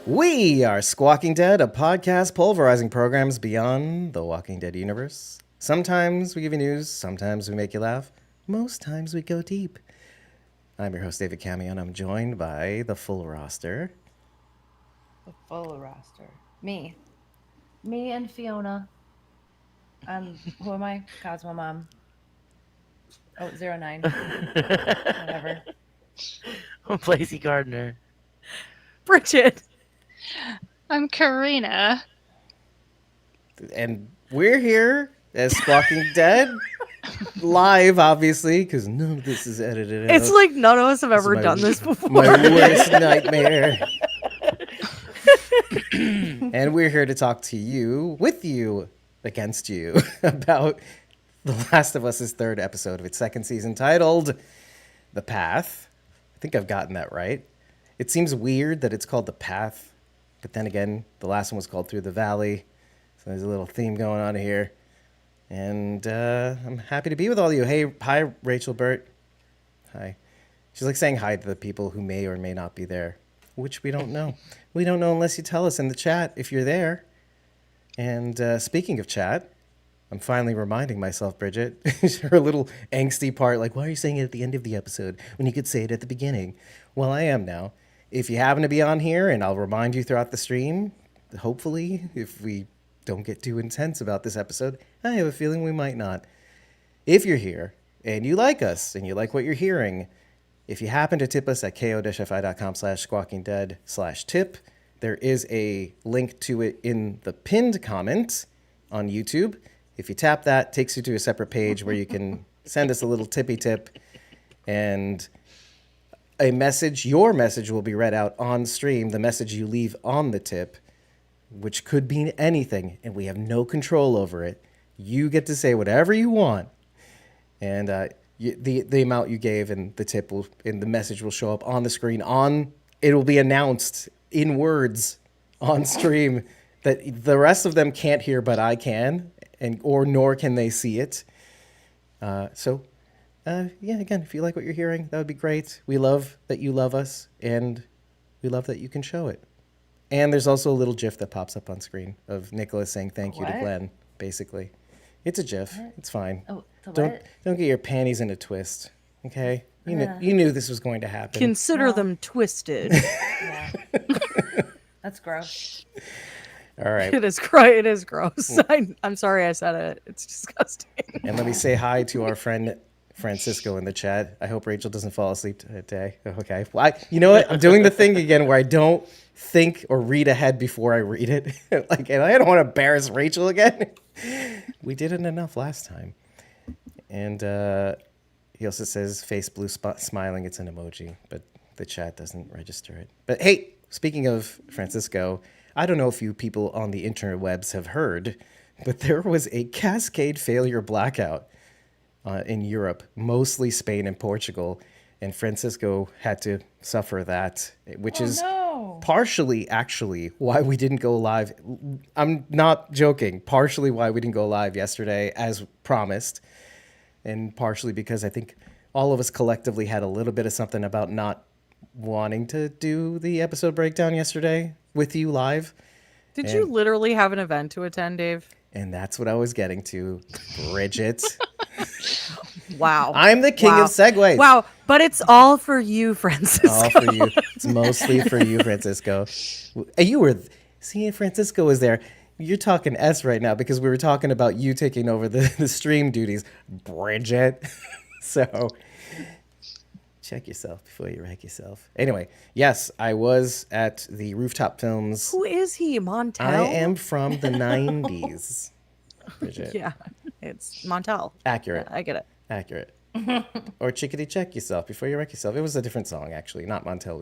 We are Squawking Dead, a podcast pulverizing programs beyond the Walking Dead universe. Sometimes we give you news, sometimes we make you laugh, most times we go deep. I'm your host, David Cameo, and I'm joined by the full roster. The full roster. Me and Fiona. Who am I? Cosmo Mom. Oh, 09. Whatever. Lacey Gardner. Bridget. I'm Karina. And we're here as Squawking Dead, live, obviously, because none of this is edited out. It's like none of us have ever done this before. My worst nightmare. And we're here to talk to you, with you, against you, about The Last of Us' third episode of its second season, titled The Path. I think I've gotten that right. It seems weird that it's called The Path, but then again, the last one was called Through the Valley, so there's a little theme going on here. And I'm happy to be with all of you. Hey, hi, Rachel Burt. Hi. She's like saying hi to the people who may or may not be there, which we don't know. We don't know unless you tell us in the chat if you're there. And speaking of chat, I'm finally reminding myself, Bridget, her little angsty part, like, why are you saying it at the end of the episode when you could say it at the beginning? Well, I am now. If you happen to be on here, and I'll remind you throughout the stream, hopefully, if we don't get too intense about this episode, I have a feeling we might not. If you're here, and you like us, and you like what you're hearing, if you happen to tip us at ko-fi.com/squawkingdead/tip, there is a link to it in the pinned comment on YouTube. If you tap that, it takes you to a separate page where you can send us a little tippy tip, and a message, your message will be read out on stream, the message you leave on the tip, which could mean anything, and we have no control over it. You get to say whatever you want, and the amount you gave and the tip will, and the message will show up on the screen. It will be announced in words on stream that the rest of them can't hear, but I can, nor can they see it. Yeah, again, if you like what you're hearing, that would be great. We love that you love us, and we love that you can show it. And there's also a little GIF that pops up on screen of Nicholas saying thank you to Glenn, basically. It's a GIF. What? It's fine. Oh, don't get your panties in a twist, okay? You knew this was going to happen. Consider them twisted. Yeah. That's gross. All right. It is gross. I'm sorry I said it. It's disgusting. And let me say hi to our friend Francisco in the chat. I hope Rachel doesn't fall asleep today. Okay. Well, you know what? I'm doing the thing again where I don't think or read ahead before I read it. And I don't want to embarrass Rachel again. We did it enough last time. And he also says face blue smiling. It's an emoji, but the chat doesn't register it. But hey, speaking of Francisco, I don't know if you people on the interwebs have heard, but there was a cascade failure blackout in Europe, mostly Spain and Portugal, and Francisco had to suffer that, which is partially actually why we didn't go live. I'm not joking. Partially why we didn't go live yesterday as promised, and partially because I think all of us collectively had a little bit of something about not wanting to do the episode breakdown yesterday with you live. Did you literally have an event to attend, Dave? And that's what I was getting to, Bridget. Wow. I'm the king of segues. Wow. But it's all for you, Francisco. All for you. It's mostly for you, Francisco. You were seeing Francisco was there. You're talking S right now because we were talking about you taking over the stream duties, Bridget. So check yourself before you wreck yourself. Anyway, yes, I was at the Rooftop Films. Who is he, Montel? I am from the 90s, Bridget. Yeah, it's Montel. Accurate. Yeah, I get it. Accurate. Or chickadee check yourself before you wreck yourself. It was a different song, actually. Not Montel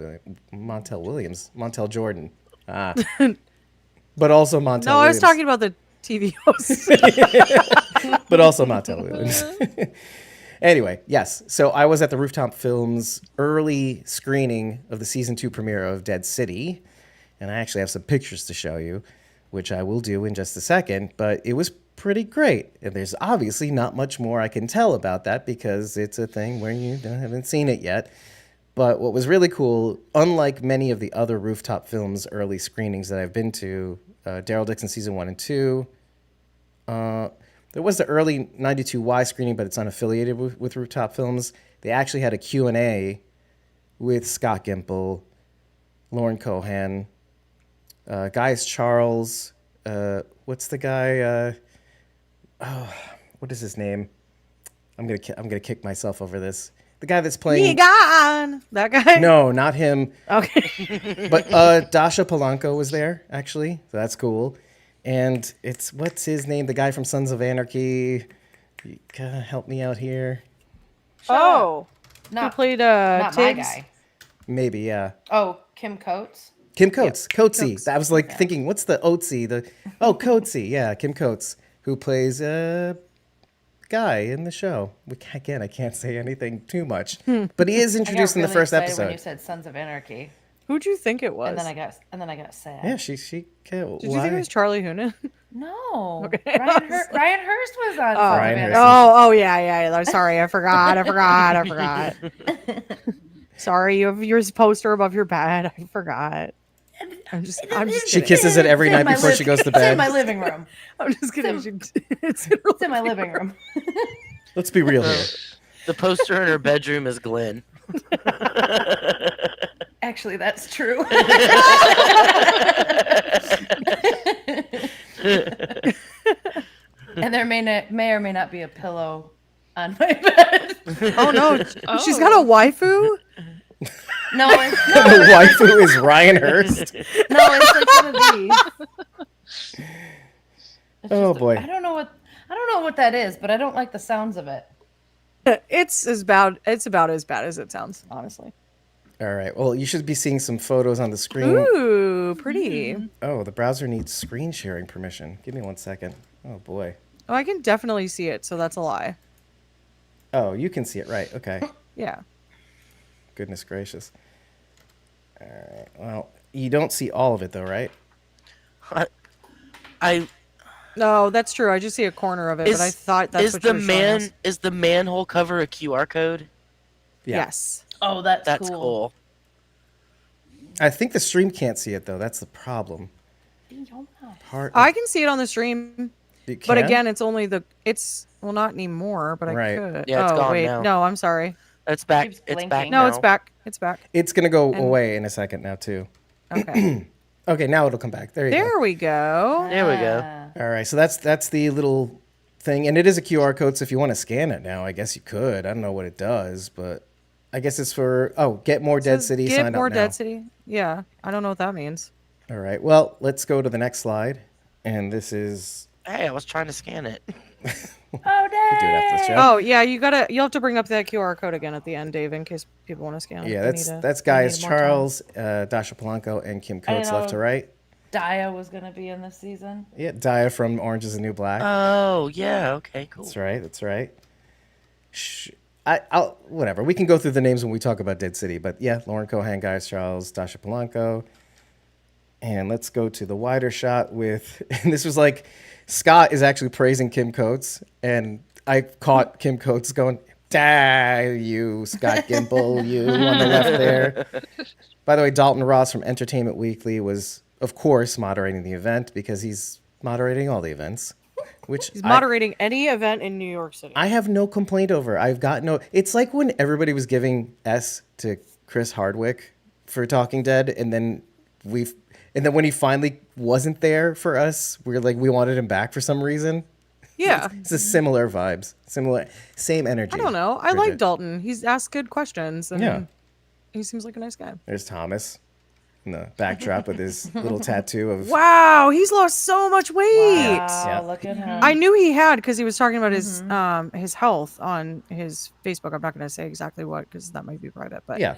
Williams. Montel Jordan. But also Montel Williams. No, I was talking about the TV host. But also Montel Williams. Anyway, yes. So I was at the Rooftop Films early screening of the season 2 premiere of Dead City. And I actually have some pictures to show you, which I will do in just a second. But it was pretty great. And there's obviously not much more I can tell about that because it's a thing where you haven't seen it yet. But what was really cool, unlike many of the other Rooftop films early screenings that I've been to, Daryl Dixon season 1 and 2, there was the early 92Y screening, but it's unaffiliated with Rooftop Films. They actually had a Q&A with Scott Gimple, Lauren Cohan, Gaius Charles, what's the guy? What is his name? I'm gonna kick myself over this. The guy that's playing. Egon! That guy? No, not him. Okay. But Dasha Polanco was there actually, so that's cool. And it's what's his name? The guy from Sons of Anarchy. You gotta help me out here. Oh. Who Not, played not my Tiggs? guy. Maybe, yeah. Oh, Kim Coates. Kim Coates. Coatesy. Coates. I was like thinking, what's the Oatsy? Coatesy. Yeah, Kim Coates, who plays a guy in the show. Again, I can't say anything too much, but he is I got introduced in the really first excited when you episode. said Sons of Anarchy, Who'd you think it was? and then I got sad. Yeah, she. Did you think it was Charlie Hunnam? No. Okay. Ryan Hurst was on. Sons of Ryan Anarchy. Hurst. Oh, yeah. I'm sorry, I forgot. Sorry, you have your poster above your bed. I forgot. I'm just She kidding. kisses it every It's in night my before she goes to It's in bed. my living room. I'm just kidding. It's It's in my living room. Let's be real here. The poster in her bedroom is Glenn. Actually, that's true. And there may or may not be a pillow on my bed. Oh no, she's got a waifu. No, The waifu is Ryan Hurst. it's like one of these. It's Oh just boy. I don't know what that is, but I don't like the sounds of it. It's about as bad as it sounds, honestly. All right. Well, you should be seeing some photos on the screen. Ooh, pretty. Oh, the browser needs screen sharing permission. Give me 1 second. Oh boy. Oh, I can definitely see it, so that's a lie. Oh, you can see it, right? Okay. Yeah. Goodness gracious. All right. Well, you don't see all of it though, right? I No, that's true. I just see a corner of it, but I thought that's is what the you were showing us. is the manhole cover a QR code? Yeah. Yes. Oh, that's Cool. I think the stream can't see it though. That's the problem. Part. I can see it on the stream, You but can? again, it's only well, not anymore, but Right. I could. Yeah, it's oh, gone wait. now. No, I'm sorry. It's back. Keeps It's back blinking. now. No, it's back. It's back. It's gonna go away in a second now too. Okay. Okay, now it'll come back. There you There we go. There we go. go. All right, so that's the little thing, and it is a QR code. So if you want to scan it now, I guess you could. I don't know what it does, but I guess it's for get more Dead Says City. Get Sign more up now. Dead City. Yeah, I don't know what that means. All right. Well, let's go to the next slide, and this is Hey, I was trying to scan it. Oh, we'll do it after this dang! show. Oh yeah, you'll have to bring up that QR code again at the end, Dave, in case people want to scan it. Yeah, They that's need that's they need guys more time. Charles, Dasha Polanco, and Kim Coates know. left to right. Daya was gonna be in this season. Yeah, Daya from Orange Is the New Black. Oh, yeah. Okay, cool. That's right. That's right. I'll whatever. We can go through the names when we talk about Dead City, but yeah, Lauren Cohan, Gaius Charles, Dasha Polanco, and let's go to the wider shot with. And this was like Scott is actually praising Kim Coates, and I caught Kim Coates going, "Da you, Scott Gimple, you on the left there." By the way, Dalton Ross from Entertainment Weekly was, of course, moderating the event because he's moderating all the events. Which He's moderating any event in New York City. I have no complaint over. I've got no. It's like when everybody was giving S to Chris Hardwick for Talking Dead, and then when he finally wasn't there for us, we wanted him back for some reason. Yeah. It's a similar vibes, same energy. I don't know. I like Bridget. Dalton. He's asked good questions, and Yeah. he seems like a nice guy. There's Thomas in the backdrop with his little tattoo of. Wow, he's lost so much weight. Wow, Yeah. look at him. I knew he had because he was talking about his health on his Facebook. I'm not going to say exactly what because that might be private, but Yeah,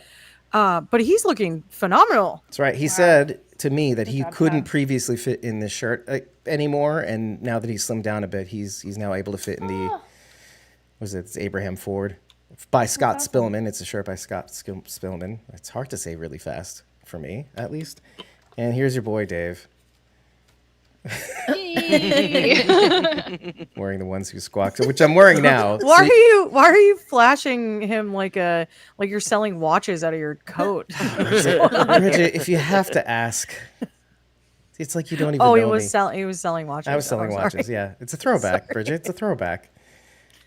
but he's looking phenomenal. that's right. He said to me that he job, couldn't Tom. previously fit in this shirt anymore, and now that he's slimmed down a bit, he's now able to fit in the. Was it? It's Abraham Ford by Scott Spillman. It's a shirt by Scott Spillman. It's hard to say really fast for me, at least. And here's your boy Dave. Wearing the ones who squawk, which I'm wearing now. Why So are you flashing him like you're selling watches out of your coat? Bridget, if you have to ask, it's like you don't even Oh, know me. he was selling watches. I was selling Oh, watches. sorry. Yeah, it's a throwback, Bridget. It's a throwback.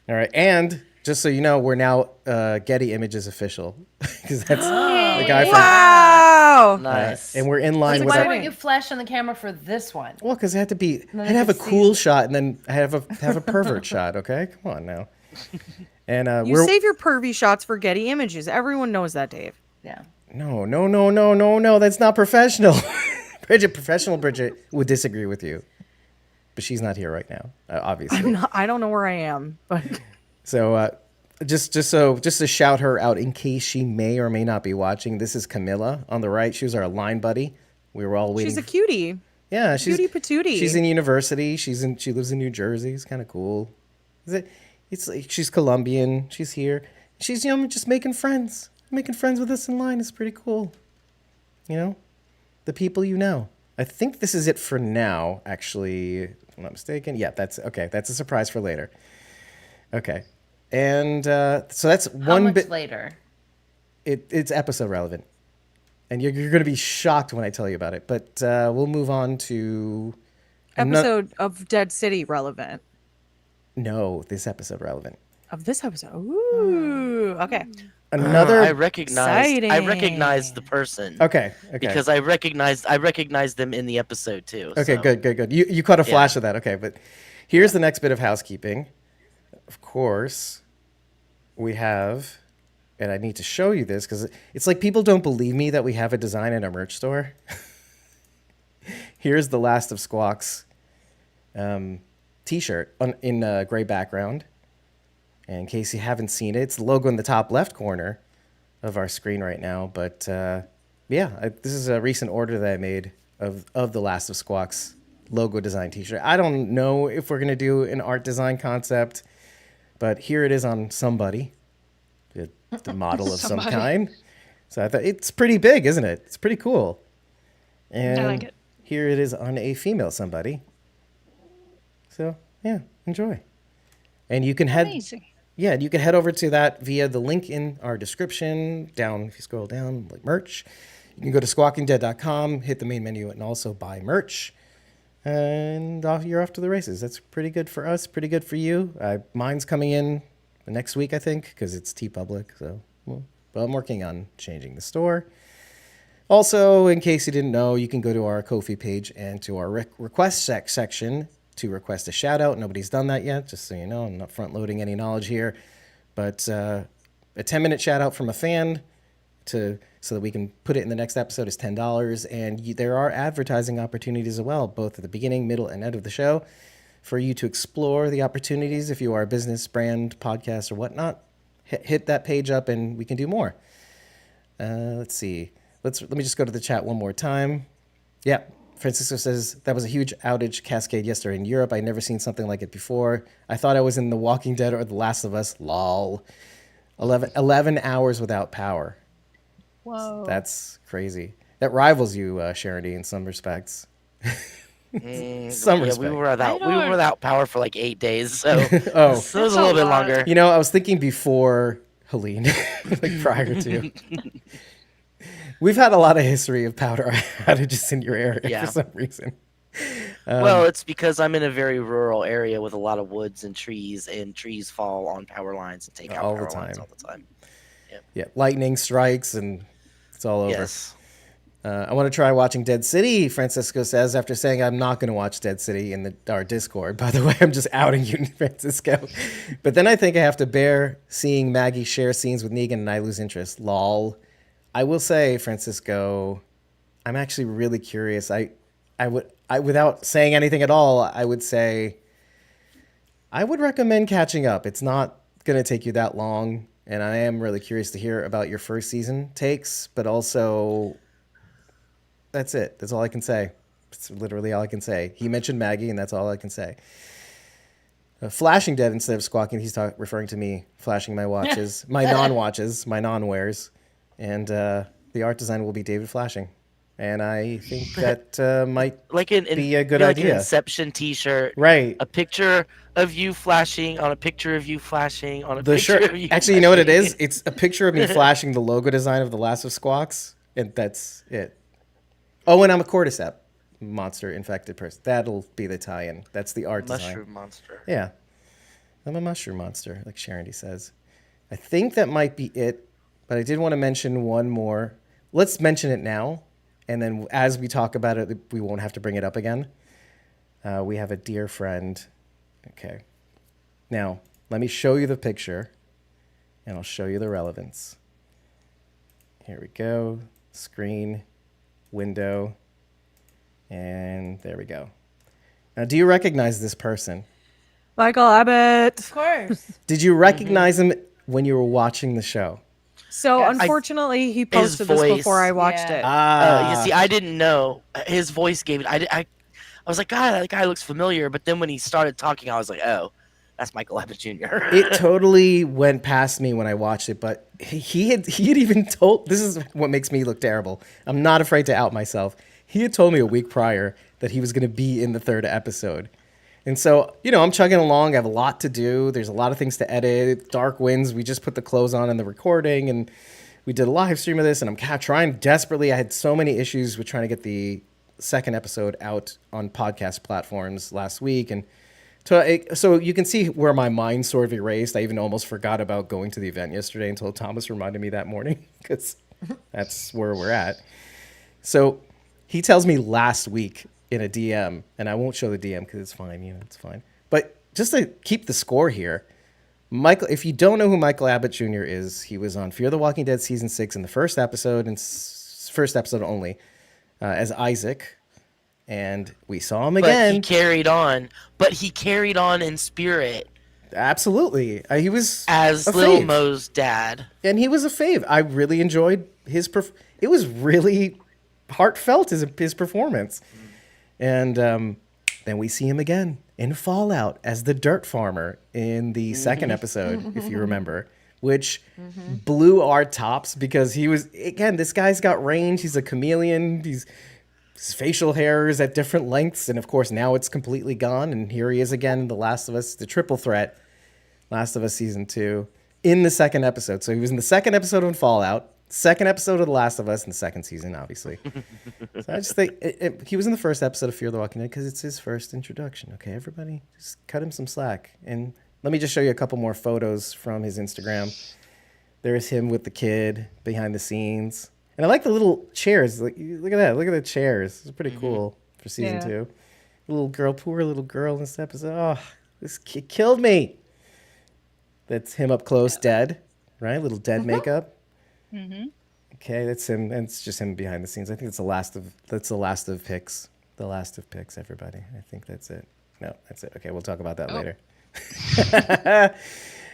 All right, and just so you know, we're now Getty Images official because that's the guy from. Wow. Nice. And we're in line So with why our. weren't you flashing the camera for this one? Well, because it had to be. then I'd they have a could see cool it. shot, and then I have a pervert shot. Okay, come on now. And You we're save your pervy shots for Getty Images. Everyone knows that, Dave. Yeah. no. That's not professional. Professional Bridget would disagree with you, but she's not here right now, obviously. I don't know where I am, but So just to shout her out in case she may or may not be watching. This is Camilla on the right. She was our line buddy. We were all waiting. she's a cutie. Yeah, she's cutie patootie. She's in university. She lives in New Jersey. It's kind of cool. It's like she's Colombian. She's here. She's just making friends with us in line. It's pretty cool. The people you know. I think this is it for now. Actually, if I'm not mistaken. Yeah, that's okay. That's a surprise for later. Okay, and so that's How one much bit. later? It's episode relevant, and you're going to be shocked when I tell you about it. But we'll move on to Episode of Dead City relevant. No, this episode relevant. Of this episode. Ooh. Okay. Another. I recognize the person. Okay. Because I recognized them in the episode too. Okay. so. Good. You caught a flash of that. Okay, but here's the next bit of housekeeping. Of course, we have, and I need to show you this because it's like people don't believe me that we have a design in our merch store. Here's the Last of Squawks T-shirt in gray background. And in case you haven't seen it, it's the logo in the top left corner of our screen right now. But this is a recent order that I made of the Last of Squawks logo design T-shirt. I don't know if we're gonna do an art design concept, but here it is on somebody, the model of some kind. So I thought it's pretty big, isn't it? It's pretty cool. And I like it. here it is on a female somebody. So yeah, enjoy. And you can head. Amazing. Yeah, and you can head over to that via the link in our description. Down, if you scroll down, like merch. You can go to squawkingdead.com, hit the main menu, and also buy merch. And you're off to the races. That's pretty good for us, pretty good for you. Mine's coming in the next week, I think, because it's TeePublic. So, but I'm working on changing the store. Also, in case you didn't know, you can go to our Ko-fi page and to our request section to request a shout out. Nobody's done that yet, just so you know. I'm not front loading any knowledge here, but a 10-minute shout out from a fan so that we can put it in the next episode is $10. And there are advertising opportunities as well, both at the beginning, middle, and end of the show for you to explore the opportunities. If you are a business, brand, podcast, or whatnot, hit that page up and we can do more. Let's see. Let me just go to the chat one more time. Yeah. Francisco says, that was a huge outage cascade yesterday in Europe. I'd never seen something like it before. I thought I was in The Walking Dead or The Last of Us. Lol. 11 hours without power. Whoa. That's crazy. That rivals you, Charity, in some respects. Some respect. We were without power for like 8 days, so Oh. so it was a little bit longer. You know, I was thinking before Helene, like prior to. We've had a lot of history of power outages in your area for some reason. Well, it's because I'm in a very rural area with a lot of woods and trees fall on power lines and take out all the power lines time. all the time. Yeah, lightning strikes and it's all over. Yes. I want to try watching Dead City, Francisco says, after saying I'm not going to watch Dead City in our Discord. By the way, I'm just outing you, Francisco. But then I think I have to bear seeing Maggie share scenes with Negan and I lose interest. Lol. I will say, Francisco, I'm actually really curious. I would, without saying anything at all, I would say I would recommend catching up. It's not going to take you that long, and I am really curious to hear about your first season takes, but also that's it. That's all I can say. It's literally all I can say. He mentioned Maggie, and that's all I can say. Flashing Dead instead of squawking, he's referring to me flashing my watches, my non-watches, my non-wears. And the art design will be David Flashing. and I think that might Like be a good like an idea. Inception T-shirt. Right. A picture of you flashing on a picture of you flashing on a The picture shirt. of you. Actually, you know what it flashing. is? It's a picture of me flashing the logo design of the Last of Squawks, and that's it. Oh, and I'm a cordyceps monster infected person. That'll be the tie-in. That's the art design. Mushroom monster. Yeah. I'm a mushroom monster, like Sharondy says. I think that might be it, but I did want to mention one more. Let's mention it now, and then as we talk about it, we won't have to bring it up again. We have a dear friend. Okay. Now, let me show you the picture, and I'll show you the relevance. Here we go. Screen, window, and there we go. Now, do you recognize this person? Michael Abbott. Of course. Did you recognize him when you were watching the show? So Yes. unfortunately, he posted this voice. before I watched Yeah. it. You see, I didn't know his voice gave it. I was like, God, that guy looks familiar. But then when he started talking, I was like, oh, that's Michael Abbott Jr. It totally went past me when I watched it, but he had even told. This is what makes me look terrible. I'm not afraid to out myself. He had told me a week prior that he was going to be in the third episode. And so, I'm chugging along. I have a lot to do. There's a lot of things to edit. Dark Winds, we just put the close on in the recording, and we did a live stream of this, and I'm trying desperately. I had so many issues with trying to get the second episode out on podcast platforms last week. And so you can see where my mind sort of erased. I even almost forgot about going to the event yesterday until Thomas reminded me that morning, because that's where we're at. So he tells me last week in a DM, and I won't show the DM because it's fine, it's fine. But just to keep the score here, Michael, if you don't know who Michael Abbott Jr. is, he was on Fear the Walking Dead season 6 in the first episode, and first episode only, as Isaac, and we saw him again. But he carried on in spirit. Absolutely, he was as a Lil fave. Mo's dad, and he was a fave. I really enjoyed his. It was really heartfelt his performance. And then we see him again in Fallout as the dirt farmer in the second episode, if you remember, which blew our tops because he was, again, this guy's got range. He's a chameleon. His facial hair is at different lengths. And of course, now it's completely gone. And here he is again in The Last of Us, the triple threat, Last of Us Season 2, in the second episode. So he was in the second episode of Fallout, second episode of The Last of Us, in the second season, obviously. So I just think he was in the first episode of Fear the Walking Dead because it's his first introduction. Okay, everybody, just cut him some slack. And let me just show you a couple more photos from his Instagram. There's him with the kid behind the scenes. And I like the little chairs. Look at that. Look at the chairs. It's pretty cool for season 2. Little girl, poor little girl in this episode. Oh, this kid killed me. That's him up close, dead, right? Little dead makeup. Okay, that's him, and it's just him behind the scenes. I think that's the last of pics. The last of pics, everybody. I think that's it. No, that's it. Okay, we'll talk about that later.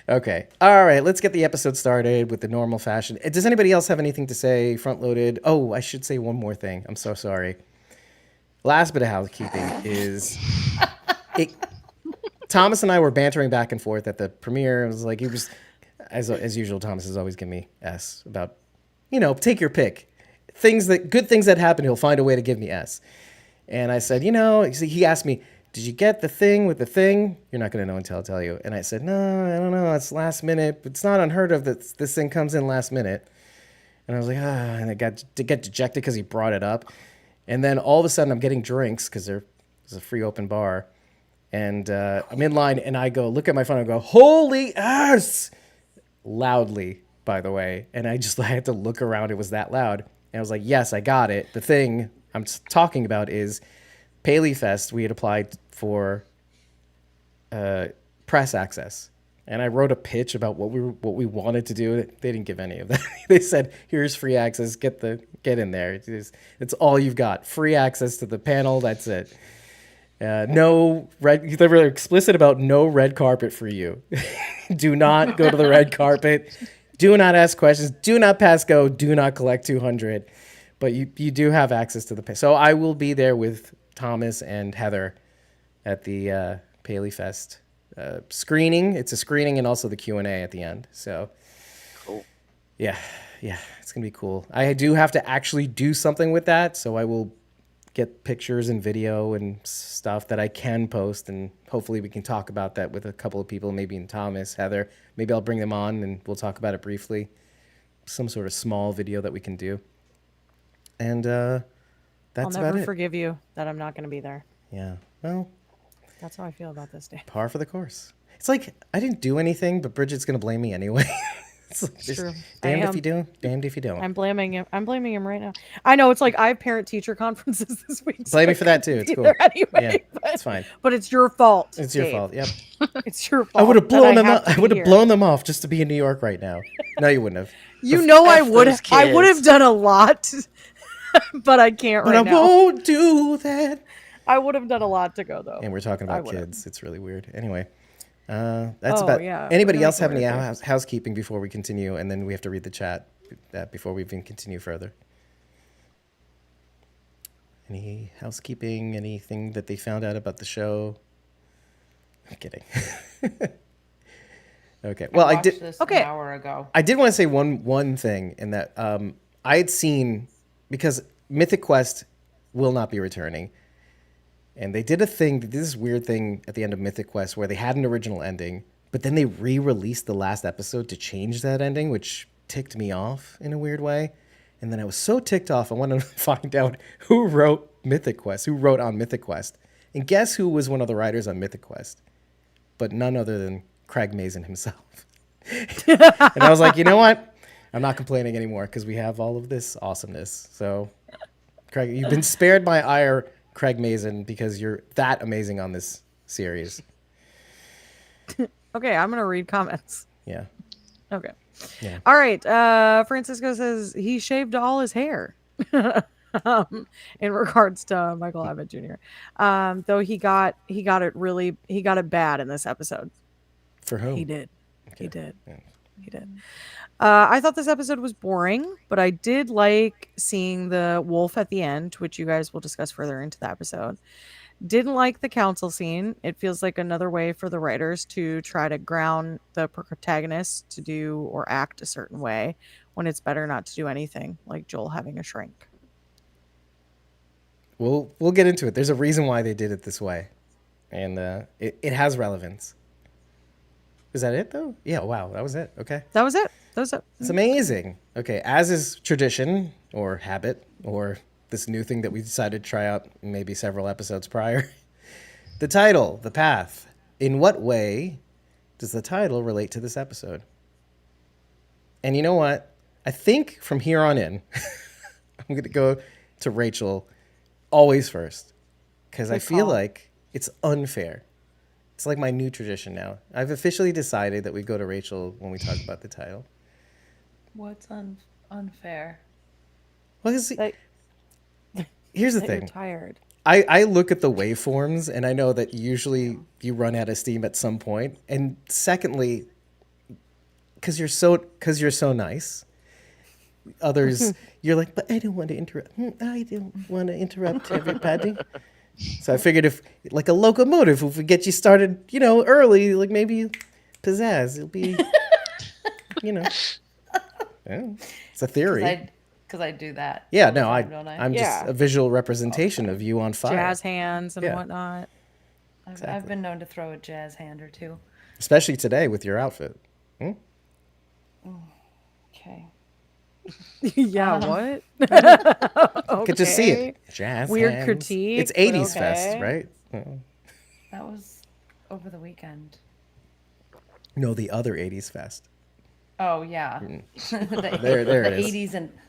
Okay, all right. Let's get the episode started with the normal fashion. Does anybody else have anything to say? Front loaded. Oh, I should say one more thing. I'm so sorry. Last bit of housekeeping is Thomas and I were bantering back and forth at the premiere. It was like, as usual, Thomas has always given me S about, take your pick. Good things that happen, he'll find a way to give me S. And I said, he asked me, did you get the thing with the thing? You're not going to know until I'll tell you. And I said, no, I don't know. It's last minute. It's not unheard of that this thing comes in last minute. And I was like, and I got to get dejected because he brought it up. And then all of a sudden I'm getting drinks because there's a free open bar. And I'm in line and I go, look at my phone and go, holy ass! Loudly, by the way. And I had to look around. It was that loud. And I was like, yes, I got it. The thing I'm talking about is Paley Fest. We had applied for press access. And I wrote a pitch about what we wanted to do. They didn't give any of that. They said, here's free access. Get in there. It's all you've got. Free access to the panel. That's it. No red. They were explicit about no red carpet for you. Do not go to the red carpet. Do not ask questions. Do not pass go. Do not collect 200. But you do have access to the. So I will be there with Thomas and Heather at the Paley Fest screening. It's a screening and also the Q&A at the end. So, cool. Yeah. yeah, it's gonna be cool. I do have to actually do something with that, so I will get pictures and video and stuff that I can post, and hopefully we can talk about that with a couple of people, maybe in Thomas, Heather. Maybe I'll bring them on and we'll talk about it briefly. Some sort of small video that we can do. And I'll that's never about it. forgive you that I'm not going to be there. Yeah. Well, That's how I feel about this day. par for the course. It's like I didn't do anything, but Bridget's gonna blame me anyway. It's like, just true. damned I if am. you do, damned if you don't. I'm blaming him. I'm blaming him right now. I know it's like I have parent-teacher conferences this week. Blame me I for that couldn't too. It's be cool. there anyway, Yeah, but, it's fine. But it's your fault. It's your Dave. fault. Yep. It's your fault. I would have that blown them have up. to I be would have here. blown them off just to be in New York right now. No, you wouldn't have. You know I F would. those I would have kids. done a lot, but I can't But right I now. won't do that. I would have done a lot to go though. And we're talking I about would've. kids. It's really weird. Anyway, that's Oh, about. yeah, Anybody we're else have gonna any go to housekeeping before we continue? And then we have to read the chat before we even continue further. Any housekeeping? Anything that they found out about the show? I'm kidding. Okay. Well, I watched did. this Okay. an hour ago. I did want to say one thing in that I had seen, because Mythic Quest will not be returning, and they did a thing. They did this weird thing at the end of Mythic Quest where they had an original ending, but then they re-released the last episode to change that ending, which ticked me off in a weird way. And then I was so ticked off, I wanted to find out who wrote Mythic Quest, who wrote on Mythic Quest, and guess who was one of the writers on Mythic Quest? But none other than Craig Mazin himself. And I was like, you know what? I'm not complaining anymore because we have all of this awesomeness. So, Craig, you've been spared my ire, Craig Mazin, because you're that amazing on this series. Okay, I'm gonna read comments. Yeah. Okay. Yeah. All right. Francisco says he shaved all his hair. In regards to Michael Abbott Jr. Though he got it bad in this episode. For whom? He did. Okay. He did. Yeah. He did. I thought this episode was boring, but I did like seeing the wolf at the end, which you guys will discuss further into the episode. Didn't like the council scene. It feels like another way for the writers to try to ground the protagonist to do or act a certain way when it's better not to do anything, like Joel having a shrink. We'll get into it. There's a reason why they did it this way, and it has relevance. Is that it though? Yeah. Wow. That was it. Okay. That was it. That was it. It's amazing. Okay, as is tradition or habit or this new thing that we decided to try out maybe several episodes prior, the title, The Path. In what way does the title relate to this episode? And you know what? I think from here on in, I'm going to go to Rachel always first because I Good feel call. like it's unfair. It's like my new tradition now. I've officially decided that we go to Rachel when we talk about the title. What's unfair? Well, That- here's the that you're thing. tired. I look at the waveforms and I know that usually you run out of steam at some point. And secondly, because you're so nice, others you're like, but I don't want to interrupt. I don't want to interrupt everybody. So I figured if like a locomotive, if we get you started, early, like maybe pizzazz, it'll be, yeah, it's a theory. Because I do that. Yeah, all the no, time, don't I? I'm Yeah. just a visual representation of you on fire. Jazz hands and Yeah. whatnot. I've been known to throw a jazz hand or two. Especially today with your outfit. Okay. Yeah, what? Get to see Okay. it. Jazz Weird hands. critique, It's but 80s fest, okay. right? That was over the weekend. No, the other 80s fest. Oh yeah. There it is.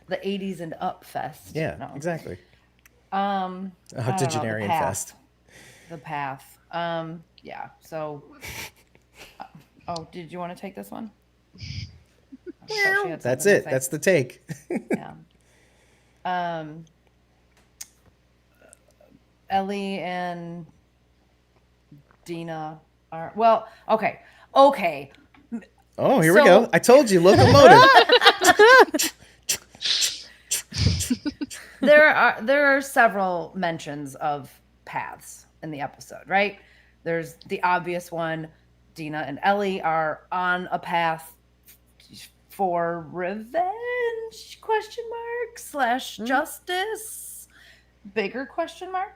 80s and up fest. Yeah, No. exactly. I don't know, the Octogenarian path. fest. The path. Yeah. So. Oh, did you want to take this one? I thought she had That's something to it. say. That's the take. Yeah. Ellie and Dina are okay. Okay. Oh, here we So- go. I told you, locomotive. There are several mentions of paths in the episode, right? There's the obvious one. Dina and Ellie are on a path for revenge, question mark, slash justice, bigger question mark.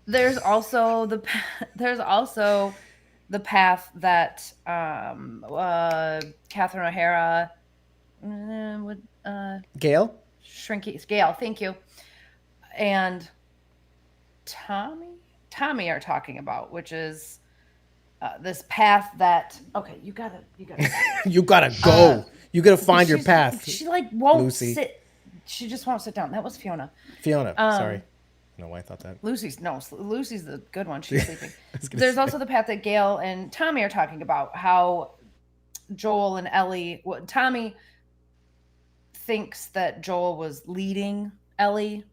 There's also the path that Catherine O'Hara would Gail? Shrinky Scale, thank you, and Tommy are talking about, which is this path that you gotta You gotta go. You gotta find your she's- path. She like won't Lucy. sit. She just won't sit down. That was Fiona. Fiona, sorry. I don't know why I thought that. Lucy's the good one. She's sleeping. was gonna There's say. also the path that Gail and Tommy are talking about. How Joel and Ellie. Tommy thinks that Joel was leading Ellie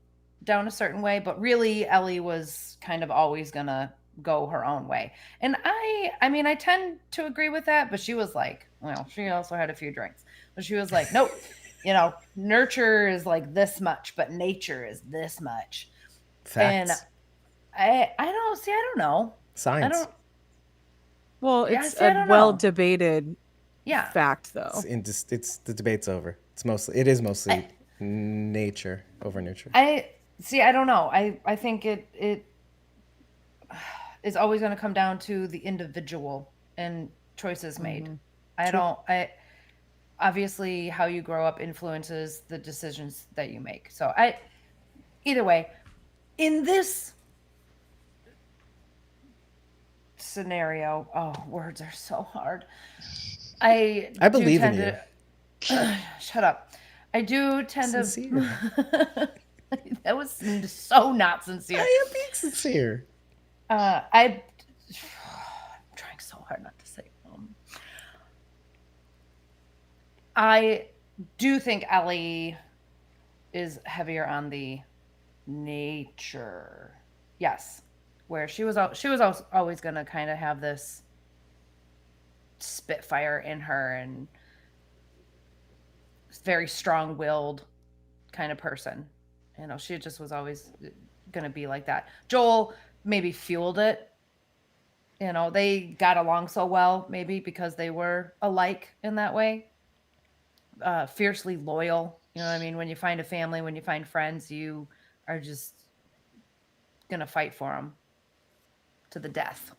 down a certain way, but really Ellie was kind of always gonna go her own way. And I mean, I tend to agree with that, but she was like, well, she also had a few drinks, but she was like, nope, nurture is like this much, but nature is this much. Facts. And I don't know. Science. I don't. Well, Yeah, it's see, I a don't well know. debated Yeah. fact, though. It's the debate's over. It is mostly nature over nurture. I don't know. I think it is always going to come down to the individual and choices made. I obviously how you grow up influences the decisions that you make. So either way, in this scenario, words are so hard. I believe in you. Shut up. I do tend Sincere. to. That was so not sincere. I am being sincere. I'm trying so hard not to say. I do think Ellie is heavier on the nature. Yes, where she was always going to kind of have this spitfire in her and very strong-willed kind of person. She just was always going to be like that. Joel maybe fueled it. They got along so well, maybe because they were alike in that way. Fiercely loyal. You know what I mean? When you find a family, when you find friends, you are just going to fight for them to the death.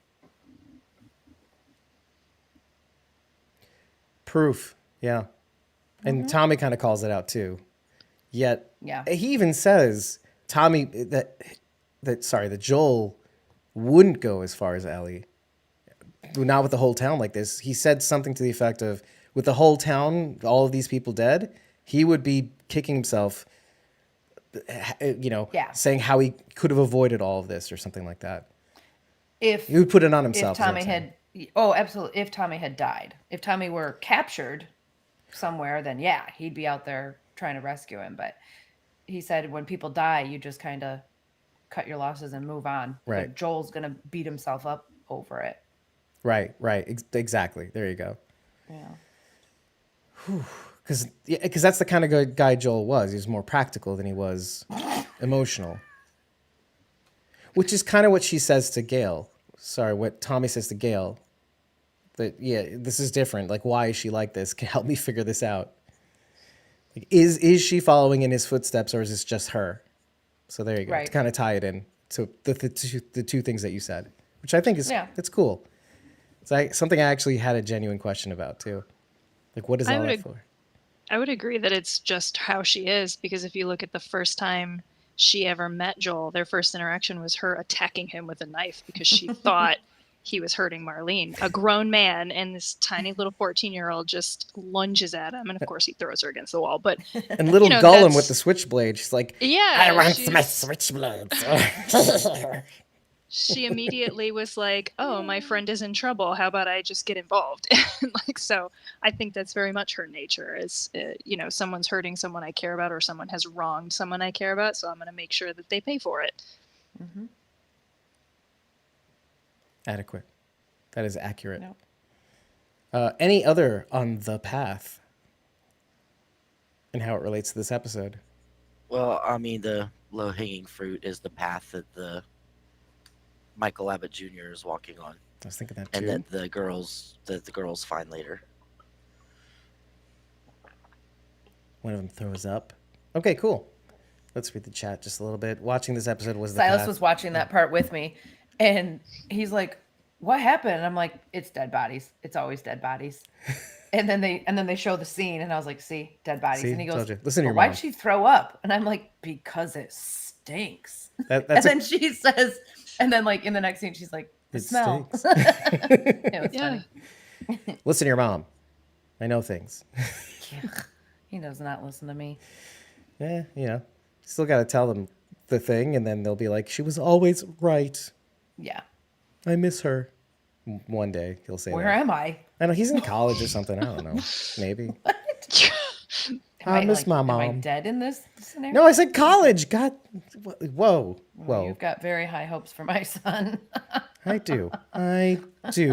Proof. Yeah. And Tommy kind of calls it out too. Yet Yeah. he even says Tommy that Joel wouldn't go as far as Ellie. Not with the whole town like this. He said something to the effect of, with the whole town, all of these people dead, he would be kicking himself, saying how he could have avoided all of this or something like that. If He would put it on himself. if Tommy had, absolutely, if Tommy had died, if Tommy were captured somewhere, then yeah, he'd be out there trying to rescue him. But he said when people die, you just kind of cut your losses and move on. Right. But Joel's gonna beat himself up over it. Right. Exactly. There you go. Yeah. Because that's the kind of guy Joel was. He was more practical than he was emotional. Which is kind of what she says to Gail. Sorry, what Tommy says to Gail. That, this is different. Like, why is she like this? Can help me figure this out. Like, is she following in his footsteps, or is this just her? So there you go. Right. To kind of tie it in to the two things that you said, which I think is it's cool. It's something I actually had a genuine question about too. Like, what is all that for? I would agree that it's just how she is, because if you look at the first time she ever met Joel, their first interaction was her attacking him with a knife because she thought he was hurting Marlene. A grown man, and this tiny little 14-year-old just lunges at him, and of course he throws her against the wall. But and little Gollum with the switchblade, she's like, yeah, I want my switchblades. She immediately was like, oh, my friend is in trouble. How about I just get involved? So I think that's very much her nature is, someone's hurting someone I care about, or someone has wronged someone I care about. So I'm going to make sure that they pay for it. Mm-hmm. Adequate. That is accurate. Yep. Any other on the path and how it relates to this episode? Well, I mean, the low-hanging fruit is the path that the Michael Abbott Jr. is walking on, I was thinking that too. and that the girls find later. one of them throws up. Okay, cool. Let's read the chat just a little bit. Watching this episode was the Silas path. was watching that part with me, and he's like, "What happened?" And I'm like, "It's dead bodies. It's always dead bodies." And then they show the scene, and I was like, "See, dead bodies." See? And he goes, Told you. Listen to "But your why'd mom." she throw up?" And I'm like, "Because it stinks." That's And then she says, and then like in the next scene, she's like, "The It smell." stinks. It was Yeah. funny. Listen to your mom. I know things. He does not listen to me. Yeah, still got to tell them the thing, and then they'll be like, "She was always right. Yeah. I miss her." One day he'll say Where that. am I? I know he's in college or something. I don't know. Maybe. Am I miss my Am I mom. dead in this scenario? No, I said college. God, whoa, Well, whoa. you've got very high hopes for my son. I do,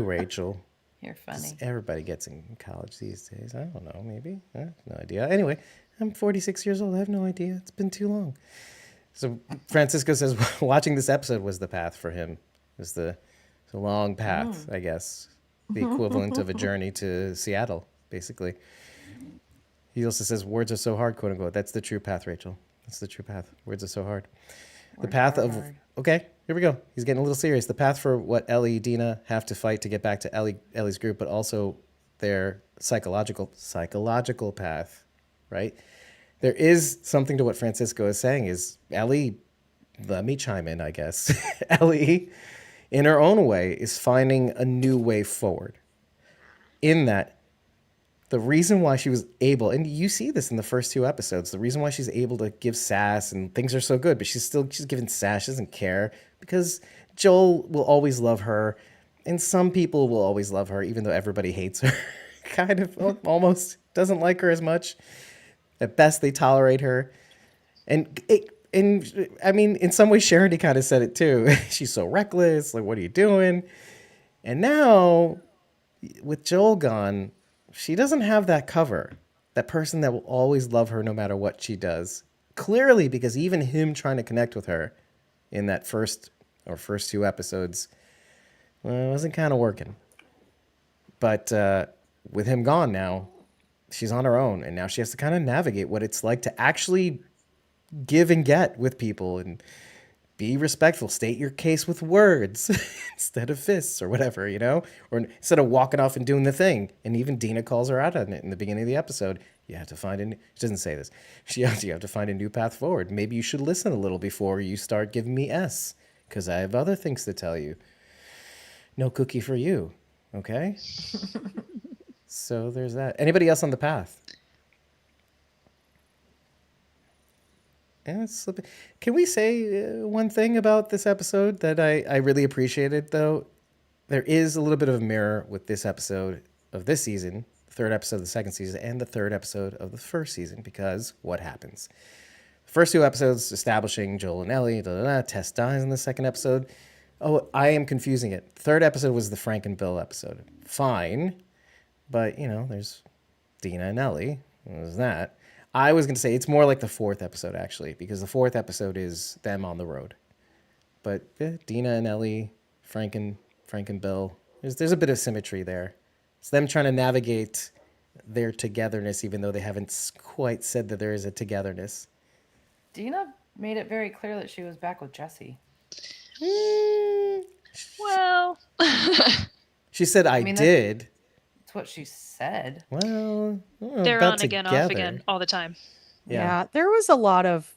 Rachel. You're funny. Everybody gets in college these days. I don't know. Maybe. I have no idea. Anyway, I'm 46 years old. I have no idea. It's been too long. So Francisco says watching this episode was the path for him. It was the long path, I guess. The equivalent of a journey to Seattle, basically. He also says words are so hard, quote unquote. That's the true path, Rachel. That's the true path. Words are so hard. The path of okay, here we go. He's getting a little serious. The path for what Ellie, Dina have to fight to get back to Ellie's group, but also their psychological path, right? There is something to what Francisco is saying. Is Ellie? Let me chime in, I guess. Ellie, in her own way, is finding a new way forward. In that, the reason why she was able, and you see this in the first 2 episodes, the reason why she's able to give sass and things are so good, but she's giving sass, she doesn't care, because Joel will always love her, and some people will always love her, even though everybody hates her, kind of, almost doesn't like her as much. At best, they tolerate her. And I mean, in some ways, Charity kind of said it too. She's so reckless, like, what are you doing? And now, with Joel gone, she doesn't have that cover, that person that will always love her no matter what she does. Clearly, because even him trying to connect with her in that first 2 episodes, well, it wasn't kind of working. But with him gone now, she's on her own, and now she has to kind of navigate what it's like to actually give and get with people and be respectful, state your case with words instead of fists or whatever, or instead of walking off and doing the thing. And even Dina calls her out on it in the beginning of the episode. You have to find she doesn't say this. You have to find a new path forward. Maybe you should listen a little before you start giving me S, because I have other things to tell you. No cookie for you. Okay. So there's that. Anybody else on the path? Can we say one thing about this episode that I really appreciated, though? There is a little bit of a mirror with this episode of this season, the 3rd episode of the 2nd season, and the 3rd episode of the 1st season, because what happens? The first 2 episodes establishing Joel and Ellie, Tess dies in the 2nd episode. Oh, I am confusing it. 3rd episode was the Frank and Bill episode. Fine, but, there's Dina and Ellie. There's that. I was going to say it's more like the 4th episode, actually, because the 4th episode is them on the road. But Dina and Ellie, Frank and Bill, there's a bit of symmetry there. It's them trying to navigate their togetherness, even though they haven't quite said that there is a togetherness. Dina made it very clear that she was back with Jesse. Well, She said, I mean, did. That's what she said. Well, I don't know they're about on again, off together. again, all the time. Yeah, there was a lot of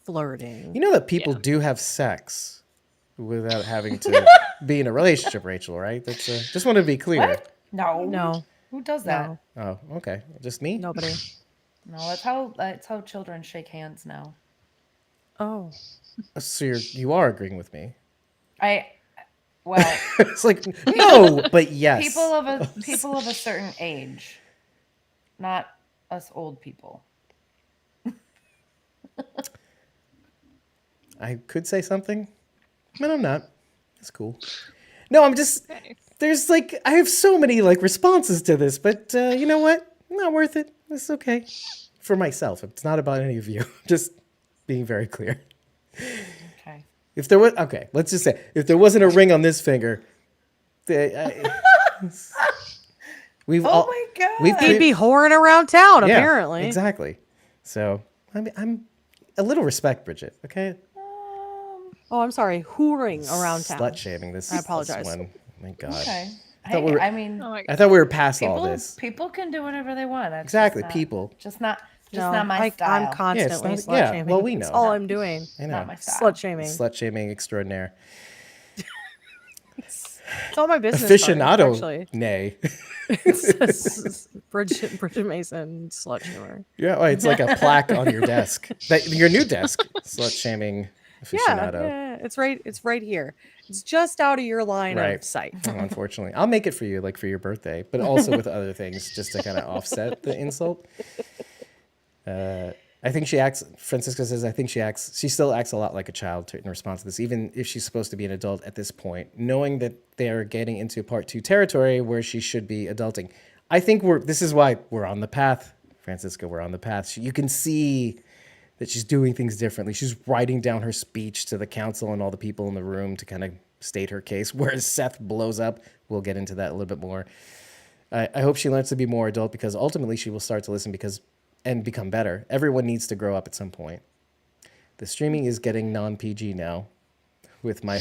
flirting. You know that people Yeah. do have sex without having to be in a relationship, Rachel, right? That's just want to be clear. What? No. Who does that? No, Oh, okay. Just me? nobody. No, that's how children shake hands now. Oh, So you are agreeing with me. Well, It's like, no, but yes. people of a certain age, not us old people. I could say something, but I'm not. It's cool. No, I'm just, there's I have so many responses to this, but you know what? Not worth it. It's okay. For myself. It's not about any of you. Just being very clear. Okay. If there was, okay, let's just say, if there wasn't a ring on this finger, We've Oh all my god. we've He'd be whoring around town, yeah, apparently. exactly. So I'm a little respect, Bridget. Okay, Oh, I'm sorry. Whoring around town. slut shaming this. I apologize. This one. My God. Okay. I thought we Hey, were- I mean, Oh my I thought we were past all people this. people can do whatever they want. That's Exactly, just not- people. Just not No, not my style. I'm constantly not- slut yeah, shaming. well, we That's know. all No. I'm doing. I know. Not my style. Slut shaming. Slut shaming extraordinaire. It's all my business. cards, Aficionado, actually. nay. Bridget Mason, slut shamer. Yeah, it's like a plaque on your desk. Your new desk. Slut shaming aficionado. Yeah, it's right. It's right here. It's just out of your line Right. of sight. Oh, unfortunately, I'll make it for you, like for your birthday, but also with other things, just to kind of offset the insult. I think she acts. Francisca says, I think she still acts a lot like a child in response to this, even if she's supposed to be an adult at this point, knowing that they are getting into part 2 territory where she should be adulting. I think this is why we're on the path, Francisca. We're on the path. You can see that she's doing things differently. She's writing down her speech to the council and all the people in the room to kind of state her case, whereas Seth blows up. We'll get into that a little bit more. I hope she learns to be more adult, because ultimately she will start to listen and become better. Everyone needs to grow up at some point. The streaming is getting non-PG now with my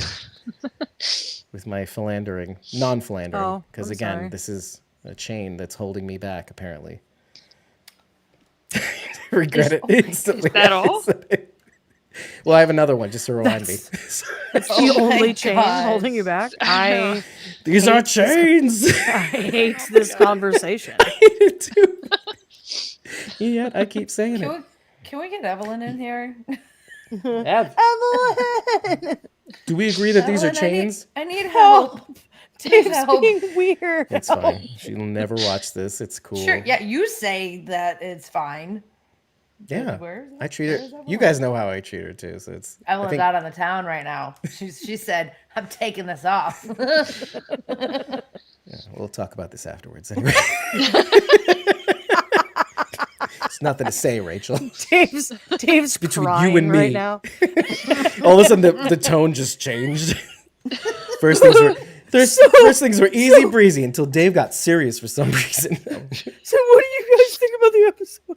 philandering, non-philandering, Oh, because I'm again, sorry. this is a chain that's holding me back, apparently. Regret it instantly. Is that all? Well, I have another one just to remind me. It's Oh the my only chain gosh. holding you back. I These are chains. hate this conversation. Yeah, I keep saying it. Can we get Evelyn in here? Ev, Evelyn, do we agree that these are Evelyn, I need- chains? I need help. Dave's help. being weird. It's fine. She'll never watch this. It's cool. Sure. Yeah, you say that it's fine. Yeah. Where's I treat where's her. Evelyn? You guys know how I treat her too. So it's. I Evelyn's think- out on the town right now. She said, "I'm taking this off." We'll talk about this afterwards anyway. It's nothing to say, Rachel. Dave's Between you crying and me. right now. All of a sudden, the tone just changed. First things were easy breezy until Dave got serious for some reason. So, what do you guys think about the episode?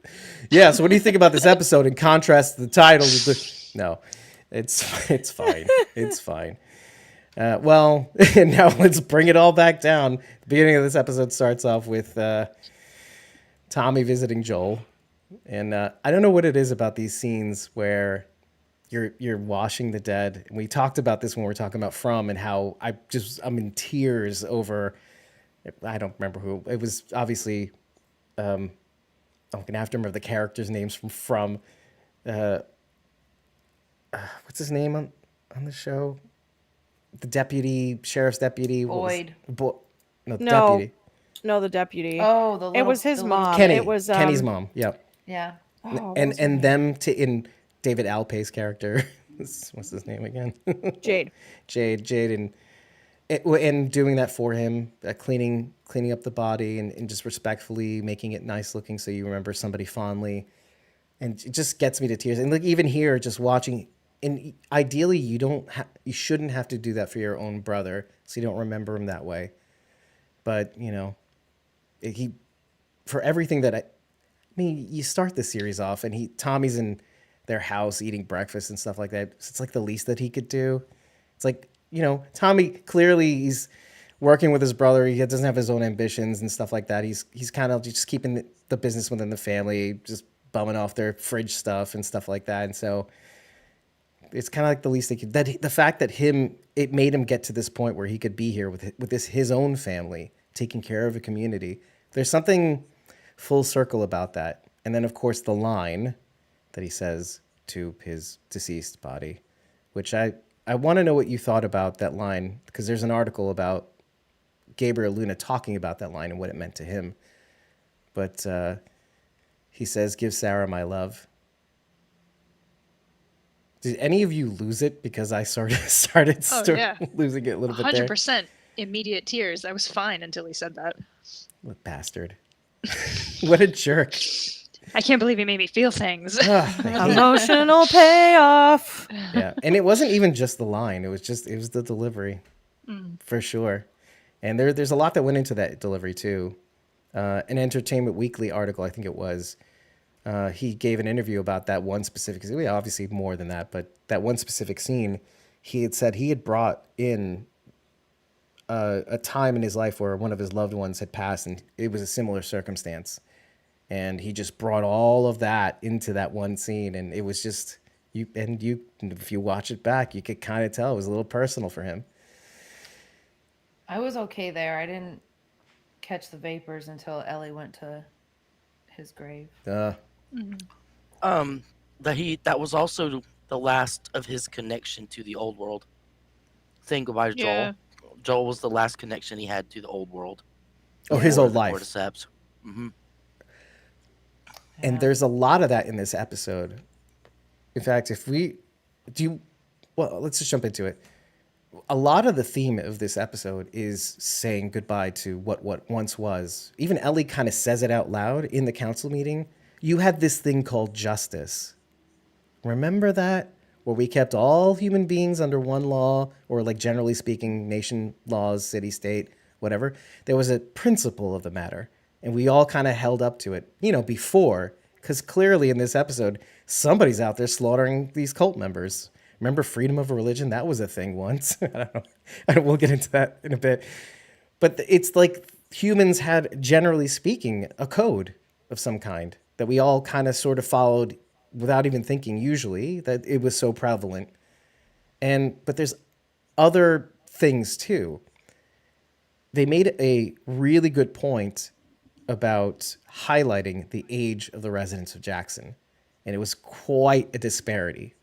Yeah. So, what do you think about this episode in contrast to the title? No, it's fine. It's fine. Well, and now let's bring it all back down. The beginning of this episode starts off with Tommy visiting Joel, and I don't know what it is about these scenes where you're washing the dead. And we talked about this when we were talking about From, and how I'm in tears over. I don't remember who it was. Obviously, I'm gonna have to remember the characters' names from. What's his name on the show? The sheriff's deputy. Boyd. No, No. deputy. No, the deputy. Oh, the it little, was his the little- mom. Kenny. It was Kenny's mom. Yep. Yeah. Oh, what and was her and name? them in David Alpay's character. What's his name again? Jade. Jade, and doing that for him, cleaning up the body and just respectfully making it nice looking, so you remember somebody fondly, and it just gets me to tears. And like even here, just watching, and ideally you shouldn't have to do that for your own brother, so you don't remember him that way. But for everything that I mean, you start the series off, and Tommy's in their house eating breakfast and stuff like that. So it's like the least that he could do. It's like, Tommy, clearly he's working with his brother. He doesn't have his own ambitions and stuff like that. He's kind of just keeping the business within the family, just bumming off their fridge stuff and stuff like that. And so it's kind of like the least they could. The fact that it made him get to this point where he could be here with his own family, taking care of a community. There's something full circle about that. And then, of course, the line that he says to his deceased body, which I want to know what you thought about that line, because there's an article about Gabriel Luna talking about that line and what it meant to him. But he says, "Give Sarah my love." Did any of you lose it? Because I started yeah. losing it a little bit there. 100% immediate tears. I was fine until he said that. What bastard. What a jerk. I can't believe he made me feel things. Emotional payoff. Yeah. And it wasn't even just the line. It was the delivery for sure. And there's a lot that went into that delivery too. An Entertainment Weekly article, I think it was. He gave an interview about that one specific, obviously more than that, but that one specific scene. He had said he had brought in a time in his life where one of his loved ones had passed, and it was a similar circumstance. And he just brought all of that into that one scene, and it was just if you watch it back, you could kind of tell it was a little personal for him. I was okay there. I didn't catch the vapors until Ellie went to his grave. That was also the last of his connection to the old world. Saying goodbye to Yeah. Joel. Joel was the last connection he had to the old world. Oh, his Before old the life. Cordyceps. Mm-hmm. And there's a lot of that in this episode. In fact, let's just jump into it. A lot of the theme of this episode is saying goodbye to what once was. Even Ellie kind of says it out loud in the council meeting. You had this thing called justice. Remember that? Where we kept all human beings under one law, or like generally speaking, nation laws, city, state, whatever. There was a principle of the matter, and we all kind of held up to it, before, because clearly in this episode, somebody's out there slaughtering these cult members. Remember freedom of religion? That was a thing once. I don't know. We'll get into that in a bit. But it's like humans had, generally speaking, a code of some kind that we all kind of sort of followed without even thinking, usually, that it was so prevalent. But there's other things too. They made a really good point about highlighting the age of the residents of Jackson. And it was quite a disparity.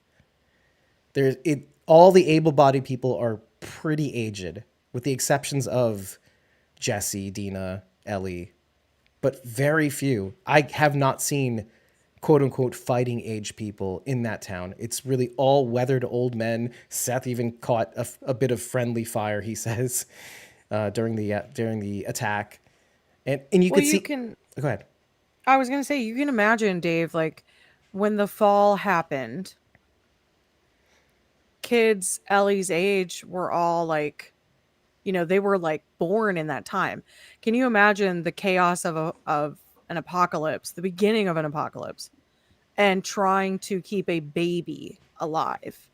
All the able-bodied people are pretty aged, with the exceptions of Jesse, Dina, Ellie, but very few. I have not seen quote-unquote fighting age people in that town. It's really all weathered old men. Seth even caught a bit of friendly fire, he says, during the attack. And you Well, could you see... can. Go ahead. I was gonna say you can imagine, Dave, like when the fall happened. Kids Ellie's age were all like, they were like born in that time. Can you imagine the chaos of an apocalypse, the beginning of an apocalypse, and trying to keep a baby alive?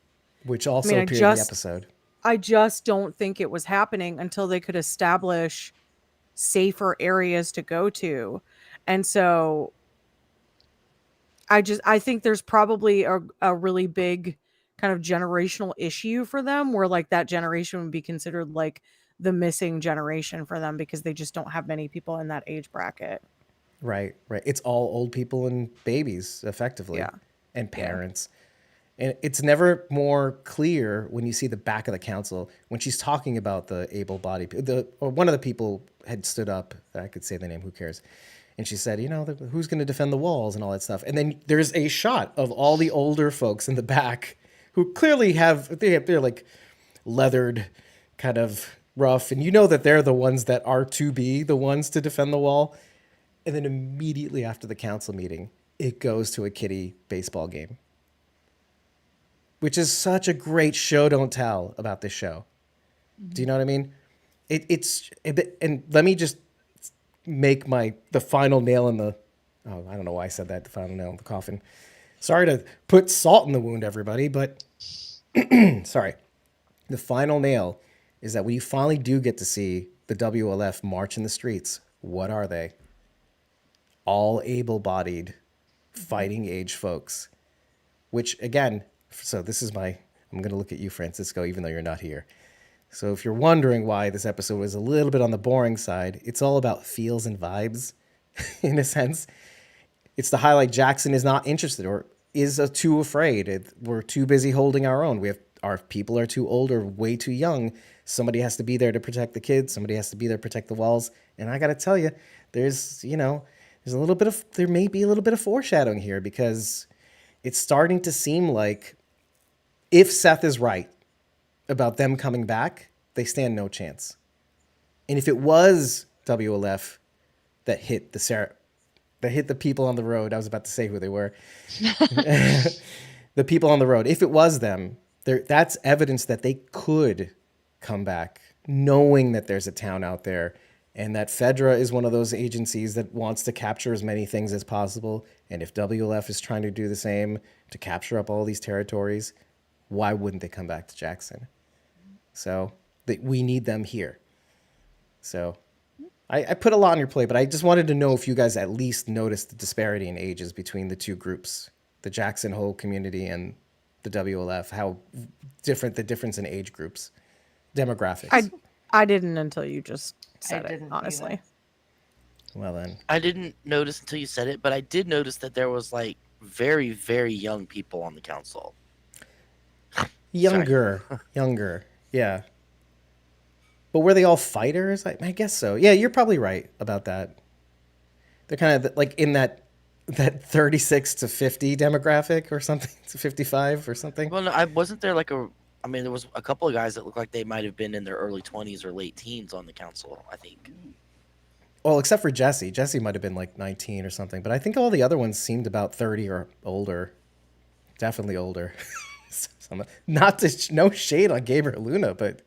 Which also appeared in the episode. I just don't think it was happening until they could establish safer areas to go to. And so I think there's probably a really big kind of generational issue for them, where like that generation would be considered like the missing generation for them because they just don't have many people in that age bracket. Right. It's all old people and babies, effectively. Yeah. And parents. And it's never more clear when you see the back of the council, when she's talking about the able-bodied, or one of the people had stood up, I could say the name, who cares? And she said, who's going to defend the walls and all that stuff. And then there's a shot of all the older folks in the back who clearly they're like leathered, kind of rough. And that they're the ones that are to be the ones to defend the wall. And then immediately after the council meeting, it goes to a kiddie baseball game, which is such a great show don't tell about this show. Do you know what I mean? And let me just make the final nail in the... Oh, I don't know why I said that, the final nail in the coffin. Sorry to put salt in the wound, everybody, but... Sorry. The final nail is that when you finally do get to see the WLF march in the streets, what are they? All able-bodied, fighting-age folks. Which, again, so this is I'm going to look at you, Francisco, even though you're not here. So if you're wondering why this episode was a little bit on the boring side, it's all about feels and vibes, in a sense. It's to highlight Jackson is not interested or is too afraid. We're too busy holding our own. Our people are too old or way too young. Somebody has to be there to protect the kids. Somebody has to be there to protect the walls. And I got to tell you, there may be a little bit of foreshadowing here, because it's starting to seem like if Seth is right about them coming back, they stand no chance. And if it was WLF that hit the people on the road, I was about to say who they were, the people on the road, if it was them, that's evidence that they could come back, knowing that there's a town out there and that Fedra is one of those agencies that wants to capture as many things as possible. And if WLF is trying to do the same to capture up all these territories, why wouldn't they come back to Jackson? So we need them here. So I put a lot on your plate, but I just wanted to know if you guys at least noticed the disparity in ages between the two groups, the Jackson Hole community and the WLF, how different the difference in age groups, demographics. I didn't until you just said it, didn't honestly. either. Well then, I didn't notice until you said it, but I did notice that there was like very, very young people on the council. younger, yeah. But were they all fighters? I guess so. Yeah, you're probably right about that. They're kind of like in that 36 to 50 demographic or something, to 55 or something. Well, no, I wasn't there like a. I mean, there was a couple of guys that looked like they might have been in their early 20s or late teens on the council, I think. Well, except for Jesse. Jesse might have been like 19 or something, but I think all the other ones seemed about 30 or older. Definitely older. Not to no shade on Gabriel Luna, but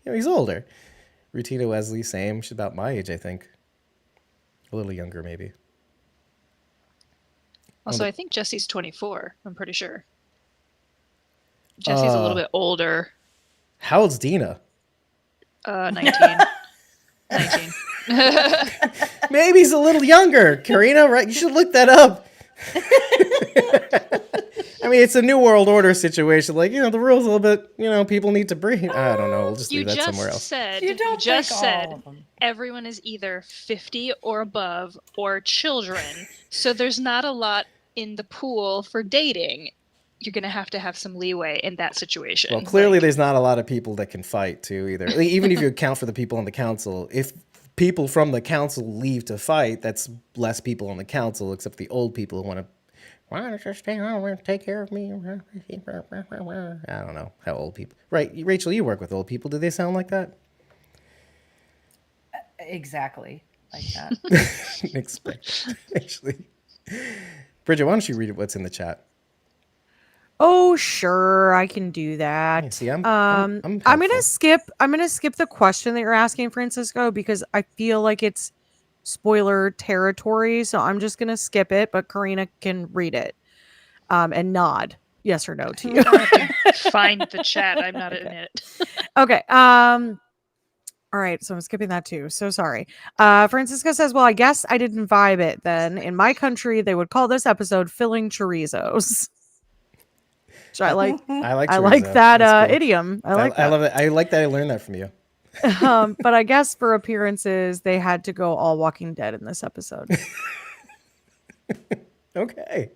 he's older. Rutina Wesley, same. She's about my age, I think. A little younger, maybe. Also, I think Jesse's 24. I'm pretty sure. Jesse's a little bit older. How old's Dina? 19. 19. Maybe he's a little younger. Karina, right? You should look that up. I mean, it's a New World Order situation. Like, the rules a little bit, people need to breathe. I don't know. We'll just leave that somewhere else. You don't just break said all of them. everyone is either 50 or above or children. So there's not a lot in the pool for dating. You're going to have some leeway in that situation. Well, clearly there's not a lot of people that can fight, too, either. Like, even if you account for the people on the council, if people from the council leave to fight, that's less people on the council, except the old people who want to, why don't you stay home and take care of me? I don't know how old people. Right, Rachel, you work with old people. Do they sound like that? Exactly like that. Expect, actually. Bridget, why don't you read what's in the chat? Oh, sure, I can do that. Yeah, see, I'm I'm helpful. gonna skip the question that you're asking, Francisco, because I feel like it's spoiler territory. So I'm just gonna skip it, but Karina can read it and nod yes or no to you. Find the chat. I'm not in it. Okay. All right, so I'm skipping that too. So sorry. Francisco says, well, I guess I didn't vibe it then. In my country, they would call this episode filling chorizos. Which I like. I like that That's cool. idiom. I like that. I love it. I like that I learned that from you. But I guess for appearances, they had to go all Walking Dead in this episode. Okay.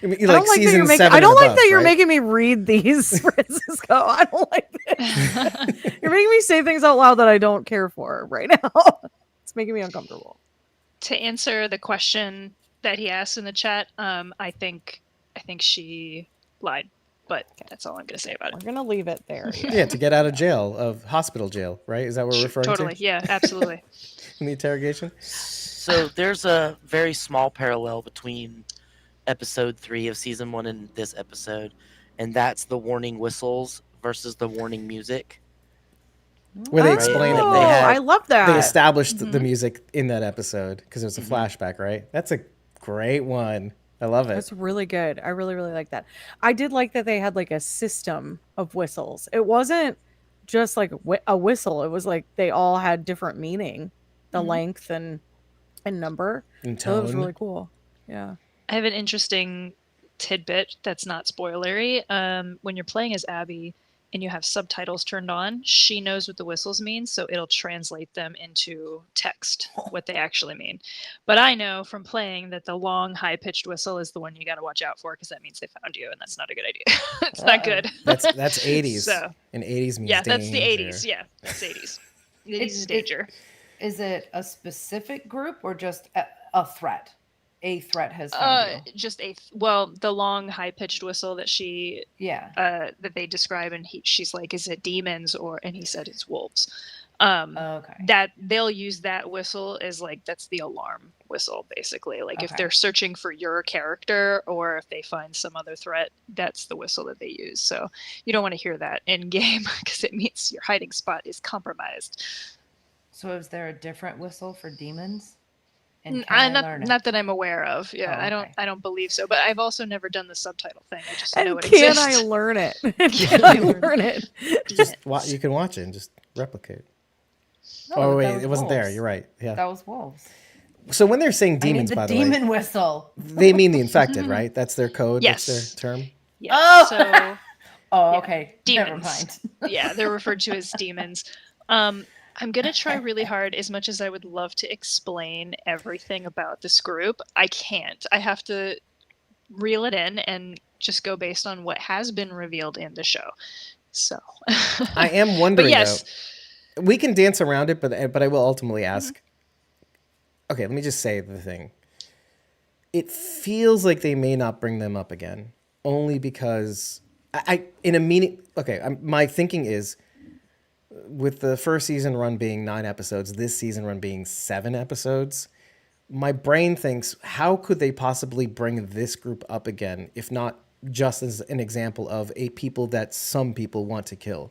I mean, I don't like that you're making. I don't like that you're making me read these, Francisco. I don't like this. You're making me say things out loud that I don't care for right now. It's making me uncomfortable. To answer the question that he asked in the chat, I think she lied, but that's all I'm going to say about it. We're gonna leave it there. Yeah, to get out of jail, of hospital jail, right? Is that what we're referring Totally, to? yeah, absolutely. In the interrogation? So there's a very small parallel between episode 3 of season 1 and this episode, and that's the warning whistles versus the warning music. Where they explain that they had. I love that. They established the music in that episode because it was a flashback, right? That's a great one. I love it. That's really good. I really, really like that. I did like that they had like a system of whistles. It wasn't just like a whistle. It was like they all had different meaning, the length and number. And So it was tone. really cool. Yeah. I have an interesting tidbit that's not spoilery. When you're playing as Abby and you have subtitles turned on, she knows what the whistles mean, so it'll translate them into text, what they actually mean. But I know from playing that the long, high-pitched whistle is the one you got to watch out for because that means they found you, and that's not a good idea. It's not good. That's 80s. So, and 80s means yeah, that's the danger. 80s. Yeah, that's 80s. 80s is danger. Is it a specific group or just a threat? A threat has found you. Just the long high pitched whistle that she that they describe, and she's like, is it demons and he said it's wolves. Okay. That they'll use that whistle as like that's the alarm whistle basically. Like if they're searching for your character or if they find some other threat, that's the whistle that they use. So you don't want to hear that in game because it means your hiding spot is compromised. So is there a different whistle for demons? And can I learn it? Not that I'm aware of. Yeah, Oh, okay. I don't believe so. But I've also never done the subtitle thing. I just And know it can exists. I learn it? Can I learn it? Just Demons. you can watch it and just replicate. No, Oh that wait, was it wasn't there. wolves. You're right. Yeah. That was wolves. So when they're saying I need demons, the by the way, demon whistle. they mean the infected, right? That's their code. Yes. That's their term. Yeah. Oh! So Oh, Yeah, okay. demons. Never mind. yeah, they're referred to as demons. I'm gonna try really hard. As much as I would love to explain everything about this group, I can't. I have to reel it in and just go based on what has been revealed in the show. So I am wondering but yes, though. We can dance around it, but I will ultimately Mm-hmm. ask. Okay, let me just say the thing. It feels like they may not bring them up again, only because I in a meaning. Okay, my thinking is, with the first season run being 9 episodes, this season run being 7 episodes, my brain thinks, how could they possibly bring this group up again, if not just as an example of a people that some people want to kill?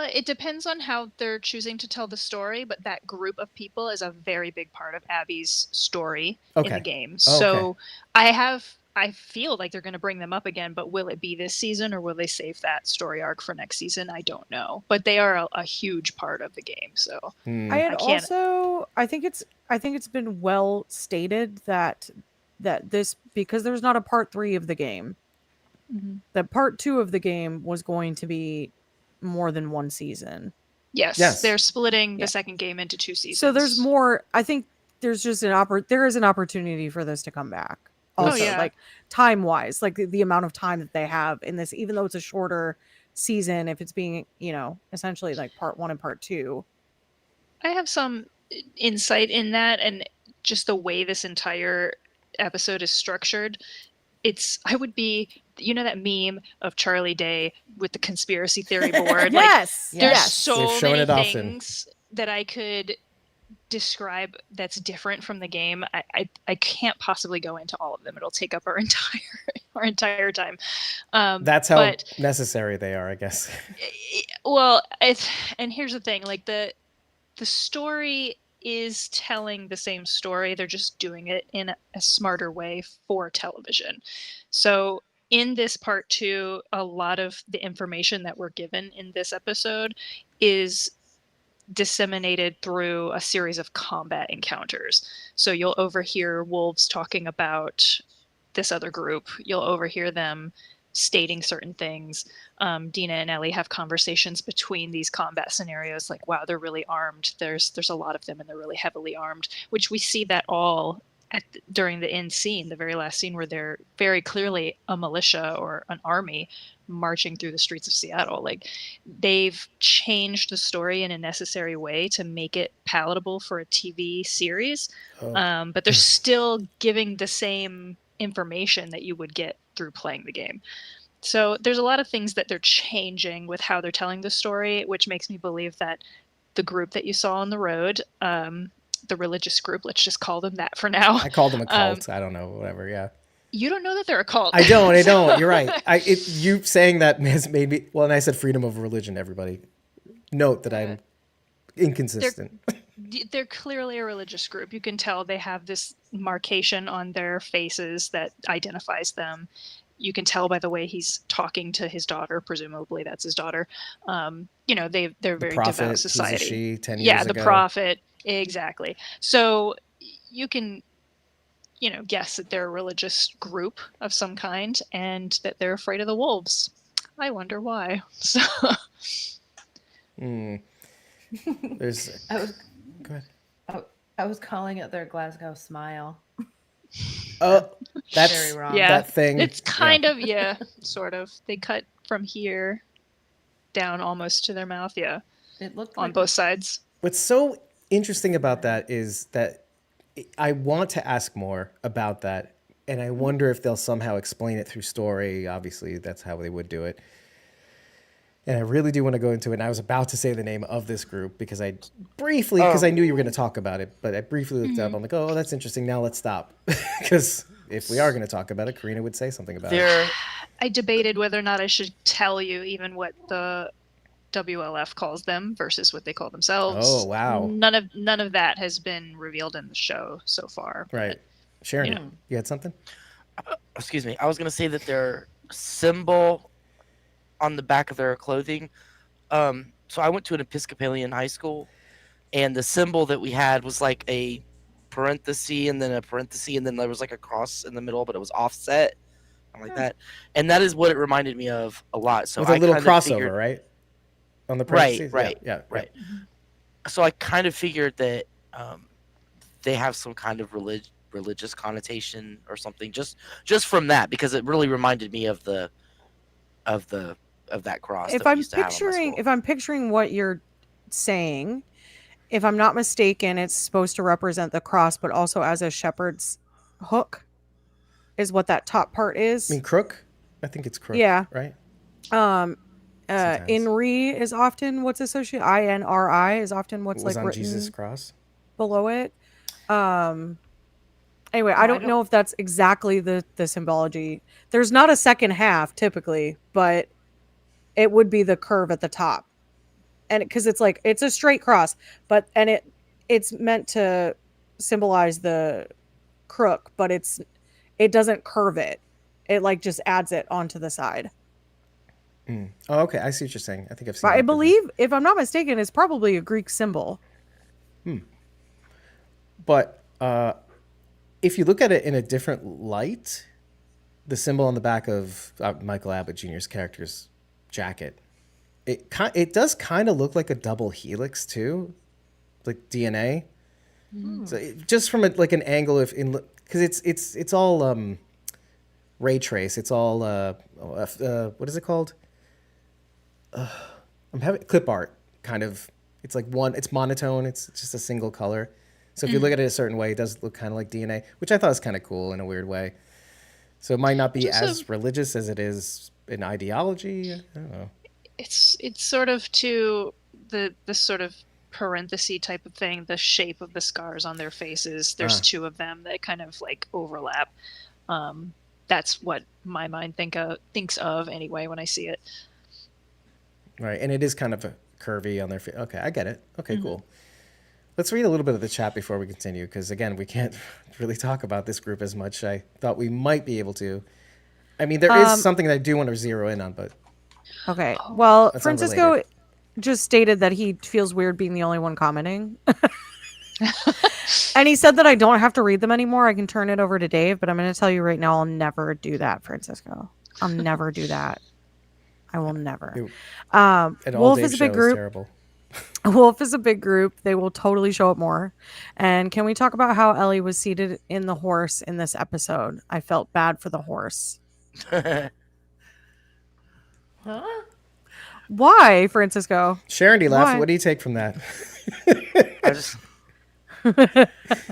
it depends on how they're choosing to tell the story, but that group of people is a very big part of Abby's story in Okay. the game. Okay. So I feel like they're going to bring them up again, but will it be this season or will they save that story arc for next season? I don't know. But they are a huge part of the game. So I had I can't- also I think it's been well stated that this, because there's not a part 3 of the game, that part 2 of the game was going to be more than one season. yes, they're splitting the second game into 2 seasons. So there's more. I think there's just there is an opportunity for this to come back. Also, yeah. like time wise, like the amount of time that they have in this, even though it's a shorter season, if it's being, essentially like part 1 and part 2. I have some insight in that, and just the way this entire episode is structured. I would be, that meme of Charlie Day with the conspiracy theory board. Yes, Like, there's yes. so They've shown many it often. things that I could describe that's different from the game. I can't possibly go into all of them. It'll take up our entire time. That's how but necessary they are, I guess. well, and here's the thing, like the story is telling the same story. They're just doing it in a smarter way for television. So in this part 2, a lot of the information that we're given in this episode is disseminated through a series of combat encounters. So you'll overhear wolves talking about this other group. You'll overhear them stating certain things. Dina and Ellie have conversations between these combat scenarios, like, wow, they're really armed. There's a lot of them and they're really heavily armed, which we see that all during the end scene, the very last scene, where they're very clearly a militia or an army marching through the streets of Seattle. Like, they've changed the story in a necessary way to make it palatable for a TV series. But they're still giving the same information that you would get through playing the game. So there's a lot of things that they're changing with how they're telling the story, which makes me believe that the group that you saw on the road, the religious group, let's just call them that for now. I called them a cult. I don't know, whatever. Yeah. You don't know that they're a cult. I don't. You're right. You saying that has made me. Well, and I said freedom of religion. Everybody, note that I'm inconsistent. They're clearly a religious group. You can tell they have this markation on their faces that identifies them. You can tell by the way he's talking to his daughter. Presumably, that's his daughter. They're very devout society. Who's a she, 10 years ago. The prophet. Exactly. So you can, guess that they're a religious group of some kind and that they're afraid of the wolves. I wonder why. So. There's. Go ahead. I was calling it their Glasgow smile. Oh, that's very wrong. Yeah, that thing. It's kind of, sort of. They cut from here down almost to their mouth. Yeah. It looked on like both sides. What's so interesting about that is that I want to ask more about that, and I wonder if they'll somehow explain it through story. Obviously, that's how they would do it. And I really do want to go into it. And I was about to say the name of this group because I briefly, because I knew you were going to talk about it, but I briefly looked up. I'm like, oh, that's interesting. Now let's stop. Because if we are going to talk about it, Karina would say something about it. I debated whether or not I should tell you even what the WLF calls them versus what they call themselves. Oh, wow. None of that has been revealed in the show so far. Right. Sharon, Yeah. you had something? Excuse me. I was gonna say that their symbol on the back of their clothing. So I went to an Episcopalian high school, and the symbol that we had was like a parenthesis and then a parenthesis, and then there was like a cross in the middle, but it was offset, like that. And that is what it reminded me of a lot. So With a little kind of crossover, figured, right? On the Right, parentheses? right, Yeah. right. So I kind of figured that they have some kind of religious connotation or something, just from that, because it really reminded me of that cross. If that we I'm used to have on my picturing, school. if I'm picturing what you're saying, if I'm not mistaken, it's supposed to represent the cross, but also as a shepherd's hook, is what that top part is. I mean, crook? I think it's crook, Yeah. right? Sometimes. Sometimes. INRI is often what's associated. INRI is often what's Was like on written Jesus' cross. below it. Anyway, Oh, I don't know if that's exactly the symbology. There's not a second half typically, but it would be the curve at the top, and because it's like it's a straight cross, but it's meant to symbolize the crook, but it doesn't curve it. It like just adds it onto the side. Oh, okay. I see what you're saying. I think I've seen But I that before. believe, if I'm not mistaken, it's probably a Greek symbol. But if you look at it in a different light, the symbol on the back of Michael Abbott Jr.'s character's jacket, it does kind of look like a double helix too, like DNA. So just from an angle because it's all ray trace. It's all what is it called? I'm having clip art kind of. It's like it's monotone. It's just a single color. So if you look at it a certain way, it does look kind of like DNA, which I thought was kind of cool in a weird way. So it might not be as religious as it is in ideology. I don't know. It's sort of to the sort of parenthesis type of thing, the shape of the scars on their faces. There's two of them that kind of like overlap. That's what my mind thinks of anyway when I see it. Right, and it is kind of curvy on their face. Okay, I get it. Okay, cool. Let's read a little bit of the chat before we continue, because again, we can't really talk about this group as much. I thought we might be able to. I mean, there is something that I do want to zero in on, but Okay. Well, That's Francisco unrelated. just stated that he feels weird being the only one commenting. And he said that I don't have to read them anymore. I can turn it over to Dave, but I'm going to tell you right now, I'll never do that, Francisco. I'll never do that. I will never. an all Wolf Dave is a show big is group. terrible. Wolf is a big group. They will totally show up more. And can we talk about how Ellie was seated in the horse in this episode? I felt bad for the horse. Huh? Why, Francisco? Sharon D. Laugh, Why? what do you take from that? I just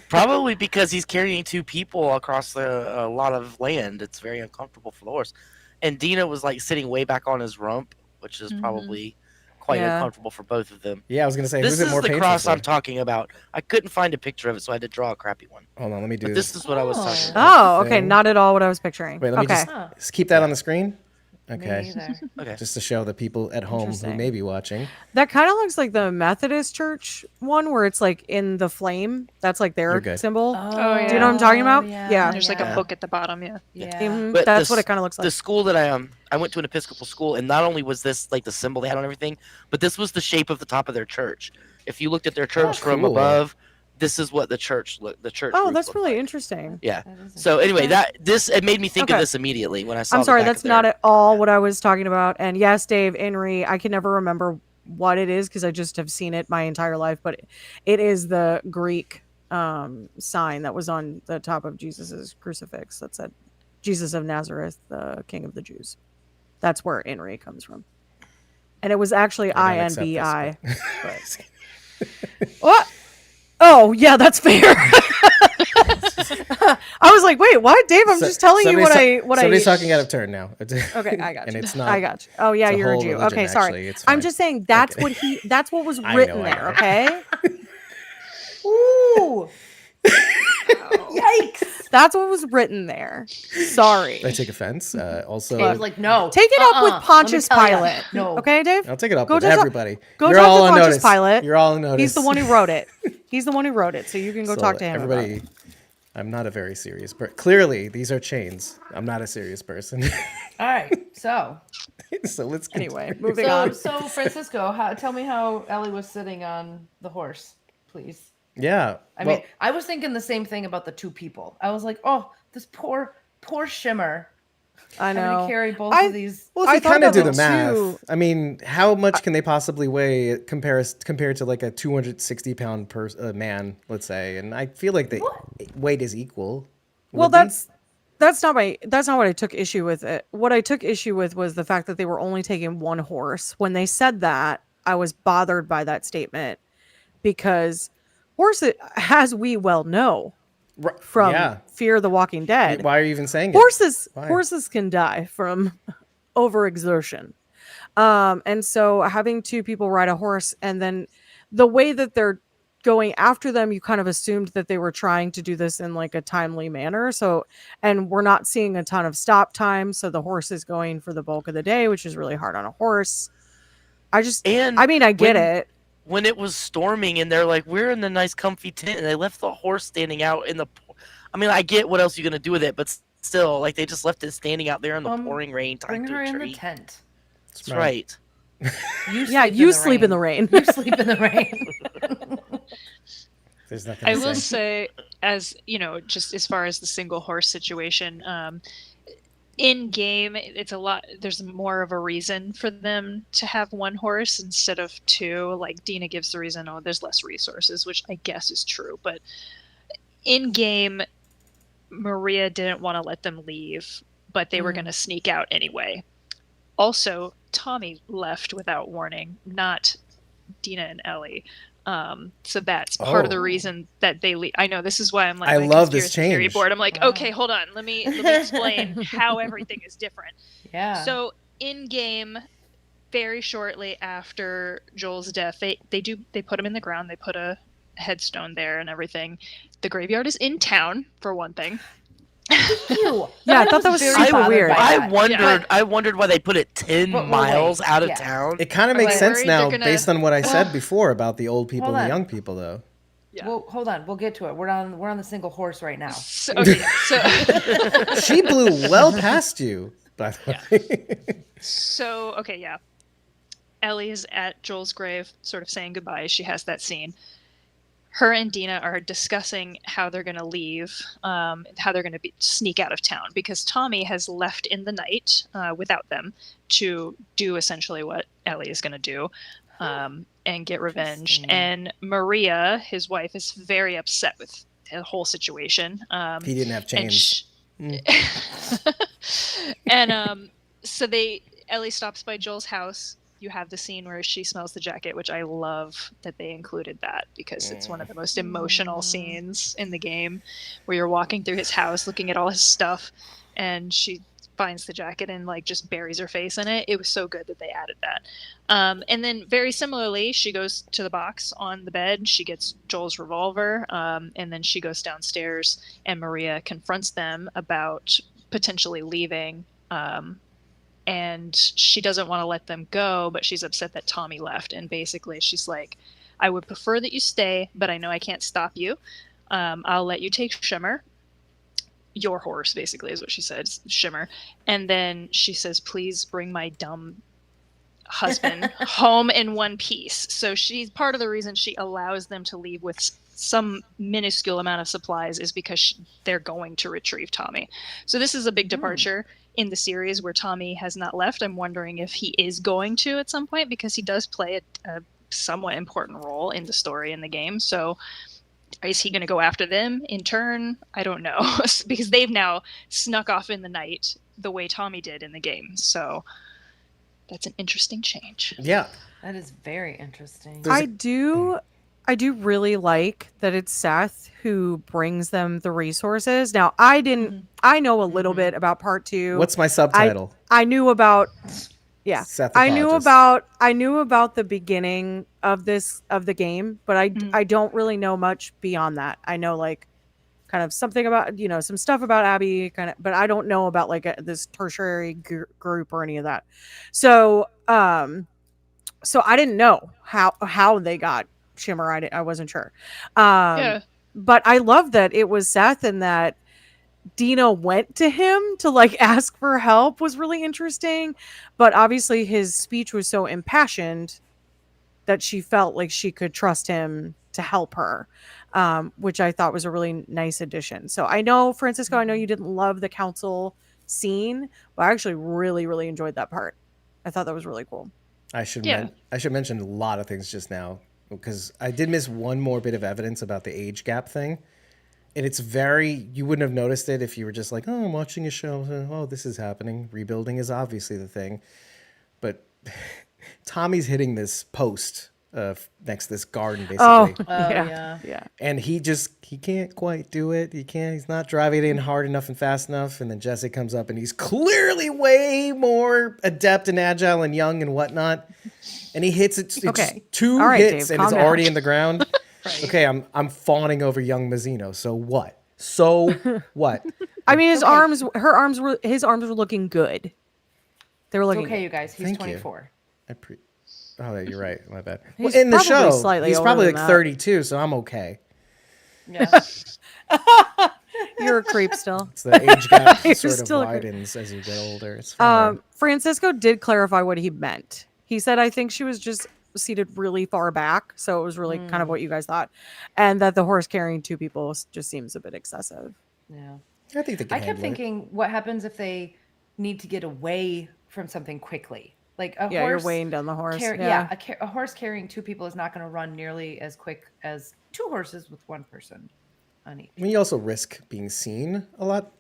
probably because he's carrying two people across a lot of land. It's very uncomfortable for the horse. And Dina was like sitting way back on his rump, which is probably quite Yeah. uncomfortable for both of them. Yeah, I was going to say, This who's it is more the painful cross for? I'm talking about. I couldn't find a picture of it, so I had to draw a crappy one. Hold on, let me do But this is what I was talking about. Oh, okay. Thing. Not at all what I was picturing. Wait, let me okay. just keep that on the screen. Me Okay. either. Okay. Just to show the people at home who Interesting. may be watching. That kind of looks like the Methodist church one where it's like in the flame. That's like their You're good. symbol. yeah. Do you know what I'm talking about? Yeah. Yeah. There's like a hook at the bottom, yeah. Yeah. Mhm, But that's the what s- it kind of looks like. The school that I went to an Episcopal school, and not only was this like the symbol they had on everything, but this was the shape of the top of their church. If you looked at their church from cool. above, this is what the church Oh, roof that's looked really like. interesting. Yeah. That is So anyway, interesting. it made me think of Okay. this immediately when I saw. I'm the sorry, back that's of not their- at all what I was talking about. And yes, Dave, Inri, I can never remember what it is because I just have seen it my entire life, but it is the Greek sign that was on the top of Jesus's crucifix that said Jesus of Nazareth, the King of the Jews. That's where Inri comes from. And it was actually I don't accept INBI. this, What? Oh, yeah, that's fair. I was like, wait, what, Dave? I'm So- just telling you what somebody's I. talking out of turn now. Okay, I got And you. it's not. I got you. Oh yeah, it's a you're a whole Jew. religion, Okay, sorry. actually. It's I'm fine. just saying that's Okay. that's what was I written know, I there. know. Okay. Ooh. Yikes! That's what was written there. Sorry. I take offense. Also, Dave was like, no. Take it up with let me Pontius tell ya. Pilate. No. Okay, Dave? I'll take it up Go with to- everybody. Go You're talk all to on Pontius notice. Pilate. You're all on notice. He's the one who wrote it. He's the one who wrote it, so you can go So talk to him about everybody, it. I'm not a very serious person. Clearly, these are chains. I'm not a serious person. All right. So, So let's Anyway, continue. moving on. so Francisco, tell me how Ellie was sitting on the horse, please. Yeah. I well, mean, I was thinking the same thing about the two people. I was like, oh, this poor Shimmer I having know. to carry both I- of these. well, if I you thought kind of about do the that math, too. I mean, how much can they possibly weigh compared to like a 260-pound man, let's say? And I feel like the weight is equal. Well, Would be? that's not what I took issue with. What I took issue with was the fact that they were only taking one horse. When they said that, I was bothered by that statement because horses, as we well know from yeah. Fear the Walking Dead, Why are you even saying it? Why? horses can die from overexertion. And so having two people ride a horse, and then the way that they're going after them, you kind of assumed that they were trying to do this in like a timely manner. So, and we're not seeing a ton of stop time. So the horse is going for the bulk of the day, which is really hard on a horse. I mean, I get it. When it was storming and they're like, we're in the nice comfy tent, and they left the horse standing out in the. I mean, I get what else you're gonna do with it, but still, like they just left it standing out there in the pouring rain. Tied Bring to her a in tree. the tent. That's right. You sleep in the rain. You sleep in the rain. There's nothing I to will say. say, as you know, just as far as the single horse situation, in game, it's a lot. There's more of a reason for them to have one horse instead of two. Like Dina gives the reason, oh, there's less resources, which I guess is true. But in game, Maria didn't want to let them leave, but they were going to sneak out anyway. Also, Tommy left without warning, not Dina and Ellie. So that's part of the reason that they leave. I know this is why I'm like, I my love this conspiracy theory change. board. I'm like, okay, hold on, let me explain how everything is different. Yeah. So in game, very shortly after Joel's death, they put him in the ground. They put a headstone there and everything. The graveyard is in town for one thing. Ew. Yeah, I thought that was very super bothered weird. by I that. wondered. I wondered why they put it 10 But miles wait, out of yeah. town. It kind of I'm makes like, sense worried now they're gonna- based on what I said before about the old people Hold and the on. young people, though. Yeah. Well, hold on. We'll get to it. We're on the single horse right now. So, okay, so She blew well past you, by the way. So, okay, yeah. Ellie's at Joel's grave, sort of saying goodbye. She has that scene. Her and Dina are discussing how they're going to leave, how they're going to sneak out of town, because Tommy has left in the night without them to do essentially what Ellie is going to do and get revenge. Interesting. And Maria, his wife, is very upset with the whole situation. He didn't have chains. And so Ellie stops by Joel's house. You have the scene where she smells the jacket, which I love that they included that because it's one of the most emotional scenes in the game, where you're walking through his house looking at all his stuff, and she finds the jacket and like just buries her face in it. It was so good that they added that. And then very similarly, she goes to the box on the bed. She gets Joel's revolver, and then she goes downstairs, and Maria confronts them about potentially leaving. And she doesn't want to let them go, but she's upset that Tommy left. And basically, she's like, I would prefer that you stay, but I know I can't stop you. I'll let you take Shimmer. Your horse, basically, is what she said, Shimmer. And then she says, please bring my dumb husband home in one piece. So she's part of the reason she allows them to leave with some minuscule amount of supplies is because they're going to retrieve Tommy. So this is a big departure in the series where Tommy has not left. I'm wondering if he is going to at some point, because he does play a somewhat important role in the story in the game. So is he going to go after them in turn? I don't know, because they've now snuck off in the night the way Tommy did in the game. So that's an interesting change. Yeah. That is very interesting. I do really like that it's Seth who brings them the resources. Now, I know a little bit about part 2. What's my subtitle? I knew about Seth I knew apologist. about the beginning of the game, but I don't really know much beyond that. I know like kind of something about, some stuff about Abby, kind of, but I don't know about like this tertiary group or any of that. So, so I didn't know how they got Shimmer. I wasn't sure. Yeah. But I love that it was Seth and that Dina went to him to like ask for help was really interesting. But obviously his speech was so impassioned that she felt like she could trust him to help her, which I thought was a really nice addition. So I know, Francisco, I know you didn't love the council scene, but I actually really, really enjoyed that part. I thought that was really cool. I should Yeah. mention a lot of things just now because I did miss one more bit of evidence about the age gap thing. And it's you wouldn't have noticed it if you were just like, oh, I'm watching a show. Oh, this is happening. Rebuilding is obviously the thing. But Tommy's hitting this post next to this garden, basically. Oh, yeah. yeah. And he can't quite do it. He's not driving it in hard enough and fast enough. And then Jesse comes up and he's clearly way more adept and agile and young and whatnot. And he hits it. It's Okay. two All right, hits Dave, and it's calm down. already in the ground. Right. Okay, I'm fawning over young Mazzino. So what? So what? I mean, his Okay. arms were looking good. They were It's looking okay, you guys. He's Thank you. 24. Oh, you're right. My bad. He's Well, in the probably show, slightly he's older probably than like that. 32, so I'm okay. Yeah. You're a creep still. It's the age gap You're sort of still a creep. widens as you get older. It's fine. Francisco did clarify what he meant. He said, I think she was just seated really far back, so it was really kind of what you guys thought, and that the horse carrying two people just seems a bit excessive. Yeah. I think they can I kept handle it. thinking, what happens if they need to get away from something quickly? Like a Yeah, horse. you're weighing down the horse. A horse carrying two people is not going to run nearly as quick as two horses with one person on each. I mean, you also risk being seen a lot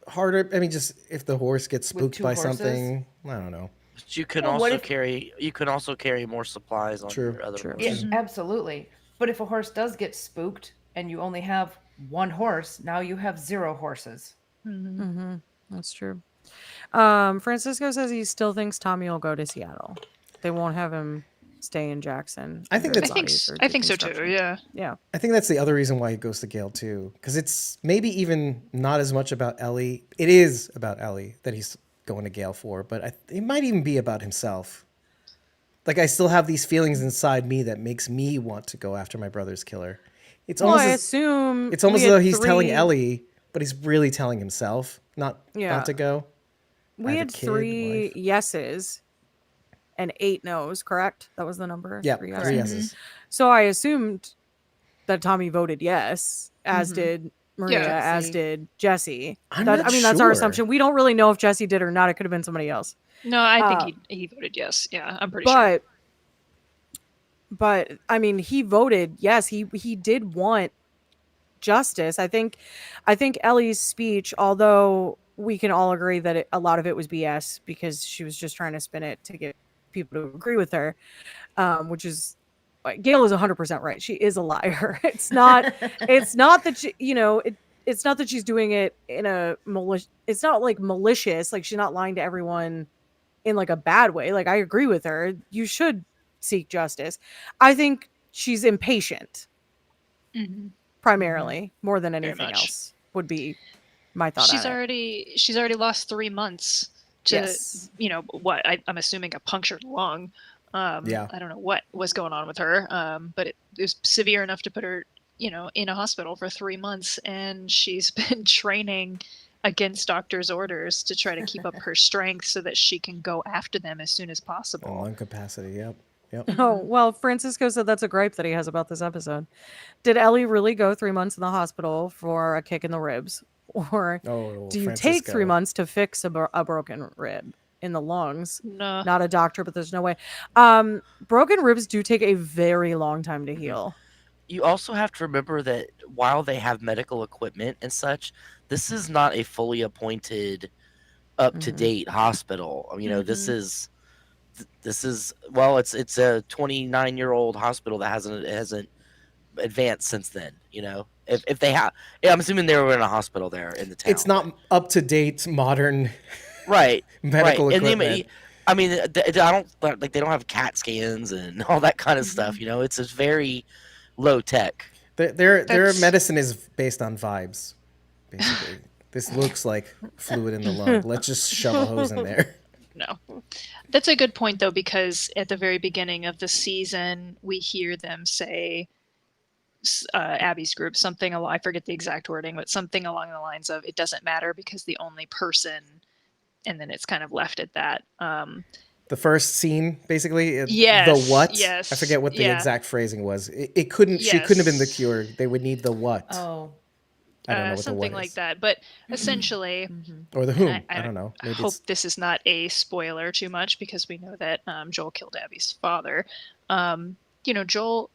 harder. I mean, just if the horse gets With spooked two by horses? something, I don't know. But you can Well, what also if- carry more supplies on True, your other true. horses. Yeah, absolutely. But if a horse does get spooked and you only have one horse, now you have 0 horses. Mm-hmm. That's true. Francisco says he still thinks Tommy will go to Seattle. They won't have him stay in Jackson. I think under that's- I think bodies or I think so too. deconstruction. Yeah. Yeah. I think that's the other reason why he goes to Gale too, because it's maybe even not as much about Ellie. It is about Ellie that he's going to Gale for, but it might even be about himself. Like I still have these feelings inside me that makes me want to go after my brother's killer. It's Well, almost I assume it's almost we as had though he's telling 3 Ellie, but he's really telling himself not Yeah. to go. I We have a had kid, 3 wife. yeses and 8 no's, correct? That was the number? Yeah, 3 three yeses. yeses. So I assumed that Tommy voted yes, as did Maria, Yeah. as Jesse. did Jesse. I'm That- not I mean, that's our sure. assumption. We don't really know if Jesse did or not. It could have been somebody else. No, I Uh, think he voted yes. Yeah, I'm pretty sure. But I mean, he voted yes. He did want justice. I think Ellie's speech, although we can all agree that a lot of it was BS because she was just trying to spin it to get people to agree with her, which is Gail is 100% right. She is a liar. It's not that she, it's not that she's doing it in a it's not like malicious. Like she's not lying to everyone in like a bad way. Like I agree with her. You should seek justice. I think she's impatient Mhm. primarily more than Very anything much. else would be my thought. She's on it. already lost 3 months to Yes. what I'm assuming a punctured lung. Yeah. I don't know what was going on with her, but it was severe enough to put her in a hospital for 3 months, and she's been training against doctor's orders to try to keep up her strength so that she can go after them as soon as Oh, possible. lung capacity. Yep. Oh, well, Francisco said that's a gripe that he has about this episode. Did Ellie really go 3 months in the hospital for a kick in the ribs? Or Oh, do you take Francisco. 3 months to fix a broken rib in the lungs? No. Not a doctor, but there's no way. Broken ribs do take a very long time to heal. You also have to remember that while they have medical equipment and such, this is not a fully appointed, up to date hospital. This is well, it's a 29-year-old hospital that hasn't advanced since then. If they have, I'm assuming they were in a hospital there in the town. It's not up to date, modern right. medical right. equipment. I mean, I don't like they don't have CAT scans and all that kind of stuff. It's just very low tech. Their That's- medicine is based on vibes. basically. This looks like fluid in the lung. Let's just shove a hose in there. No. That's a good point, though, because at the very beginning of the season, we hear them say, Abby's group, something, I forget the exact wording, but something along the lines of, it doesn't matter because the only person, and then it's kind of left at that. The first scene, basically, Yes, the what? yes, I forget what the yeah. exact phrasing was. It couldn't. She couldn't have been the Yes. cure. They would need the what? Oh. I don't know what the Something what like is. that. But essentially, Or the and whom. I don't know. I Maybe hope it's this is not a spoiler too much because we know that Joel killed Abby's father. Joel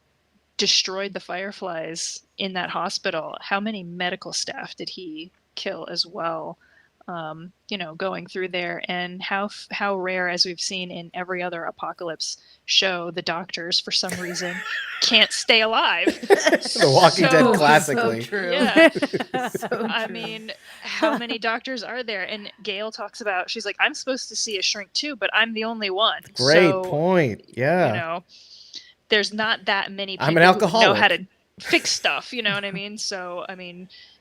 destroyed the Fireflies in that hospital. How many medical staff did he kill as well? Going through there, and how rare, as we've seen in every other apocalypse show, the doctors for some reason can't stay alive. The Walking Dead So classically. true. Yeah. So I true. mean, how many doctors are there? And Gail talks about, she's like, I'm supposed to see a shrink too, but I'm the only one. Great So, point. Yeah. there's not that many people I'm an who know alcoholic. how to fix stuff, you know what I mean? So,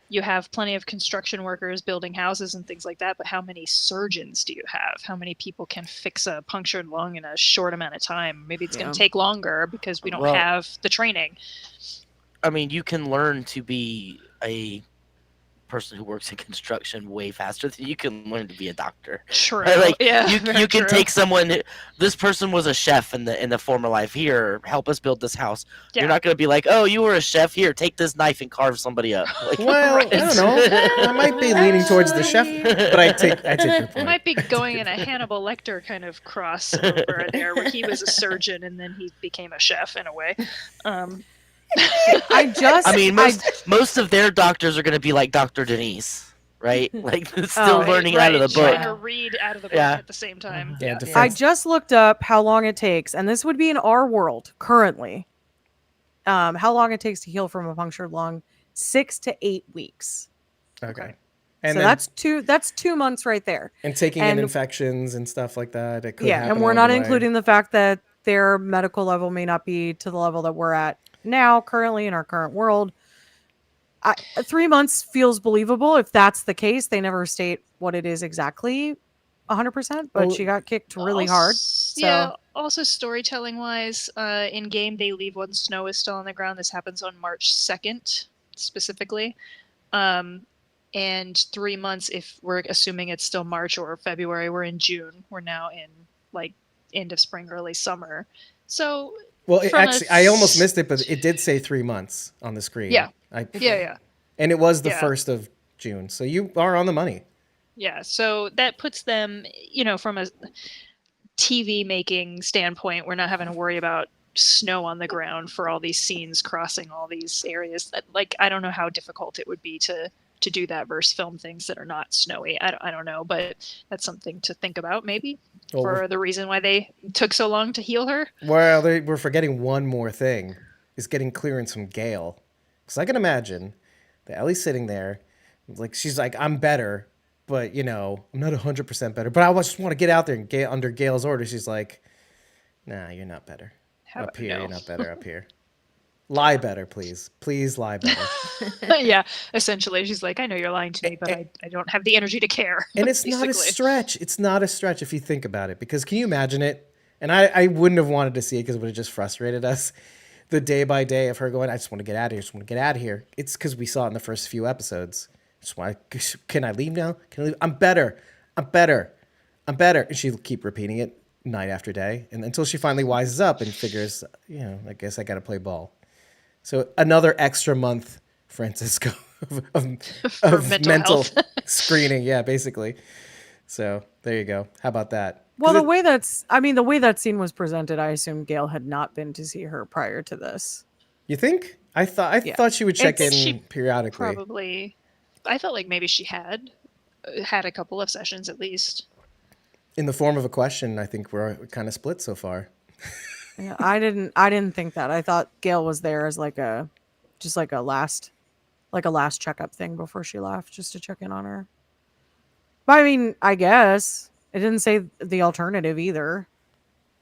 you have plenty of construction workers building houses and things like that, but how many surgeons do you have? How many people can fix a punctured lung in a short amount of time? Maybe it's going Yeah. to take longer because we don't Well- have the training. I mean, you can learn to be a person who works in construction way faster than you can learn to be a doctor. True. Like, yeah, you very can true. take someone. This person was a chef in the former life. Here, help us build this house. Yeah. You're not going to be like, oh, you were a chef. Here, take this knife and carve somebody up. Like, Well, I don't know. I might be leaning towards the chef, but I take your It point. might be going in a Hannibal Lecter kind of crossover there, where he was a surgeon and then he became a chef in a way. I mean, most of their doctors are going to be like Dr. Denise, right? Like still Right, learning out of the Trying book. to read out of the book Yeah. at the same time. Yeah, Yeah. I defense. just looked up how long it takes, and this would be in our world currently. How long it takes to heal from a punctured lung? 6 to 8 weeks. Okay. And So then, that's 2 months right there. and taking in and- infections and stuff like that. It could Yeah, happen and we're along not the way. including the fact that their medical level may not be to the level that we're at now, currently in our current world. 3 months feels believable if that's the case. They never state what it is exactly 100%, but Well, she got kicked really hard. So Yeah. Also, storytelling wise, in game they leave when snow is still on the ground. This happens on March 2nd specifically. And 3 months, if we're assuming it's still March or February, we're in June. We're now in like end of spring, early summer. So Well, from I almost missed it, but it did say 3 months on the screen. Yeah. I, yeah. And it was the Yeah. 1st of June. So you are on the money. Yeah, so that puts them, from a TV making standpoint, we're not having to worry about snow on the ground for all these scenes crossing all these areas. Like, I don't know how difficult it would be to do that versus film things that are not snowy. I don't know, but that's something to think about maybe Well, for the reason why they took so long to heal her. Well, we're forgetting one more thing, is getting clearance from Gail. Because I can imagine that Ellie's sitting there, like she's like, I'm better, but I'm not 100% better. But I just want to get out there and get under Gail's order. She's like, nah, you're not better. Up here, no. you're not better up here. Lie better, please. Please lie better. Yeah, essentially, she's like, I know you're lying to me, but I don't have the energy to care. And it's not a basically. stretch. It's not a stretch if you think about it. Because can you imagine it? And I wouldn't have wanted to see it because it would have just frustrated us. The day by day of her going, I just want to get out of here. I just want to get out of here. It's because we saw it in the first few episodes. Just want to, can I leave now? Can I leave? I'm better. I'm better. I'm better. And she'll keep repeating it night after day. And until she finally wises up and figures, I guess I got to play ball. So another extra month, Francisco, of mental mental health. screening. Yeah, basically. So there you go. How about that? well, 'Cause the way that scene was presented, I assume Gail had not been to see her prior to this. You think? I thought she would check It's- in periodically. Probably. I felt like maybe she had a couple of sessions at least. In the form of a question, I think we're kind of split so far. Yeah, I didn't think that. I thought Gail was there as like a last checkup thing before she left, just to check in on her. But I mean, I guess it didn't say the alternative either.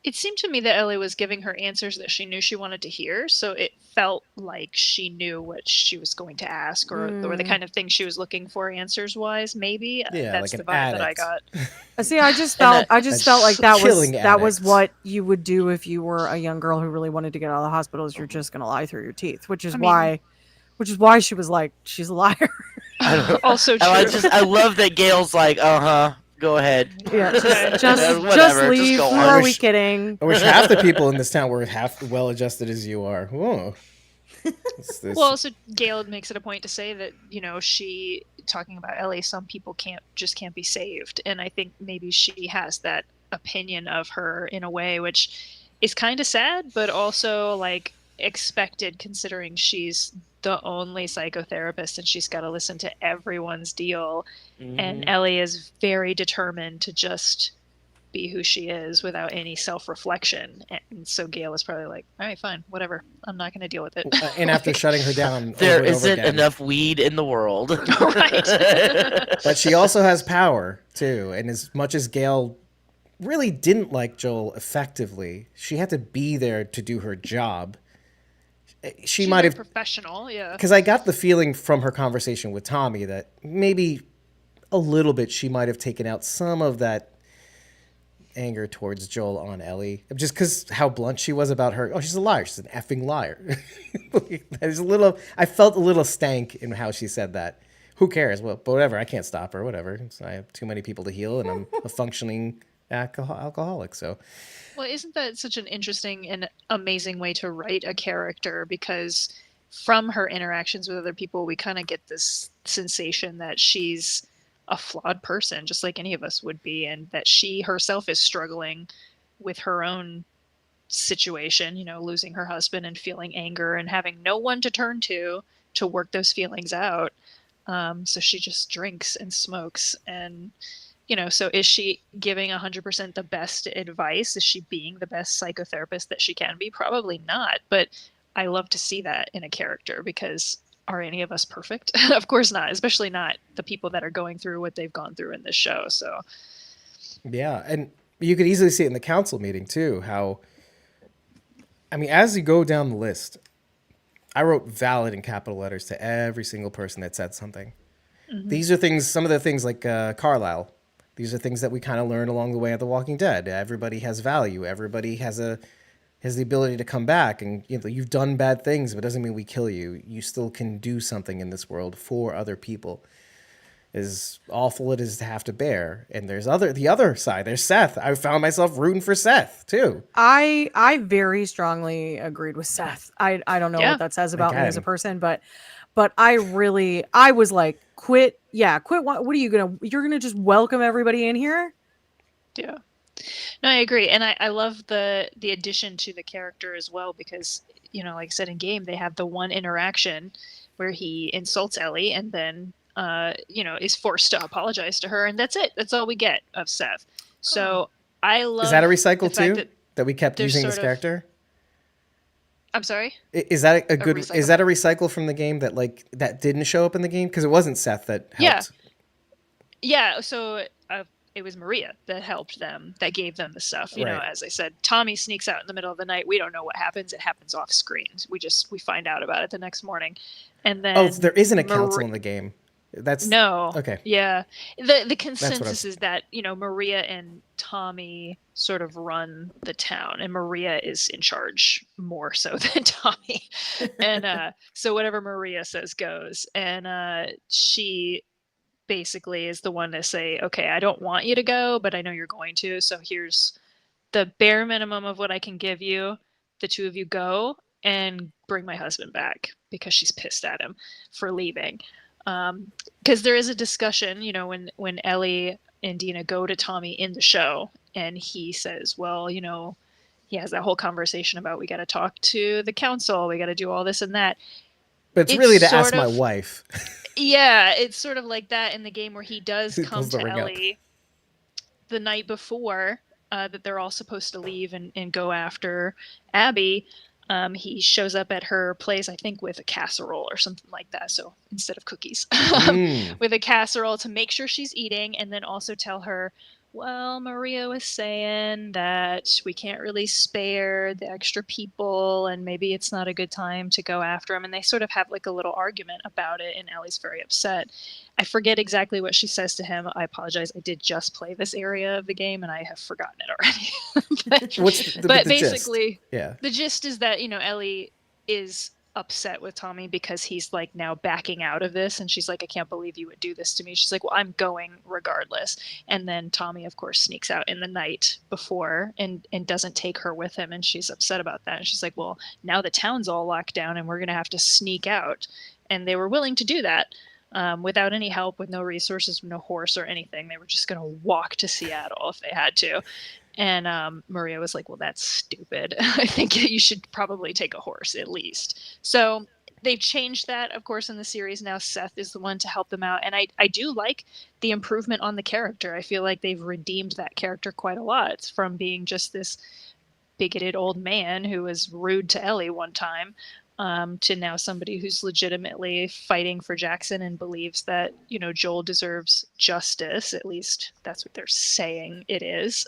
It seemed to me that Ellie was giving her answers that she knew she wanted to hear, so it felt like she knew what she was going to ask, or the kind of thing she was looking for answers wise. Maybe Yeah, that's like the an vibe that I addict. got. See, I just And felt like that was killing addict. what you would do if you were a young girl who really wanted to get out of the hospital. Is you're just gonna lie through your teeth, which is I mean- why she was like, she's a liar. Also true. I love that Gail's like, go ahead. Yeah, Okay. just Whatever, just leave. go Who on. are I we wish- kidding? I wish half the people in this town were half well adjusted as you are. Whoa. This- Well, also Gail makes it a point to say that she talking about Ellie. Some people can't be saved, and I think maybe she has that opinion of her in a way, which is kind of sad, but also like expected considering she's the only psychotherapist and she's got to listen to everyone's deal. And Mhm. Ellie is very determined to just be who she is without any self-reflection, and so Gail was probably like, all right, fine, whatever, I'm not going to deal with it. and after shutting her down There over and over isn't again. enough weed in the world. Right. But she also has power too, and as much as Gail really didn't like Joel effectively, she had to be there to do her job. She She's might very have, professional, yeah. because I got the feeling from her conversation with Tommy that maybe a little bit she might have taken out some of that anger towards Joel on Ellie, just because how blunt she was about her. Oh, she's a liar. She's an effing liar. There's a little. I felt a little stank in how she said that. Who cares? Well, but whatever. I can't stop her. Whatever. I have too many people to heal, and I'm a functioning alcoholic. So Well, isn't that such an interesting and amazing way to write a character? Because from her interactions with other people, we kind of get this sensation that she's a flawed person, just like any of us would be, and that she herself is struggling with her own situation, losing her husband and feeling anger and having no one to turn to work those feelings out. So she just drinks and smokes. And so is she giving 100% the best advice? Is she being the best psychotherapist that she can be? Probably not. But I love to see that in a character, because are any of us perfect? Of course not, especially not the people that are going through what they've gone through in this show. So yeah, and you could easily see it in the council meeting too. How, I mean, as you go down the list, I wrote valid in capital letters to every single person that said something. These are things, some of the things like Carlisle. These are things that we kind of learned along the way at The Walking Dead. Everybody has value. Everybody has the ability to come back. And you've done bad things, but it doesn't mean we kill you. You still can do something in this world for other people. As awful it is to have to bear. And there's the other side. There's Seth. I found myself rooting for Seth too. I very strongly agreed with Seth. I don't know Yeah. what that says about me as a Again. person, but I was like, quit. Yeah, quit. What are you're gonna just welcome everybody in here? yeah. No, I agree. And I love the addition to the character as well, because, like I said, in game, they have the one interaction where he insults Ellie and then, is forced to apologize to her. And that's it. That's all we get of Seth. So I love. Is that a recycle the fact too? That we kept there's using this sort of- character? I'm sorry? Is that a good? recycle? Is that a recycle from the game that didn't show up in the game? Because it wasn't Seth that helped. Yeah. So it was Maria that helped them, that gave them the stuff. Right. As I said, Tommy sneaks out in the middle of the night. We don't know what happens. It happens off screen. We find out about it the next morning. And then There isn't a council in the game. That's No. Okay. Yeah. The what I consensus was- is that, Maria and Tommy sort of run the town, and Maria is in charge more so than Tommy. And so whatever Maria says goes. And she basically is the one to say, okay, I don't want you to go, but I know you're going to. So here's the bare minimum of what I can give you. The two of you go and bring my husband back, because she's pissed at him for leaving. Because there is a discussion, when Ellie and Dina go to Tommy in the show, and he says, well, he has that whole conversation about, we got to talk to the council, we got to do all this and that. But it's It's really to ask sort my of- wife. Yeah, it's sort of like that in the game, where he does He come pulls the to ring up. Ellie the night before that they're all supposed to leave and go after Abby. He shows up at her place, I think, with a casserole or something like that. So instead of cookies, Mm. with a casserole to make sure she's eating, and then also tell her, well, Maria was saying that we can't really spare the extra people and maybe it's not a good time to go after him. And they sort of have like a little argument about it, and Ellie's very upset. I forget exactly what she says to him. I apologize. I did just play this area of the game and I have forgotten it already. What's the but gist? basically, Yeah. the gist is that, Ellie is upset with Tommy because he's like now backing out of this, and she's like, I can't believe you would do this to me. She's like, well, I'm going regardless. And then Tommy, of course, sneaks out in the night before and doesn't take her with him, and she's upset about that. And she's like, well, now the town's all locked down and we're gonna have to sneak out. And they were willing to do that without any help, with no resources, no horse or anything. They were just gonna walk to Seattle if they had to. And Maria was like, well, that's stupid. I think you should probably take a horse at least. So they've changed that, of course, in the series. Now Seth is the one to help them out. And I do like the improvement on the character. I feel like they've redeemed that character quite a lot, from being just this bigoted old man who was rude to Ellie one time, to now somebody who's legitimately fighting for Jackson and believes that, Joel deserves justice. At least that's what they're saying it is.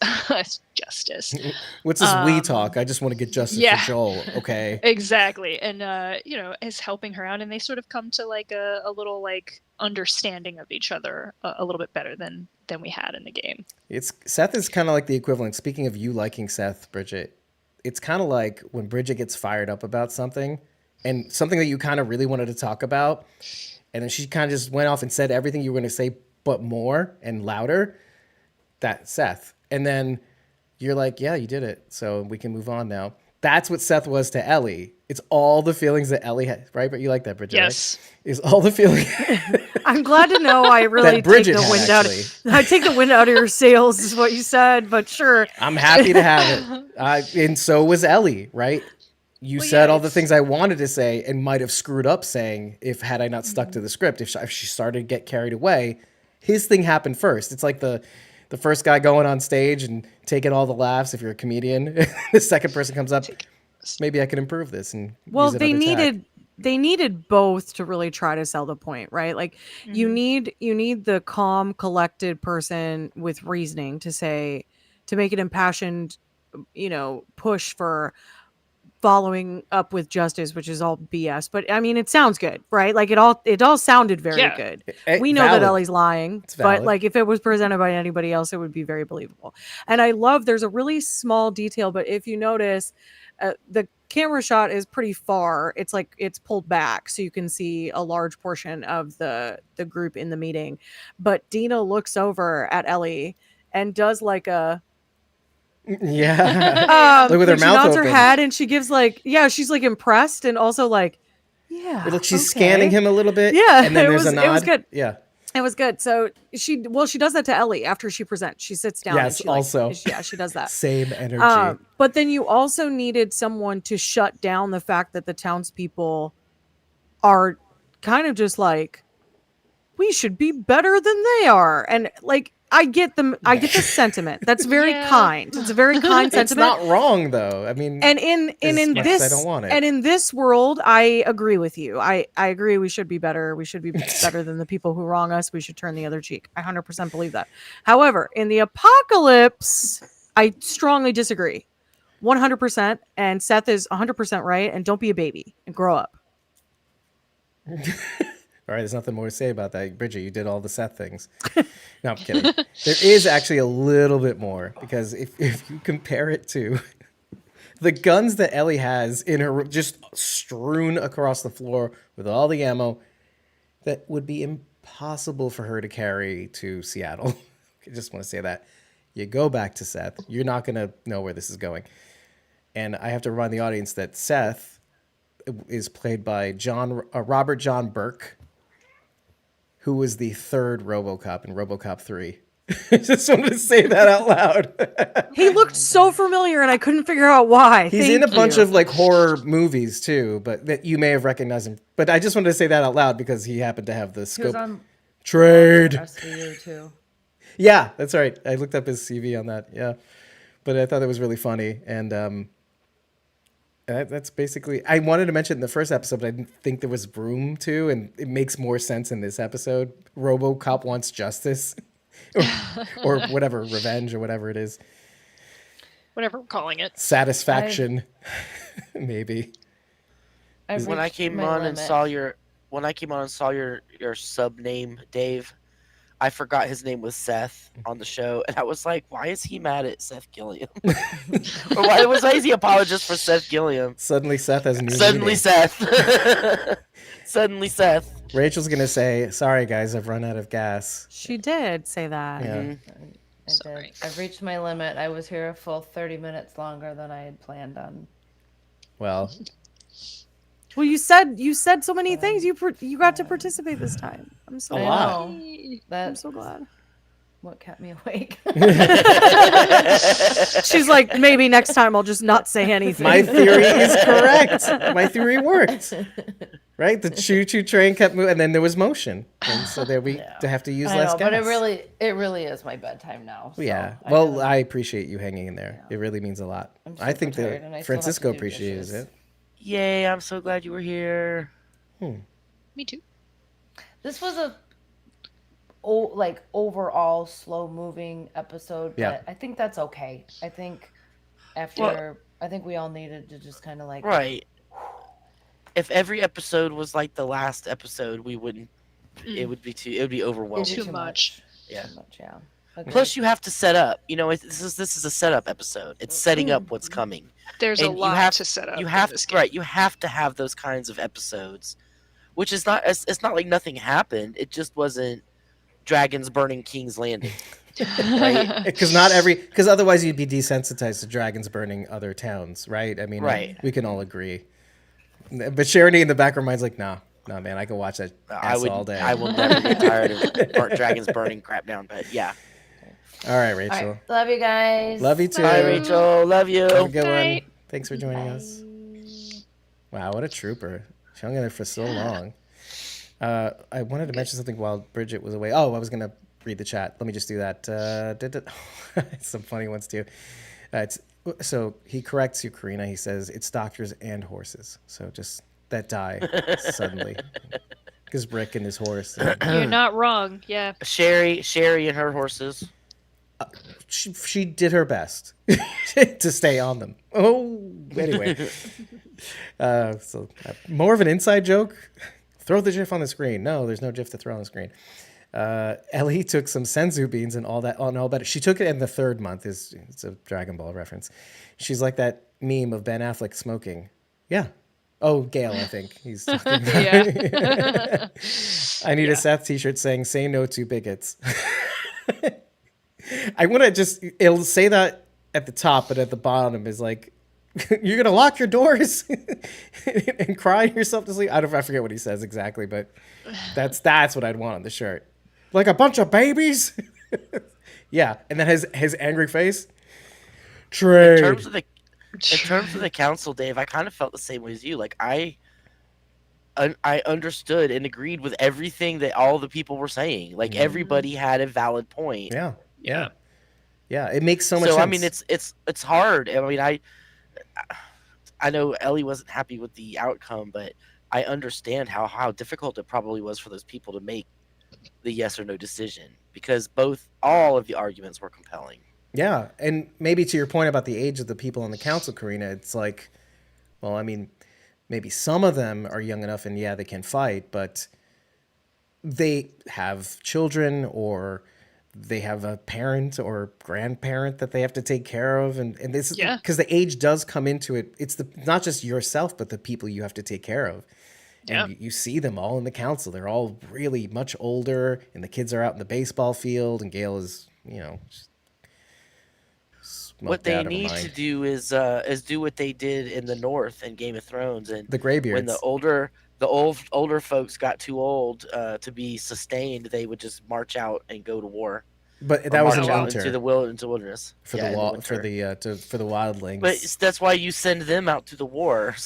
Justice. What's this we talk? I just want to get justice yeah. for Joel. Okay. Exactly. And, is helping her out. And they sort of come to like a little like understanding of each other a little bit better than we had in the game. Seth is kind of like the equivalent. Speaking of you liking Seth, Bridget, it's kind of like when Bridget gets fired up about something, and something that you kind of really wanted to talk about, and then she kind of just went off and said everything you were going to say, but more and louder. That's Seth. And then you're like, yeah, you did it, so we can move on now. That's what Seth was to Ellie. It's all the feelings that Ellie had, right? But you like that, Bridget, yes. right? It's all the feelings. I'm glad to know I really take the wind out. I take the wind out of your sails, is what you said. But sure, I'm happy to have it. And so was Ellie, right? You said all the things I wanted to say and might have screwed up saying had I not stuck to the script. If she started to get carried away, his thing happened first. It's like the first guy going on stage and taking all the laughs. If you're a comedian, the second person comes up, maybe I can improve this. And well, use it they needed both to really try to sell the point, right? Like you need the calm, collected person with reasoning to make an impassioned, push for following up with justice, which is all BS. But I mean, it sounds good, right? Like it all sounded very good. We know that Ellie's lying, but like if it was presented by anybody else, it would be very believable. And I love, there's a really small detail, but if you notice, the camera shot is pretty far. It's like it's pulled back so you can see a large portion of the group in the meeting. But Dina looks over at Ellie and does like a like with her mouth nods open. her head and she gives like, she's like impressed and also like, she's scanning him a little bit. Yeah, and then there's a nod. It was good. Yeah, it was good. So she does that to Ellie after she presents. She sits down. Yes, and she does that. Same energy. But then you also needed someone to shut down the fact that the townspeople are kind of just like, we should be better than they are, and like. I get the sentiment. That's very kind. It's a very kind sentiment. It's not wrong though. I mean, and in this, I don't want it. And in this world, I agree with you. I agree. We should be better. We should be better than the people who wrong us. We should turn the other cheek. I 100% believe that. However, in the apocalypse, I strongly disagree. 100%. And Seth is 100% right. And don't be a baby and grow up. All right, there's nothing more to say about that. Bridget, you did all the Seth things. No, I'm kidding. There is actually a little bit more, because if you compare it to the guns that Ellie has in her room, just strewn across the floor with all the ammo, that would be impossible for her to carry to Seattle. I just want to say that. You go back to Seth, you're not going to know where this is going. And I have to remind the audience that Seth is played by Robert John Burke, who was the third RoboCop in RoboCop 3. I just wanted to say that out loud. He looked so familiar, and I couldn't figure out why. He's in a bunch of like horror movies too, but that you may have recognized him. But I just wanted to say that out loud because he happened to have the scope. He was on Trade. SVU too. Yeah, that's right. I looked up his CV on that. Yeah, but I thought it was really funny, and that's basically. I wanted to mention in the first episode, but I didn't think there was room to, and it makes more sense in this episode. RoboCop wants justice. or whatever, revenge or whatever it is. Whatever we're calling it. Satisfaction, maybe. I've When I reached came my on and limit. saw your sub name, Dave, I forgot his name was Seth on the show, and I was like, why is he mad at Seth Gilliam? Or why is he apologist for Seth Gilliam? Suddenly Seth has a new Suddenly meaning. Seth. Suddenly Seth. Rachel's going to say, sorry, guys, I've run out of gas. She did say that. Yeah. Mhm. I Sorry. did. I've reached my limit. I was here a full 30 minutes longer than I had planned on. Well, Well, you said so many things. You got to participate this time. I'm so A I lot. know. I'm That's so glad. what kept me awake. She's like, maybe next time I'll just not say anything. my theory is correct. My theory worked. Right? The choo-choo train kept moving, and then there was motion. And so there we Yeah. to have to use I less know, gas. but it really is my bedtime now. So Yeah. I Well, gotta- I appreciate you hanging in there. It really means a lot. I'm I think super tired, and that I still have to Francisco do appreciates dishes. it. Yay, I'm so glad you were here. Me too. This was a overall slow moving episode, but Yeah. I think that's okay. I think I think we all needed to just kind of like Right. If every episode was like the last episode, we wouldn't. It would be overwhelming. It'd be Too much. Yeah. Too much, yeah. Agreed. Plus, you have to set up. You know, this is a setup episode. It's setting up what's coming. There's And a you lot have- to set up. You in have this to game. right. You have to have those kinds of episodes, which is not. It's not like nothing happened. It just wasn't dragons burning King's Landing. Right. Because otherwise you'd be desensitized to dragons burning other towns, right? I mean, Right. we can all agree. But Charity in the back of her mind's like, nah, man, I can watch that I ass would. all day. I will never get tired of dragons burning crap down. But yeah. All right, All Rachel. right. Love you guys. Love you too. Bye, Rachel. Love you. Have a good one. Night. Thanks for joining us. Wow, what a trooper. She hung in there for so long. I wanted to mention something while Bridget was away. Oh, I was going to read the chat. Let me just do that. Some funny ones too. So he corrects you, Karina. He says it's doctors and horses. So just that die suddenly. Because Rick and his horse. You're not wrong. Yeah. Sherry and her horses. She did her best to stay on them. Oh, anyway. More of an inside joke. Throw the GIF on the screen. No, there's no GIF to throw on the screen. Ellie took some senzu beans and all that. She took it in the third month. It's a Dragon Ball reference. She's like that meme of Ben Affleck smoking. Yeah. Oh, Gale, I think he's talking about. Yeah. I need a Seth t-shirt saying "Say no to bigots." I want to it'll say that at the top, but at the bottom is like, you're gonna lock your doors and cry yourself to sleep. I forget what he says exactly, but that's what I'd want on the shirt. Like a bunch of babies. Yeah, and then his angry face. Trade. In terms of the council, Dave, I kind of felt the same way as you. Like I understood and agreed with everything that all the people were saying. Like everybody had a valid point. Yeah. It makes so much sense. I mean, it's hard. I mean, I know Ellie wasn't happy with the outcome, but I understand how difficult it probably was for those people to make the yes or no decision because all of the arguments were compelling. Yeah, and maybe to your point about the age of the people on the council, Karina, it's like, well, I mean, maybe some of them are young enough and they can fight, but they have children or they have a parent or grandparent that they have to take care of, and this is because the age does come into it. It's not just yourself, but the people you have to take care of. And you see them all in the council. They're all really much older, and the kids are out in the baseball field, and Gail is, what they need to do is do what they did in the North in Game of Thrones and the Greybeards. When the older folks got too old to be sustained, they would just march out and go to war. But that was in winter into the wilderness for the wildlings. But that's why you send them out to the war.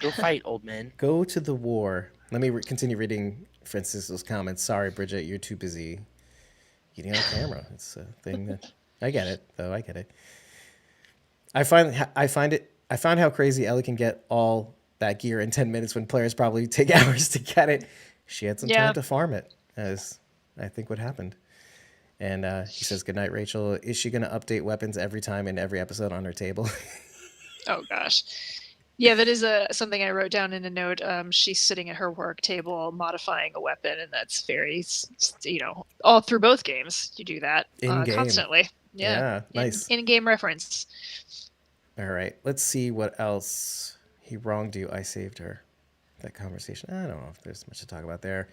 Go fight, old men. Go to the war. Let me continue reading Francisco's comments. Sorry, Bridget, you're too busy eating on camera. It's a thing that I get it, though. I get it. I found how crazy Ellie can get all that gear in 10 minutes when players probably take hours to get it. She had some time to farm it, as I think, what happened. And he says, "Good night, Rachel. Is she going to update weapons every time in every episode on her table?" Oh gosh. Yeah, that is something I wrote down in a note. She's sitting at her work table modifying a weapon, and that's very, all through both games. You do that In-game. constantly. Yeah, nice. In-game reference. All right, let's see what else. He wronged you. I saved her. That conversation. I don't know if there's much to talk about there.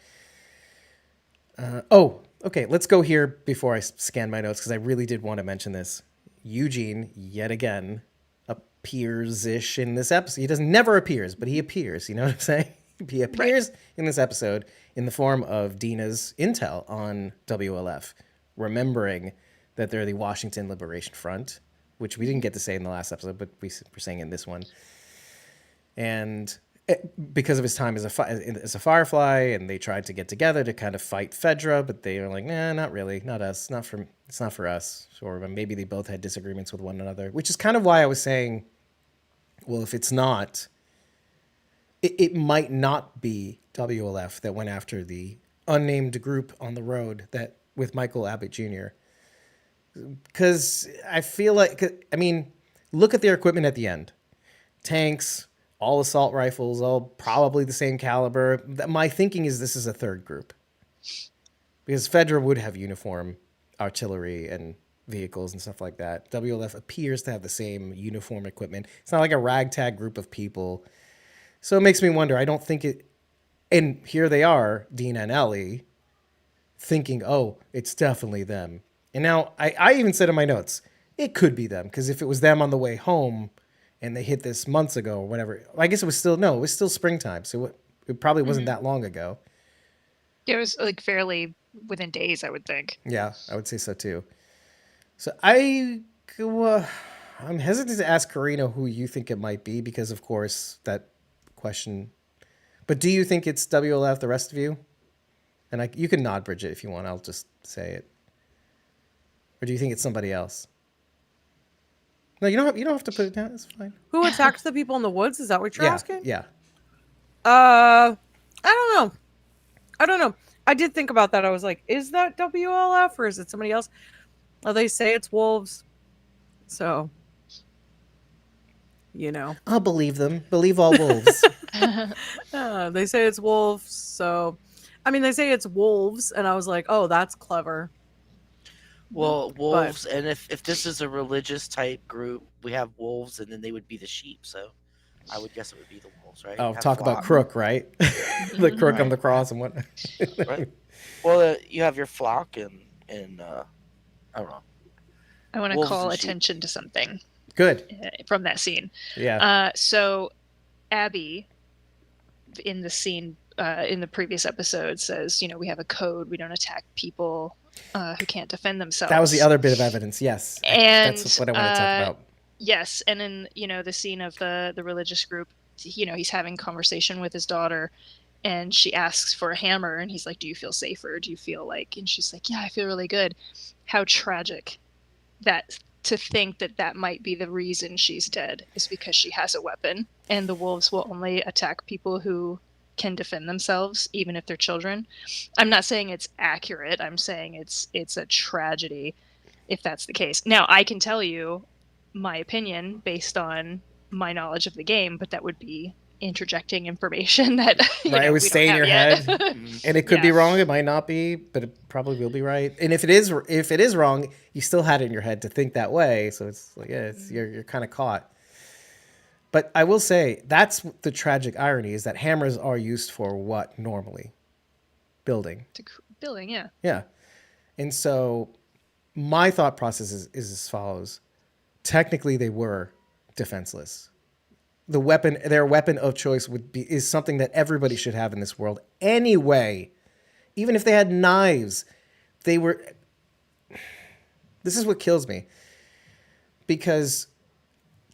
Okay. Let's go here before I scan my notes because I really did want to mention this. Eugene, yet again, appears-ish in this episode. He doesn't never appears, but he appears. You know what I'm saying? He appears in this episode in the form of Dina's intel on WLF, remembering that they're the Washington Liberation Front, which we didn't get to say in the last episode, but we're saying in this one. And because of his time as a Firefly, and they tried to get together to kind of fight Fedra, but they were like, nah, not really, not us, it's not for us. Or maybe they both had disagreements with one another, which is kind of why I was saying, well, if it's not, it might not be WLF that went after the unnamed group on the road that with Michael Abbott Jr. Because I feel like, I mean, look at their equipment at the end. Tanks, all assault rifles, all probably the same caliber. My thinking is this is a third group. Because Fedra would have uniform artillery and vehicles and stuff like that. WLF appears to have the same uniform equipment. It's not like a ragtag group of people. So it makes me wonder. I don't think it... And here they are, Dina and Ellie, thinking, oh, it's definitely them. And now, I even said in my notes, it could be them. Because if it was them on the way home... and they hit this months ago or whatever. I guess it was still springtime. So it probably wasn't that long ago. Yeah, it was like fairly within days, I would think. Yeah, I would say so too. So I'm hesitant to ask Karina who you think it might be because, of course, that question. But do you think it's WLF, the rest of you? And you can nod, Bridget, if you want. I'll just say it. Or do you think it's somebody else? No, you don't have to put it down. It's fine. Who attacked the people in the woods? Is that what you're asking? Yeah. I don't know. I did think about that. I was like, is that WLF or is it somebody else? Well, they say it's wolves. So, I'll believe them. Believe all wolves. they say it's wolves. So, they say it's wolves. And I was like, oh, that's clever. Well, wolves, and if this is a religious type group, we have wolves, and then they would be the sheep. So, I would guess it would be the wolves, right? Oh, Have talk flock. about crook, right? The crook on the cross and whatnot. Right. Well, you have your flock, and I don't know. I want to Wolves call and sheep. attention to something Good. from that scene. Yeah. So, Abby, in the scene in the previous episode, says, we have a code. We don't attack people who can't defend themselves. That was the other bit of evidence. Yes. And that's what I want to talk about. Yes, and in the scene of the religious group, he's having conversation with his daughter, and she asks for a hammer, and he's like, "Do you feel safer? Do you feel like?" And she's like, "Yeah, I feel really good." How tragic that to think that might be the reason she's dead is because she has a weapon, and the wolves will only attack people who can defend themselves, even if they're children. I'm not saying it's accurate. I'm saying it's a tragedy if that's the case. Now, I can tell you my opinion based on my knowledge of the game, but that would be interjecting information that it would stay in your head, and it could be Yeah. wrong. It might not be, but it probably will be right. And if it is wrong, you still had it in your head to think that way. So it's like, you're kind of caught. But I will say that's the tragic irony is that hammers are used for what normally? Building. Building, yeah. Yeah. And so my thought process is as follows. Technically, they were defenseless. Their weapon of choice is something that everybody should have in this world anyway. Even if they had knives, this is what kills me. Because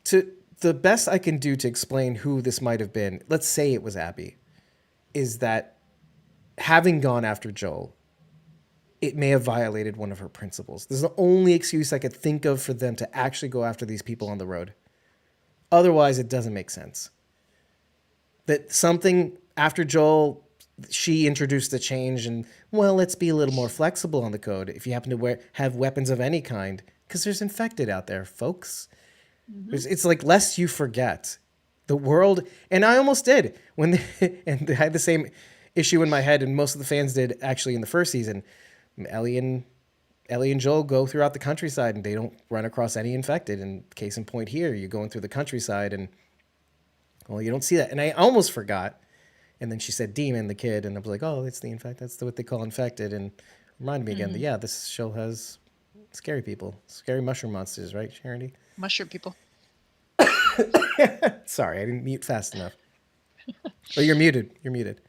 the best I can do to explain who this might have been, let's say it was Abby, is that having gone after Joel, it may have violated one of her principles. This is the only excuse I could think of for them to actually go after these people on the road. Otherwise, it doesn't make sense. That something after Joel she introduced the change, and well, let's be a little more flexible on the code if you happen to have weapons of any kind, because there's infected out there, folks. It's like, lest you forget the world. And I almost did when and I had the same issue in my head, and most of the fans did actually in the first season. Ellie and Joel go throughout the countryside and they don't run across any infected. And case in point here, you're going through the countryside and, well, you don't see that. And I almost forgot. And then she said demon, the kid, and I was like, oh, it's the infect. That's what they call infected. And reminded me again that, yeah, this show has scary people, scary mushroom monsters, right, Charity? Mushroom people. Sorry, I didn't mute fast enough. Oh, you're muted. You're muted.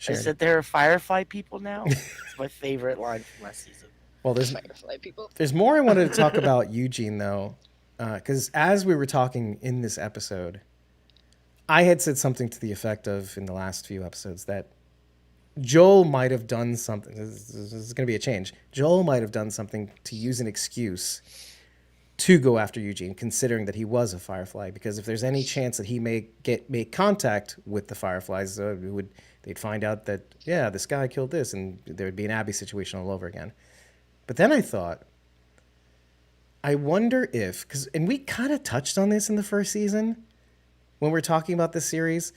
I said there are Firefly people now. It's my favorite line from last season. Well, Firefly people. there's more I wanted to talk about Eugene, though, because as we were talking in this episode, I had said something to the effect of, in the last few episodes, that Joel might have done something. This is going to be a change. Joel might have done something to use an excuse to go after Eugene, considering that he was a Firefly. Because if there's any chance that he may make contact with the Fireflies, they'd find out that, yeah, this guy killed this, and there would be an Abby situation all over again. But then I thought, I wonder if, and we kind of touched on this in the first season when we're talking about this series,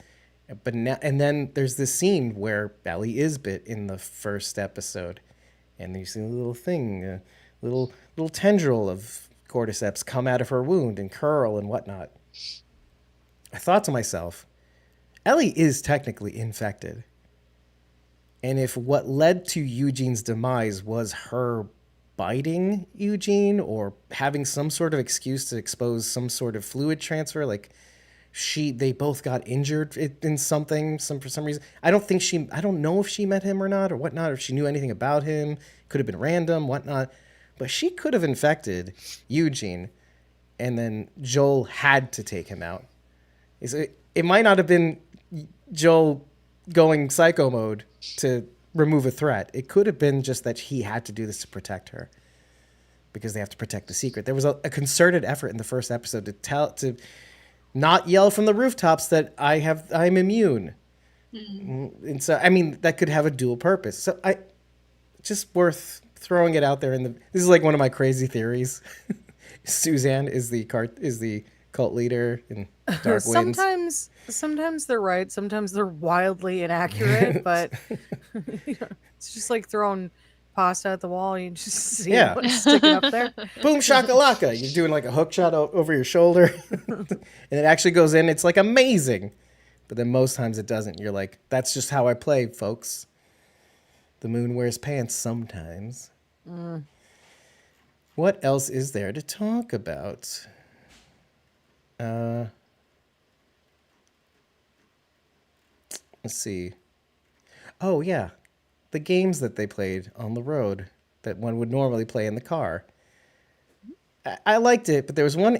but now, and then there's this scene where Ellie is bit in the first episode, and you see a little thing, a little tendril of cordyceps come out of her wound and curl and whatnot. I thought to myself, Ellie is technically infected, and if what led to Eugene's demise was her biting Eugene or having some sort of excuse to expose some sort of fluid transfer, like they both got injured in something, for some reason. I don't know if she met him or not or whatnot, or if she knew anything about him. Could have been random, whatnot. But she could have infected Eugene, and then Joel had to take him out. It might not have been Joel going psycho mode to remove a threat. It could have been just that he had to do this to protect her, because they have to protect the secret. There was a concerted effort in the first episode to not yell from the rooftops that I'm immune. Mm-hmm. And so, I mean, that could have a dual purpose. So just worth throwing it out there. This is like one of my crazy theories. Suzanne is the cult leader in Dark Winds. Sometimes they're right. Sometimes they're wildly inaccurate, but it's just like throwing pasta at the wall. You just see what's sticking up there. Boom shakalaka. You're doing like a hook shot over your shoulder, and it actually goes in. It's like amazing, but then most times it doesn't. You're like, that's just how I play, folks. The moon wears pants sometimes. What else is there to talk about? Let's see. Oh, yeah. The games that they played on the road that one would normally play in the car. I liked it, but there was one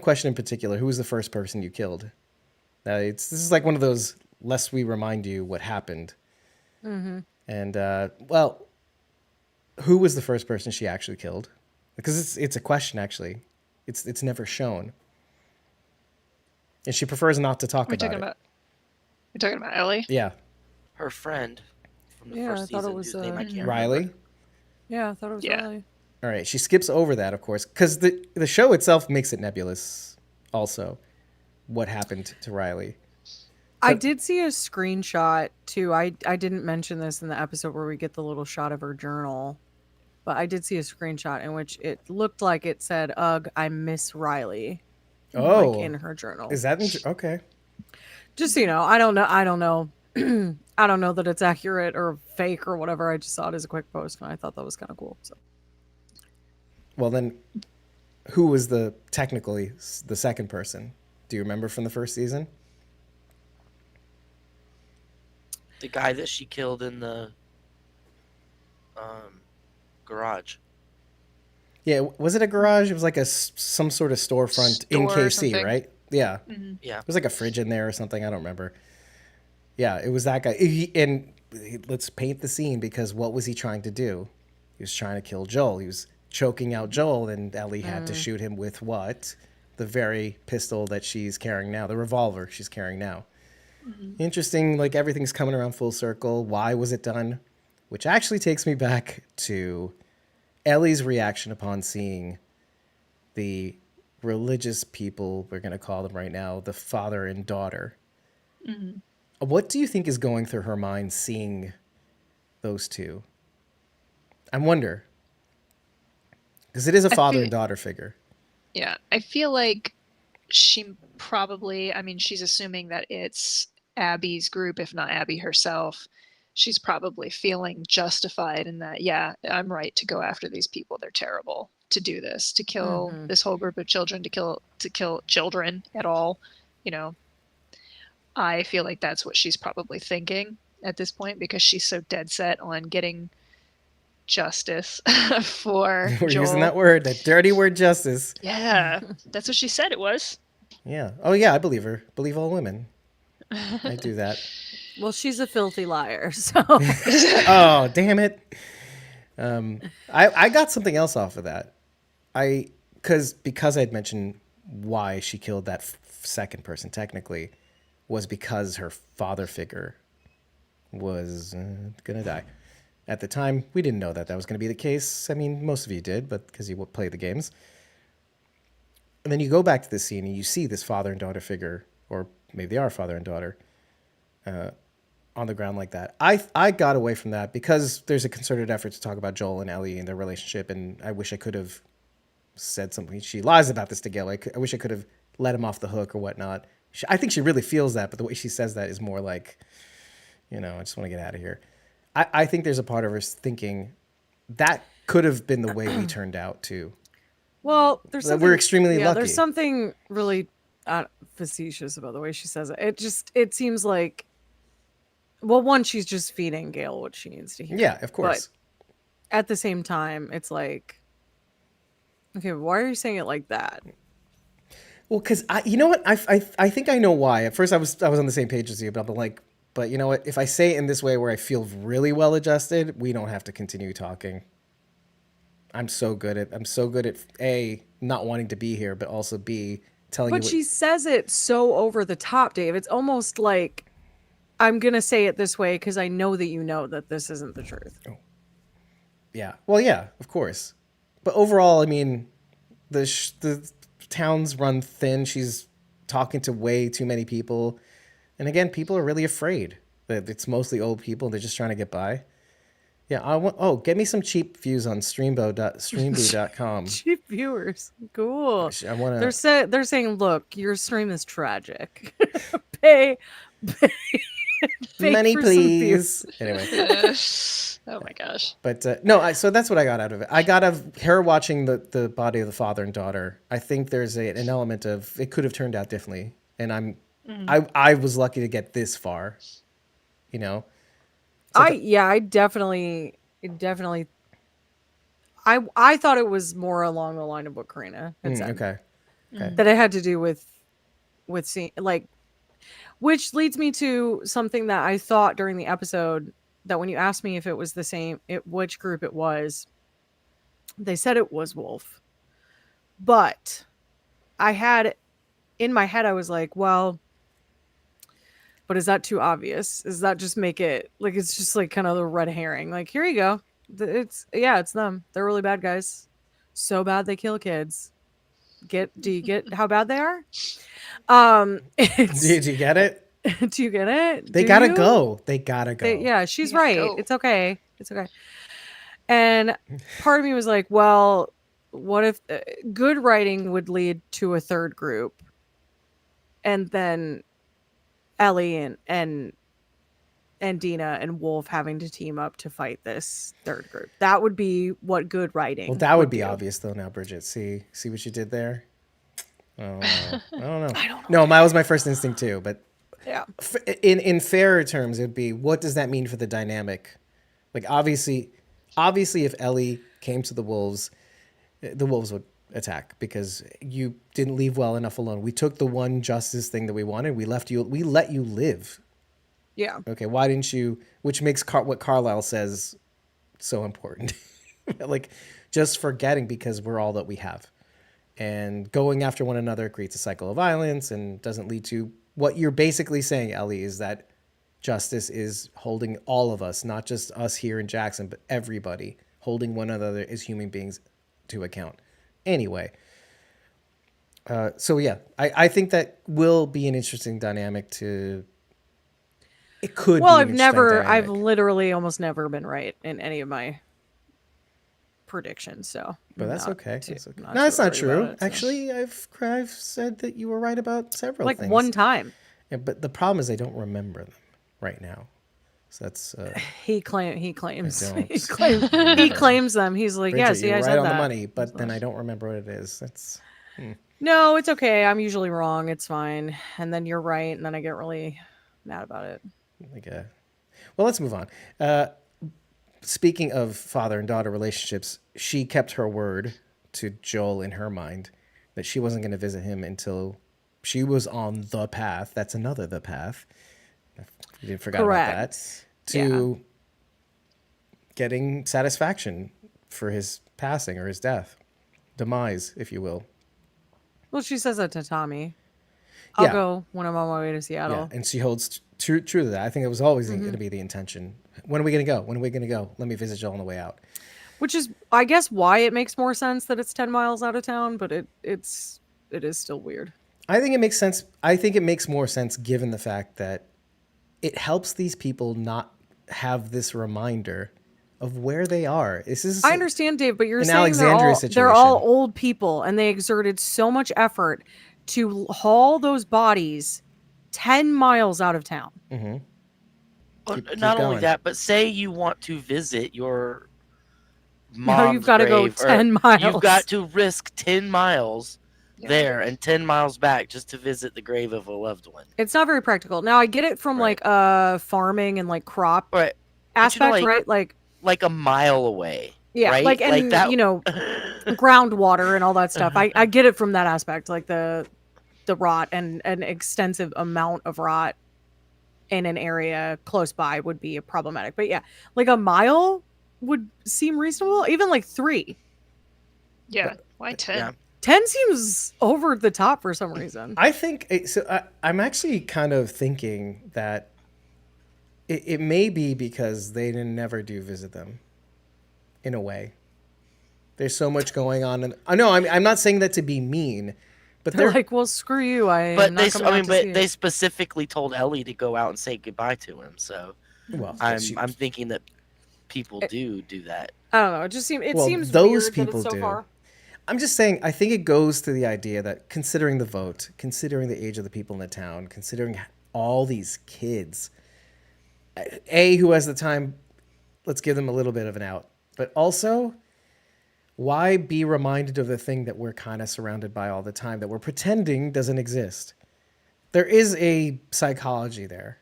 question in particular. Who was the first person you killed? This is like one of those, lest we remind you what happened. Mm-hmm. And, who was the first person she actually killed? Because it's a question, actually. It's never shown. And she prefers not to talk about it. You're talking about Ellie? Yeah. Her friend from the Yeah, first I thought season, it was, whose name I can't Riley? remember. Yeah, I thought it was Riley. All right, she skips over that, of course, because the show itself makes it nebulous also, what happened to Riley. I did see a screenshot, too. I didn't mention this in the episode where we get the little shot of her journal, but I did see a screenshot in which it looked like it said, "Ugh, I miss Riley." Oh. Like in her journal. Is that... Okay. Just so you know, I don't know. I don't know that it's accurate or fake or whatever. I just saw it as a quick post, and I thought that was kind of cool. So. Well, then, who was technically the second person? Do you remember from the first season? The guy that she killed in the garage. Yeah, was it a garage? It was like some sort of storefront in KC, right? Yeah. Mm-hmm. Yeah. It was like a fridge in there or something. I don't remember. Yeah, it was that guy. Let's paint the scene, because what was he trying to do? He was trying to kill Joel. He was choking out Joel, and Ellie had to shoot him with what? The very pistol that she's carrying now, the revolver she's carrying now. Interesting, like everything's coming around full circle. Why was it done? Which actually takes me back to Ellie's reaction upon seeing the religious people, we're going to call them right now, the father and daughter. What do you think is going through her mind seeing those two? I wonder. Because it is a father and daughter figure. Yeah, I feel like she probably, I mean, she's assuming that it's Abby's group, if not Abby herself. She's probably feeling justified in that, yeah, I'm right to go after these people. They're terrible to do this, to kill this whole group of children, to kill children at all. You know, I feel like that's what she's probably thinking at this point, because she's so dead set on getting justice for We're Joel. using that word, that dirty word, justice. Yeah, that's what she said it was. Yeah. Oh, yeah, I believe her. Believe all women. I do that. Well, she's a filthy liar, so Oh, damn it. I got something else off of that. Because I'd mentioned why she killed that second person, technically, was because her father figure was going to die. At the time, we didn't know that was going to be the case. I mean, most of you did, but because you play the games. And then you go back to this scene and you see this father and daughter figure, or maybe they are father and daughter, on the ground like that. I got away from that because there's a concerted effort to talk about Joel and Ellie and their relationship, and I wish I could have said something. She lies about this to Gail. I wish I could have let him off the hook or whatnot. I think she really feels that, but the way she says that is more like, I just want to get out of here. I think there's a part of her thinking that could have been the way we turned out too. well, We're extremely lucky. There's something really facetious about the way she says it. It seems like, well, one, she's just feeding Gail what she needs to hear. Yeah, of course. But at the same time, it's like, okay, why are you saying it like that? Well, because you know what, I think I know why. At first, I was on the same page as you, but I'm like, but you know what? If I say it in this way where I feel really well adjusted, we don't have to continue talking. I'm so good at A, not wanting to be here, but also B, telling you. But she says it so over the top, Dave. It's almost like, I'm gonna say it this way because I know that you know that this isn't the truth. Oh. Yeah. Well, yeah, of course. But overall, I mean, the town's run thin. She's talking to way too many people. And again, people are really afraid that it's mostly old people. They're just trying to get by. Yeah, get me some cheap views on streamboo.com. Cheap viewers, cool. I want to. They're saying, look, your stream is tragic. pay Money, for some please. views. Anyway. Oh my gosh. But no, so that's what I got out of it. I got out of her watching the body of the father and daughter. I think there's an element of it could have turned out differently, and I was lucky to get this far. So I definitely I thought it was more along the line of what Karina had said. Okay. That it had to do with seeing, like, which leads me to something that I thought during the episode, that when you asked me if it was the same, which group it was, they said it was Wolf. But I had in my head, I was like, well, but is that too obvious? Does that just make it like, it's just like kind of the red herring? Like, here you go. It's them. They're really bad guys. So bad they kill kids. Do you get how bad they are? Did you get it? Do you get it? They gotta go. They gotta go. Yeah, she's right. Go. It's okay. It's okay. And part of me was like, well, what if good writing would lead to a third group, and then Ellie and Dina and Wolf having to team up to fight this third group? That would be what good writing. Well, that would be obvious though. Now, Bridget, see what you did there. Oh, I don't know. No, that was my first instinct too. But yeah, in fairer terms, it would be, what does that mean for the dynamic? Like, obviously, if Ellie came to the wolves would attack because you didn't leave well enough alone. We took the one justice thing that we wanted. We let you live. Yeah. Okay. Why didn't you? Which makes what Carlisle says so important. Like, just forgetting because we're all that we have, and going after one another creates a cycle of violence and doesn't lead to what you're basically saying, Ellie, is that justice is holding all of us, not just us here in Jackson, but everybody, holding one another as human beings to account. Anyway, so yeah, I think that will be an interesting dynamic to. It could. Well, be an I've literally almost never been right in any of my predictions. So, But that's not okay. too- That's okay. not No, too that's not worried true. about it, so. Actually, I've said that you were right about several like things. one time. Yeah, but the problem is I don't remember them right now. So that's He claims. He don't. he claims them. He's like, Bridget, yeah, see, you're I right said on that. the money, but then I don't remember what it is. That's No, it's okay. I'm usually wrong. It's fine. And then you're right, and then I get really mad about it. like a. Well, let's move on. Speaking of father and daughter relationships, she kept her word to Joel in her mind that she wasn't going to visit him until she was on the path. That's another the path. You didn't forget about that. To getting satisfaction for his passing or his death, demise, if you will. Well, she says that to Tommy. I'll Yeah. go when I'm on my way to Yeah, Seattle. and she holds true to that. I think it was always going to be the intention. When are we going to go? When are we going to go? Let me visit Joel on the way out. Which is, I guess, why it makes more sense that it's 10 miles out of town, but it is still weird. I think it makes sense. I think it makes more sense given the fact that it helps these people not have this reminder of where they are. This is I understand, Dave, but you're an saying Alexandria they're all situation. old people, and they exerted so much effort to haul those bodies 10 miles out of town. Well, Keep not only going. that, but say you want to visit your Now mom's you've got to go grave, or 10 miles. You've got to risk 10 miles there and 10 miles back just to visit the grave of a loved one. It's not very practical. Now I get it from Right. like farming and like crop Right. aspect, right? Like a mile away. Yeah, right? like, and that, groundwater and all that stuff. I get it from that aspect, like the rot and an extensive amount of rot in an area close by would be problematic. But yeah, like a mile would seem reasonable. Even like 3. Yeah. Why 10? Yeah. 10 seems over the top for some reason. I think so. I'm actually kind of thinking that it may be because they never do visit them. In a way, there's so much going on, and I know I'm not saying that to be mean, but They're like, well, screw you. But they specifically told Ellie to go out and say goodbye to him. So well, I'm thinking that people do that. I don't know. It just seems seems those weird people that it's so do. far. I'm just saying, I think it goes to the idea that considering the vote, considering the age of the people in the town, considering all these kids, who has the time, let's give them a little bit of an out. But also, why be reminded of the thing that we're kind of surrounded by all the time, that we're pretending doesn't exist? There is a psychology there.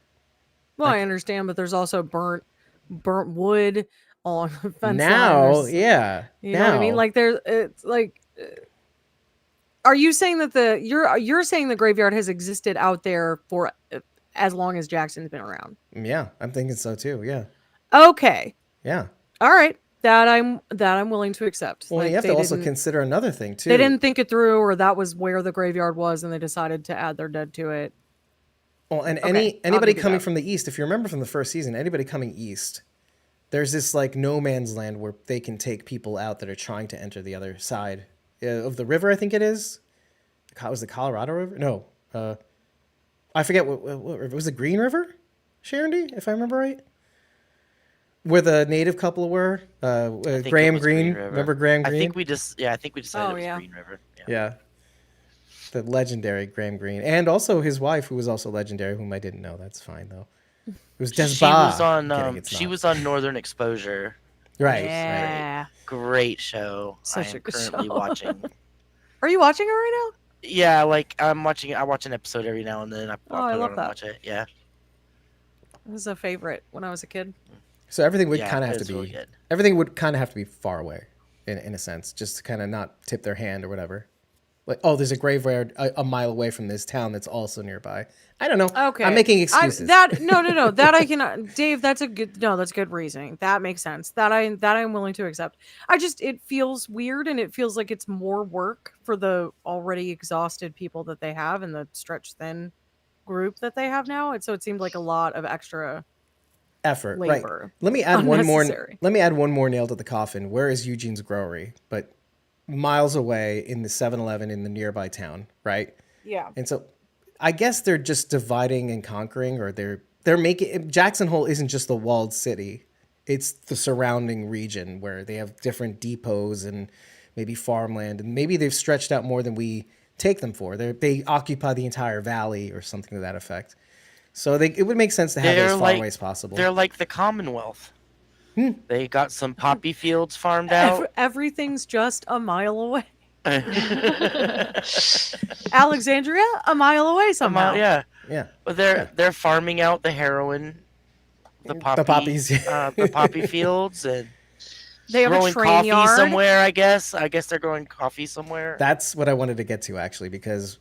Well, I understand, but there's also burnt wood along the fence Now, line. yeah. You know what I mean? Like it's like, are you saying that you're saying the graveyard has existed out there for as long as Jackson's been around? Yeah, I'm thinking so too. Yeah. Okay. Yeah. All right. That I'm willing to accept. Well, like, you have to also consider another thing too. They didn't think it through, or that was where the graveyard was, and they decided to add their dead to it. Well, and Okay, anybody coming from the east, if you remember from the first season, anybody coming east, there's this like no man's land where they can take people out that are trying to enter the other side of the river. I think it is. Was the Colorado River? No, I forget what river. Was it Green River, Sharondy, if I remember right? Where the native couple were, Graham Greene. Remember Graham Greene? I think we decided it was Green River. Yeah. The legendary Graham Greene. And also his wife, who was also legendary, whom I didn't know. That's fine, though. It was Desba. She was on Northern Exposure. Right. Yeah. Right. Great show. Such I a am good currently show. watching. Are you watching it right now? Yeah, like I'm watching it. I watch an episode every now and then. I put I it love on that. and watch it. Yeah. It was a favorite when I was a kid. So everything would Yeah, kind of have it's to be really good. everything would kind of have to be far away, in a sense, just to kind of not tip their hand or whatever. Like, oh, there's a graveyard a mile away from this town that's also nearby. I don't know. Okay, I'm making excuses. No. That I cannot. Dave, that's good reasoning. That makes sense. That I'm willing to accept. It feels weird, and it feels like it's more work for the already exhausted people that they have, and the stretched thin group that they have now. So it seemed like a lot of extra Effort, labor. right? Let me add one more. Unnecessary. Let me add one more nail to the coffin. Where is Eugene's Growery? But miles away in the 7-Eleven in the nearby town, right? Yeah. And so I guess they're just dividing and conquering, or they're making Jackson Hole isn't just the walled city. It's the surrounding region where they have different depots and maybe farmland, and maybe they've stretched out more than we take them for. They occupy the entire valley or something to that effect. So it would make sense to have it as far away as possible. They're like the Commonwealth. They got some poppy fields farmed out. Everything's just a mile away. Alexandria, a mile away somehow. Yeah. Yeah. But they're farming out the heroin, the poppies. the poppy fields, and They have a growing train coffee yard somewhere. I guess they're growing coffee somewhere. That's what I wanted to get to, actually, because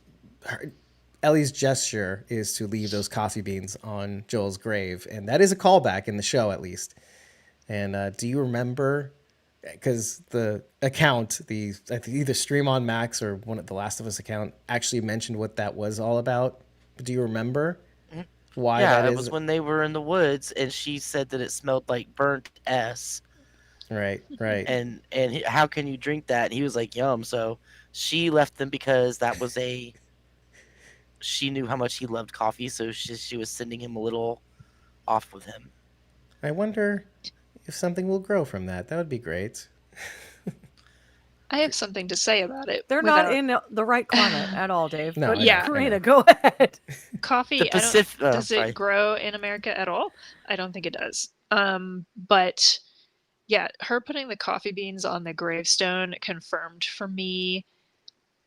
Ellie's gesture is to leave those coffee beans on Joel's grave, and that is a callback in the show, at least. And do you remember? Because the account, I think either Stream on Max or one of the Last of Us account, actually mentioned what that was all about. Do you remember why that is? It was when they were in the woods, and she said that it smelled like burnt S. Right. And how can you drink that? And he was like, yum. So she left them because that was she knew how much he loved coffee, so she was sending him a little off with him. I wonder if something will grow from that. That would be great. I have something to say about it. They're not in the right climate at all, Dave. No, But I yeah. know. Karina, go ahead. Coffee, The Pacific. does sorry. it grow in America at all? I don't think it does. But yeah, her putting the coffee beans on the gravestone confirmed for me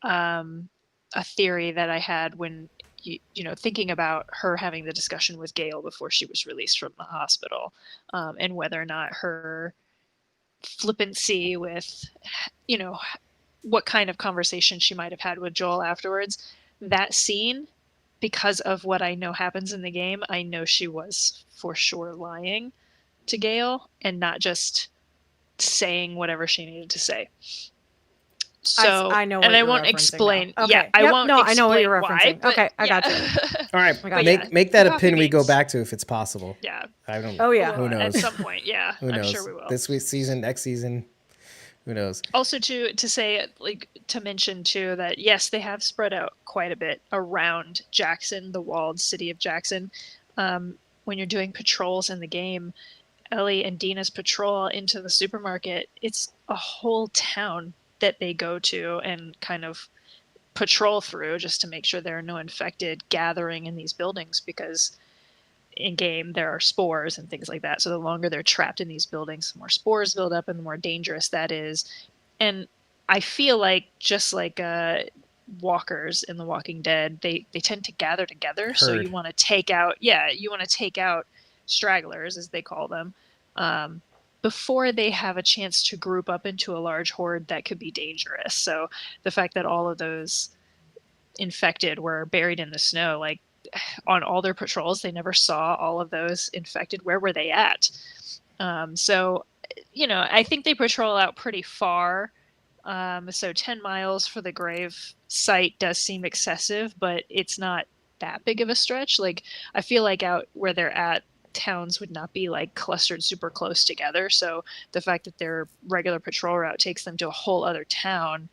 a theory that I had when thinking about her having the discussion with Gail before she was released from the hospital, and whether or not her flippancy with what kind of conversation she might have had with Joel afterwards. That scene, because of what I know happens in the game, I know she was for sure lying to Gail and not just saying whatever she needed to say. So I know, and what I you're won't referencing explain. now. Okay. Yeah, I Yep, won't. no, I know what explain you're why, referencing. but Okay, I got yeah. you. All right, But make that a coffee pin we go beans. back to if it's possible. Yeah. I don't. Oh yeah. Who knows? At some point, yeah. Who knows? I'm sure we will. This week's season, next season, who knows? Also to say, like, to mention too that yes, they have spread out quite a bit around Jackson, the walled city of Jackson. When you're doing patrols in the game, Ellie and Dina's patrol into the supermarket, it's a whole town that they go to and kind of patrol through just to make sure there are no infected gathering in these buildings, because in game there are spores and things like that. So the longer they're trapped in these buildings, the more spores build up and the more dangerous that is. And I feel like just like walkers in The Walking Dead, they tend to gather together. So you want to take out stragglers, as they call them, before they have a chance to group up into a large horde that could be dangerous. So the fact that all of those infected were buried in the snow, like on all their patrols, they never saw all of those infected. Where were they at? So, I think they patrol out pretty far. So 10 miles for the grave site does seem excessive, but it's not that big of a stretch. Like, I feel like out where they're at, towns would not be like clustered super close together. So the fact that their regular patrol route takes them to a whole other town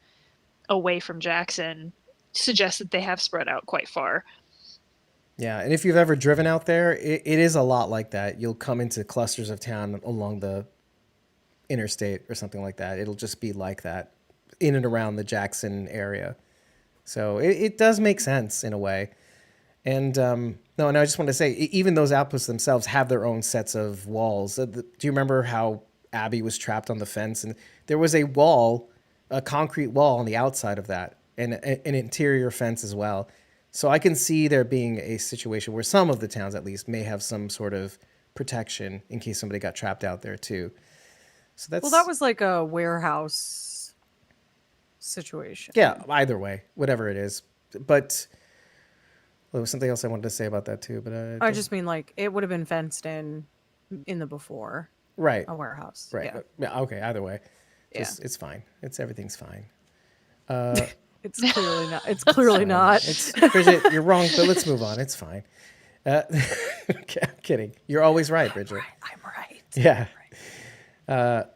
away from Jackson suggests that they have spread out quite far. Yeah, and if you've ever driven out there, it is a lot like that. You'll come into clusters of town along the interstate or something like that. It'll just be like that in and around the Jackson area. So it does make sense in a way. And and I just want to say, even those outposts themselves have their own sets of walls. Do you remember how Abby was trapped on the fence? And there was a wall, a concrete wall on the outside of that, and an interior fence as well. So I can see there being a situation where some of the towns, at least, may have some sort of protection in case somebody got trapped out there too. So that's, Well, that was like a warehouse situation. yeah. Either way, whatever it is, but there was something else I wanted to say about that too. But I just mean like it would have been fenced in the before right, a warehouse. right, Yeah. yeah. Okay, either way, Yeah. it's fine. Everything's fine. It's clearly not. It's clearly Fine. not. It's Bridget, you're wrong, but let's move on. It's fine. Okay, I'm kidding. You're always right, Bridget. I'm right. Yeah.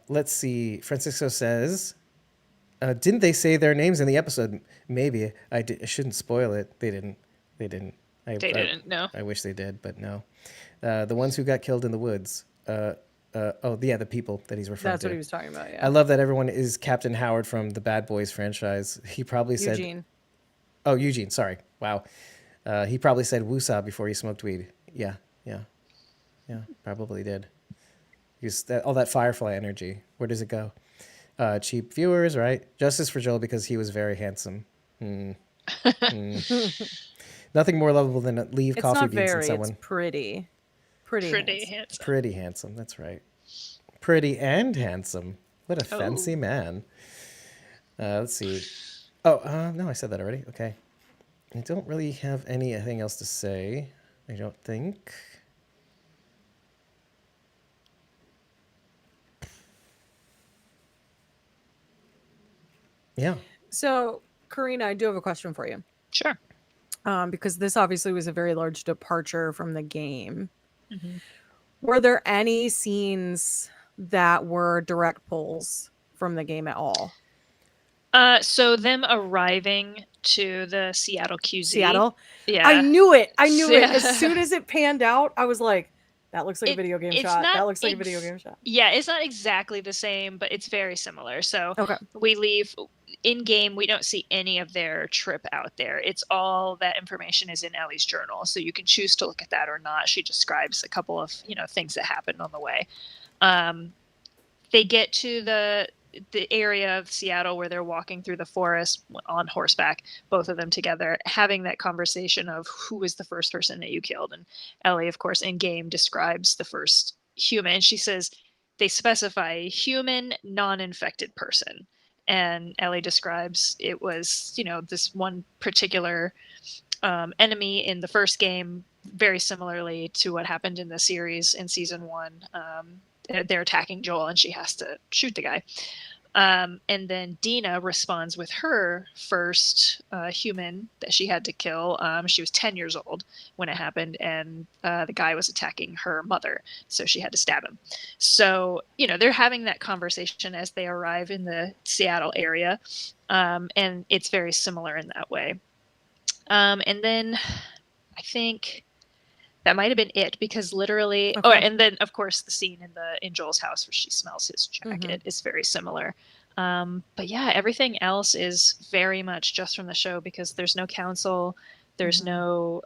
Let's see. Francisco says, didn't they say their names in the episode? Maybe. I shouldn't spoil it. They didn't. They didn't. No. I wish they did, but no. The ones who got killed in the woods. The people that he's referring That's to. what he was talking about. I Yeah. love that everyone is Captain Howard from the Bad Boys franchise. He probably said, Eugene. "Oh, Eugene, sorry. Wow." He probably said "woosah" before he smoked weed. Yeah, probably did. All that Firefly energy. Where does it go? Cheap viewers, right? Justice for Joel because he was very handsome. Nothing more lovable than leave It's coffee not beans in very. someone. It's pretty. Pretty. handsome. handsome. Pretty handsome. That's right. Pretty and handsome. What a fancy man. Let's see. Oh, no, I said that already. Okay. I don't really have anything else to say. I don't think. Yeah. So, Karina, I do have a question for you. Sure. Because this obviously was a very large departure from the game. Mm-hmm. Were there any scenes that were direct pulls from the game at all? So them arriving to the Seattle QZ. Seattle? Yeah. I knew it. I knew it. Yeah. As soon as it panned out, I was like, that looks like a video game it's shot. not That looks like a video game shot. Yeah, it's not exactly the same, but it's very similar. So Okay. we leave in game. We don't see any of their trip out there. It's all that information is in Ellie's journal, so you can choose to look at that or not. She describes a couple of things that happened on the way. They get to the area of Seattle where they're walking through the forest on horseback, both of them together, having that conversation of who was the first person that you killed. And Ellie, of course, in game describes the first human. She says they specify human, non-infected person. And Ellie describes it was, this one particular enemy in the first game, very similarly to what happened in the series in season 1. They're attacking Joel and she has to shoot the guy. And then Dina responds with her first human that she had to kill. She was 10 years old when it happened, and the guy was attacking her mother, so she had to stab him. So, they're having that conversation as they arrive in the Seattle area, and it's very similar in that way. And then I think that might have been it, because literally Okay. and then of course the scene in Joel's house where she smells his jacket is very similar. But yeah, everything else is very much just from the show, because there's no council, there's no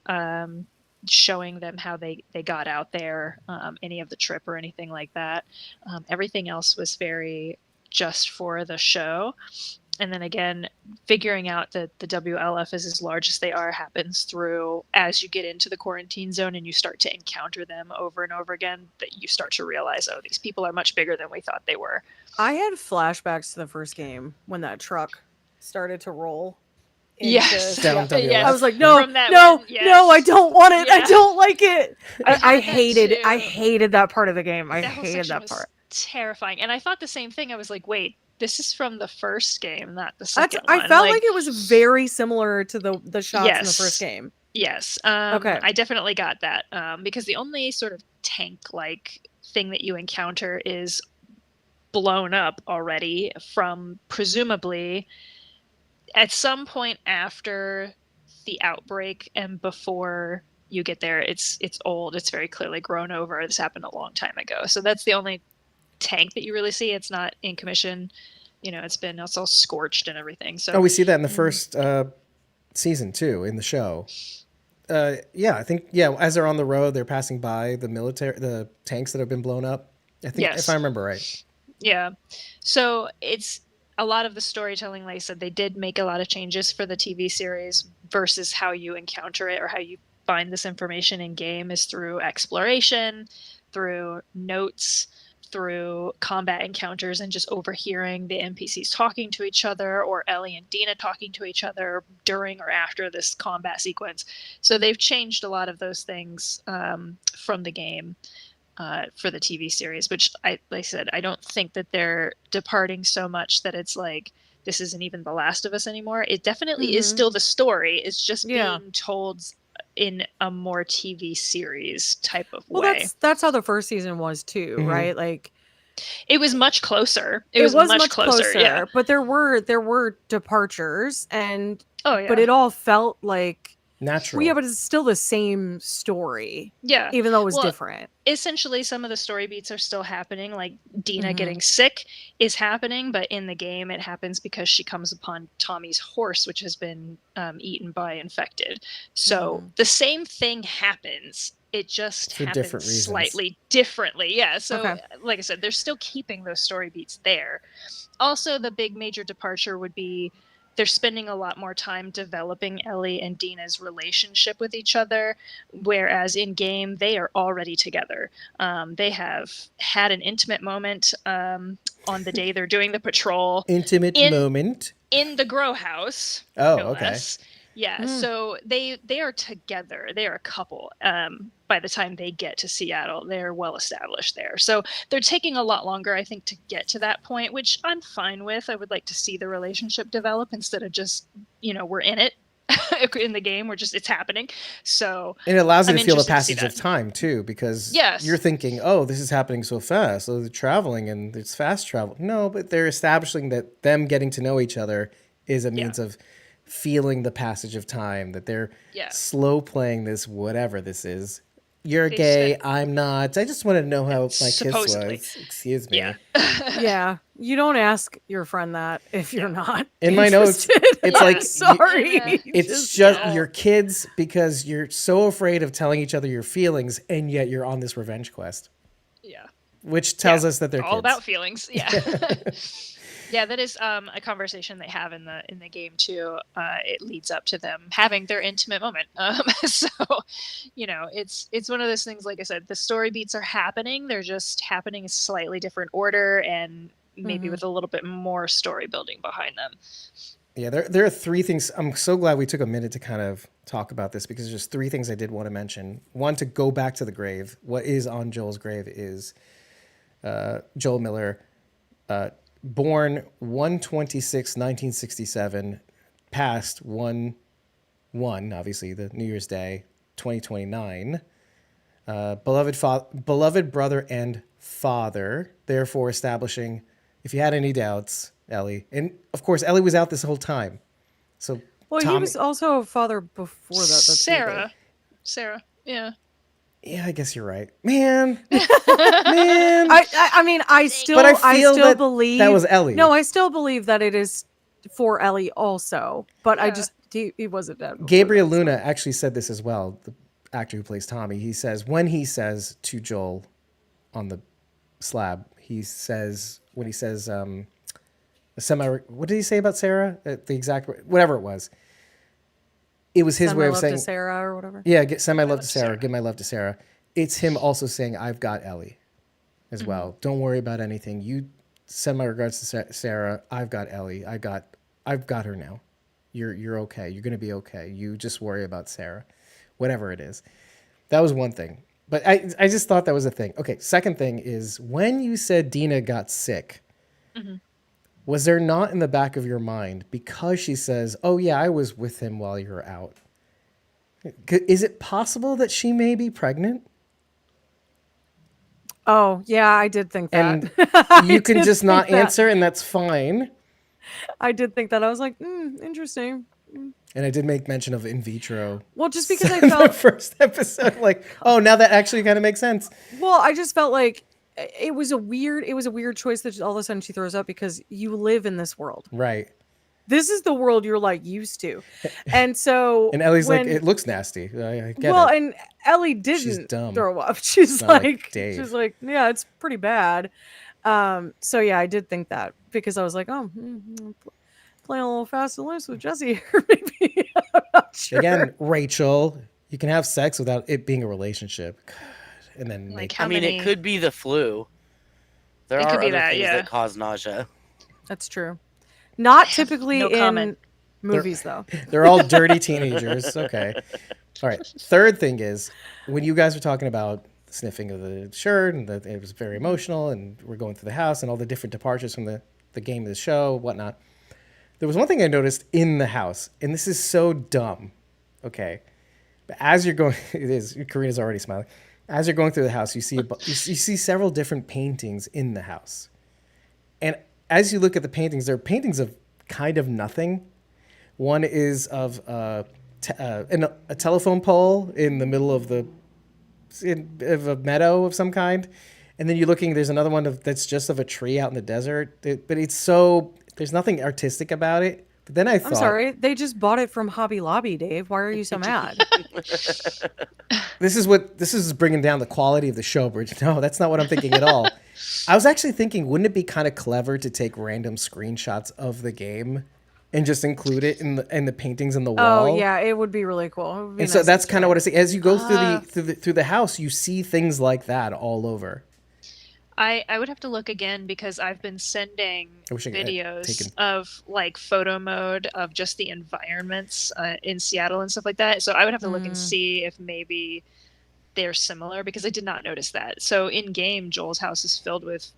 showing them how they got out there, any of the trip or anything like that. Everything else was very just for the show. And then again, figuring out that the WLF is as large as they are happens through as you get into the quarantine zone and you start to encounter them over and over again, that you start to realize, oh, these people are much bigger than we thought they were. I had flashbacks to the first game when that truck started to roll. Yes. Down WLF. Yes. I was like, no, From that no, one, yes. no, I don't want it. I Yeah. don't like it. I that hated too. that part of the game. I That whole hated section that was part. terrifying. And I thought the same thing. I was like, wait, this is from the first game, not the second I one. felt like it was very similar to the shots in the Yes. first game. Yes. Okay. I definitely got that. Because the only sort of tank-like thing that you encounter is blown up already from presumably at some point after the outbreak and before you get there. It's old. It's very clearly grown over. This happened a long time ago. So that's the only tank that you really see. It's not in commission. It's all scorched and everything. So we see that in the first season too, in the show. I think as they're on the road, they're passing by the tanks that have been blown up. I think, Yes. if I remember right. Yeah. So it's a lot of the storytelling, like I said, they did make a lot of changes for the TV series versus how you encounter it or how you find this information in game is through exploration, through notes, through combat encounters, and just overhearing the NPCs talking to each other, or Ellie and Dina talking to each other during or after this combat sequence. So they've changed a lot of those things from the game for the TV series, which like I said, I don't think that they're departing so much that it's like this isn't even The Last of Us anymore. It definitely is still the story. It's just Yeah. being told in a more TV series type of Well, way. that's how the first season was too, right? Like It was much closer. It it was was much closer. Yeah. but there were departures, and Oh yeah. but it all felt like Natural. well, yeah, but it's still the same story, Yeah. even though it was Well, different. essentially some of the story beats are still happening, like Dina Mhm. getting sick is happening, but in the game it happens because she comes upon Tommy's horse, which has been eaten by infected. So the same thing happens, it just For different happens reasons. slightly differently. Yeah, so Okay. like I said, they're still keeping those story beats there. Also, the big major departure would be they're spending a lot more time developing Ellie and Dina's relationship with each other, whereas in game they are already together. They have had an intimate moment on the day they're doing the patrol Intimate moment. in the grow house. Oh, no okay. less. Yeah, so they are together. They are a couple. By the time they get to Seattle, they're well established there. So they're taking a lot longer, I think, to get to that point, which I'm fine with. I would like to see the relationship develop instead of just, we're in it in the game. It's happening. So And it allows you I'm to feel the interested to see passage of that. time too, because Yes. you're thinking, oh, this is happening so fast. So they're traveling and it's fast travel. No, but they're establishing that them getting to know each other is a means of feeling the passage of time, that they're Yeah. slow playing this, whatever this is. You're They gay, spent- I'm not. I just want to know how my kiss Supposedly. was. Excuse me. Yeah. Yeah, you don't ask your friend that if you're not In my notes, interested. it's I'm like sorry. Yeah. It's just don't. your kids, because you're so afraid of telling each other your feelings, and yet you're on this revenge quest, Yeah. which tells us that they're all kids. about feelings. Yeah. Yeah, that is a conversation they have in the game too. It leads up to them having their intimate moment. So, it's one of those things. Like I said, the story beats are happening. They're just happening in slightly different order and maybe with a little bit more story building behind them. Yeah, there are three things. I'm so glad we took a minute to kind of talk about this, because there's just three things I did want to mention. One, to go back to the grave. What is on Joel's grave is Joel Miller, born 1/26/1967, passed 1/1, obviously the New Year's Day, 2029. Beloved brother and father, therefore establishing, if you had any doubts, Ellie, and of course Ellie was out this whole time. So Well, he Tommy- was also a father before that. That's Sarah, yeah. Yeah, I guess you're right, man. Man, I mean, I still that believe that was Ellie. No, I still believe that it is for Ellie also, but I Yeah. just he wasn't dead. before Gabriel that, so. Luna actually said this as well. The actor who plays Tommy, he says to Joel on the slab, when he says what did he say about Sarah? The exact whatever it was. It was his Send way my of love saying to Sarah or whatever. Yeah, send my love to Sarah. Sarah. Give my love to Sarah. It's him also saying, I've got Ellie as well. Don't worry about anything. You send my regards to Sarah. I've got Ellie. I've got her now. You're okay. You're going to be okay. You just worry about Sarah. Whatever it is. That was one thing. But I just thought that was a thing. Okay, second thing is, when you said Dina got sick, was there not in the back of your mind, because she says, oh yeah, I was with him while you were out, is it possible that she may be pregnant? Oh, yeah, I did think that. And you can just not answer, and that's fine. I did think that. I was like, interesting. And I did make mention of in vitro. Well, just because I in the felt first episode, like, oh, now that actually kind of makes sense. well, I just felt like it was a weird choice that all of a sudden she throws up, because you live in this world. Right. This is the world you're like used to. And so And Ellie's like, when- it looks nasty. I get well, it. and Ellie didn't dumb. throw up. She's not like like, Dave. she's like, yeah, it's pretty bad. So yeah, I did think that, because I was like, oh, playing a little fast and loose with Jesse here, maybe. I'm not sure. Again, Rachel, you can have sex without it being a relationship. God. And then Like make how I mean, many? it could be the flu. There It are could be other that, things yeah. that cause nausea. That's true. Not typically no in comment. movies, though. They're all dirty teenagers. Okay. All right. Third thing is, when you guys were talking about the sniffing of the shirt, and that it was very emotional, and we're going through the house and all the different departures from the game to the show, whatnot. There was one thing I noticed in the house, and this is so dumb. Okay. But as you're going, it is, Karina's already smiling. As you're going through the house, you see you see several different paintings in the house. And as you look at the paintings, there are paintings of kind of nothing. One is of a telephone pole in the middle of of a meadow of some kind. And then you're looking, there's another one that's just of a tree out in the desert. But it's so, there's nothing artistic about it. But then I thought, I'm sorry, they just bought it from Hobby Lobby, Dave. Why are you so mad? this is bringing down the quality of the show, Bridget. No, that's not what I'm thinking at all. I was actually thinking, wouldn't it be kind of clever to take random screenshots of the game and just include it in the paintings on the wall? Oh yeah, it would be really cool. It would be And so nice that's to kind of see. what I see. As you go through the house, you see things like that all over. I would have to look again because I've been sending I wish I could videos of like photo mode of just the environments in Seattle and stuff like that. So I would have to look and see if maybe they're similar because I did not notice that. So in game, Joel's house is filled with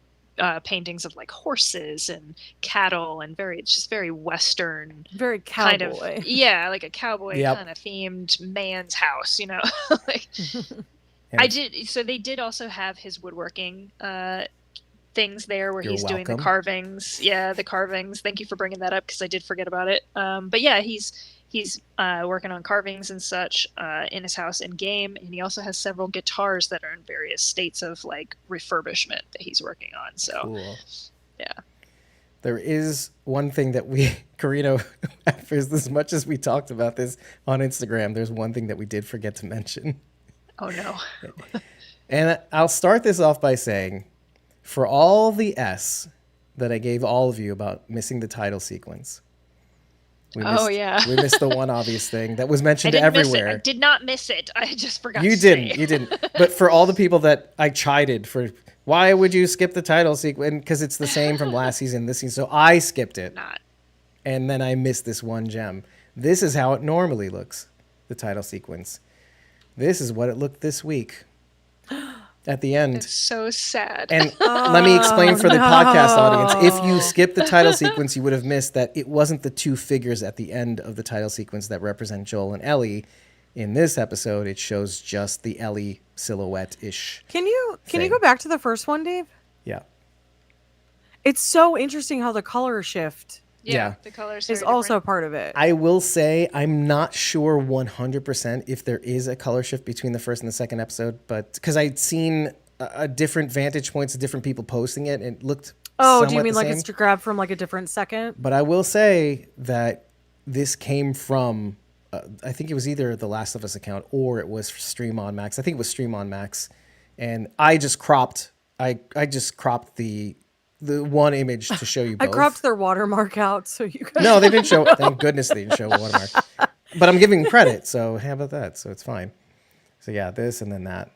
paintings of like horses and cattle and it's just very Western Very kind cowboy. of, yeah, like a cowboy Yep. kind of themed man's house, you know. Like, And I did. So they did also have his woodworking things there where You're he's doing the welcome. carvings. Yeah, the carvings. Thank you for bringing that up because I did forget about it. But yeah, he's working on carvings and such in his house in game, and he also has several guitars that are in various states of like refurbishment that he's working on. So Cool. yeah. There is one thing that Karina, for as much as we talked about this on Instagram, there's one thing that we did forget to mention. Oh no. And I'll start this off by saying, for all the S that I gave all of you about missing the title sequence, we missed the one obvious thing that was I mentioned didn't miss it. everywhere. I did not miss it. I just forgot You to didn't. say. You didn't. But for all the people that I chided for, why would you skip the title sequence? Because it's the same from last season, this season. So I skipped it. Not. And then I missed this one gem. This is how it normally looks, the title sequence. This is what it looked this week at the end. It's so sad. And let me explain for the podcast audience. If you no. skip the title sequence, you would have missed that it wasn't the two figures at the end of the title sequence that represent Joel and Ellie. In this episode, it shows just the Ellie silhouette-ish. Can you thing. go back to the first one, Dave? Yeah. It's so interesting how the color shift Yeah. The colors is are also different. part of it. I will say I'm not sure 100% if there is a color shift between the first and the second episode, but because I'd seen a different vantage points of different people posting it, and it looked Oh, do you somewhat mean the like same. it's grabbed from like a different second? But I will say that this came from, I think it was either the Last of Us account or it was Stream on Max. I think it was Stream on Max, and I just cropped. I just cropped the one image to show you both. I cropped their watermark out so you guys. No, they didn't show. Thank goodness they didn't show a watermark. But I'm giving credit, so how about that? So it's fine. So yeah, this and then that.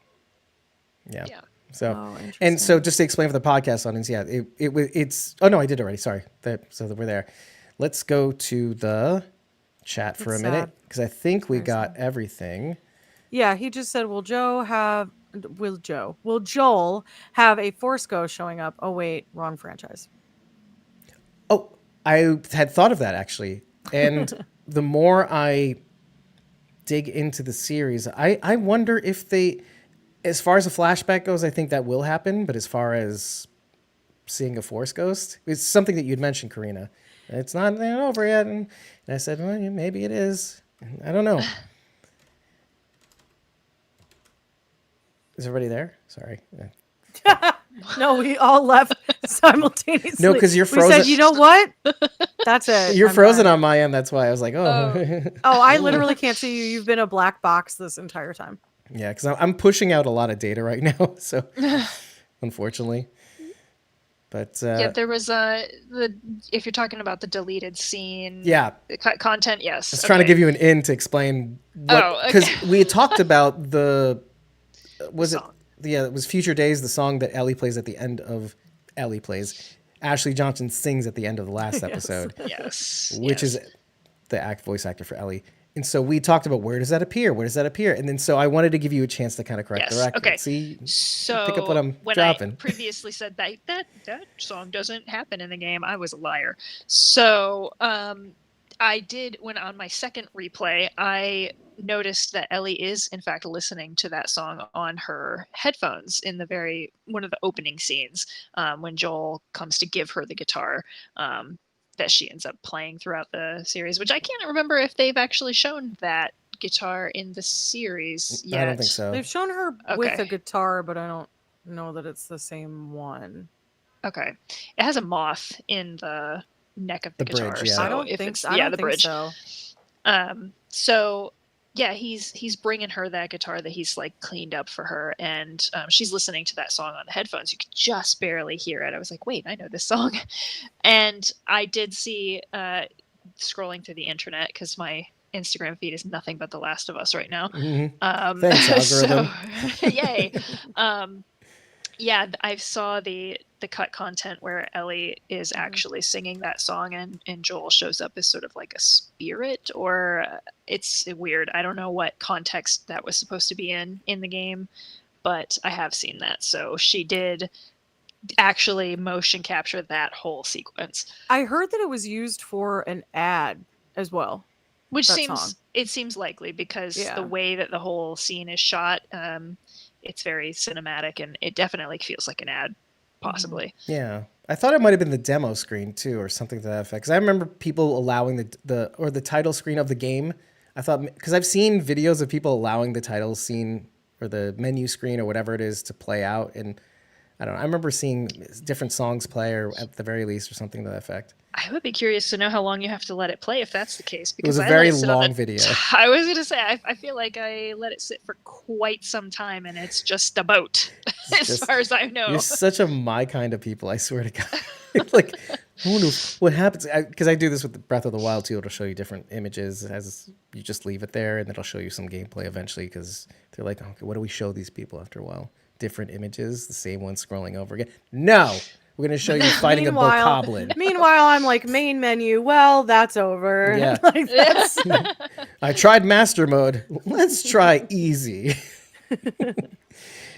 Yeah. Yeah. So Oh, and so just to explain for the podcast audience, yeah, it's. Oh no, I did already. Sorry. So that we're there. Let's go to the chat for It's a minute sad. because I think we very got everything. Yeah, he just said, will Joel have a Force Ghost showing up? Oh wait, wrong franchise. Oh, I had thought of that actually, and the more I dig into the series, I wonder if they, as far as a flashback goes, I think that will happen. But as far as seeing a Force Ghost, it's something that you'd mentioned, Karina. It's not over yet, and I said, well, yeah, maybe it is. I don't know. Is everybody there? Sorry. No, we all left simultaneously. No, 'cause you're We frozen. said, you know what? That's it. You're I'm frozen done. on my end. That's why I was like, oh. Oh, I literally can't see you. You've been a black box this entire time. Yeah, because I'm pushing out a lot of data right now. So, unfortunately. But Yeah, there was if you're talking about the deleted scene, yeah, the content, yes. I was trying to give you an in to explain what, Oh, okay. because we had talked about it song. it was Future Days, the song that Ellie plays at the end of Ellie Plays. Ashley Johnson sings at the end of the last episode, Yes. which yes. is the voice actor for Ellie. And so we talked about where does that appear? Where does that appear? And then so I wanted to give you a chance to kind of correct the Yes. record. Okay. See, So pick up what I'm when dropping. I previously said that song doesn't happen in the game, I was a liar. So I did, when on my second replay, I noticed that Ellie is in fact listening to that song on her headphones in one of the opening scenes, when Joel comes to give her the guitar. That she ends up playing throughout the series, which I can't remember if they've actually shown that guitar in the series yet. I don't think so. They've shown her with Okay. a guitar, but I don't know that it's the same one. Okay. It has a moth in the neck of the guitar. bridge, yeah. So I don't if think it's so. I don't the think bridge. so. So yeah, he's bringing her that guitar that he's like cleaned up for her, and she's listening to that song on the headphones. You could just barely hear it. I was like, wait, I know this song. And I did see, scrolling through the internet, because my Instagram feed is nothing but The Last of Us right now. Thanks, algorithm. So, yay. Yeah, I saw the cut content where Ellie is actually singing that song, and Joel shows up as sort of like a spirit, or it's weird. I don't know what context that was supposed to be in the game, but I have seen that. So she did actually motion capture that whole sequence, I heard that it was used for an ad as well. which That seems song. it seems likely because Yeah. the way that the whole scene is shot, it's very cinematic, and it definitely feels like an ad, possibly. Yeah, I thought it might have been the demo screen too, or something to that effect. Because I remember people allowing the title screen of the game. I thought, because I've seen videos of people allowing the title scene or the menu screen or whatever it is to play out, and I don't know. I remember seeing different songs play, or at the very least, or something to that effect. I would be curious to know how long you have to let it play if that's the case. It was Because a I very let it sit on long the- video. I was going to say, I feel like I let it sit for quite some time, and it's just a boat, as just- far as I know. You're such a my kind of people, I swear to God. Like, I wonder what happens. Because I do this with Breath of the Wild too. It'll show you different images as you just leave it there, and then it'll show you some gameplay eventually. Because they're like, okay, what do we show these people after a while? Different images, the same one scrolling over again. No, we're gonna show you fighting a bokoblin. Meanwhile, I'm like, main menu. Well, that's over. Yeah. Like, that's, I tried master mode. Let's try easy.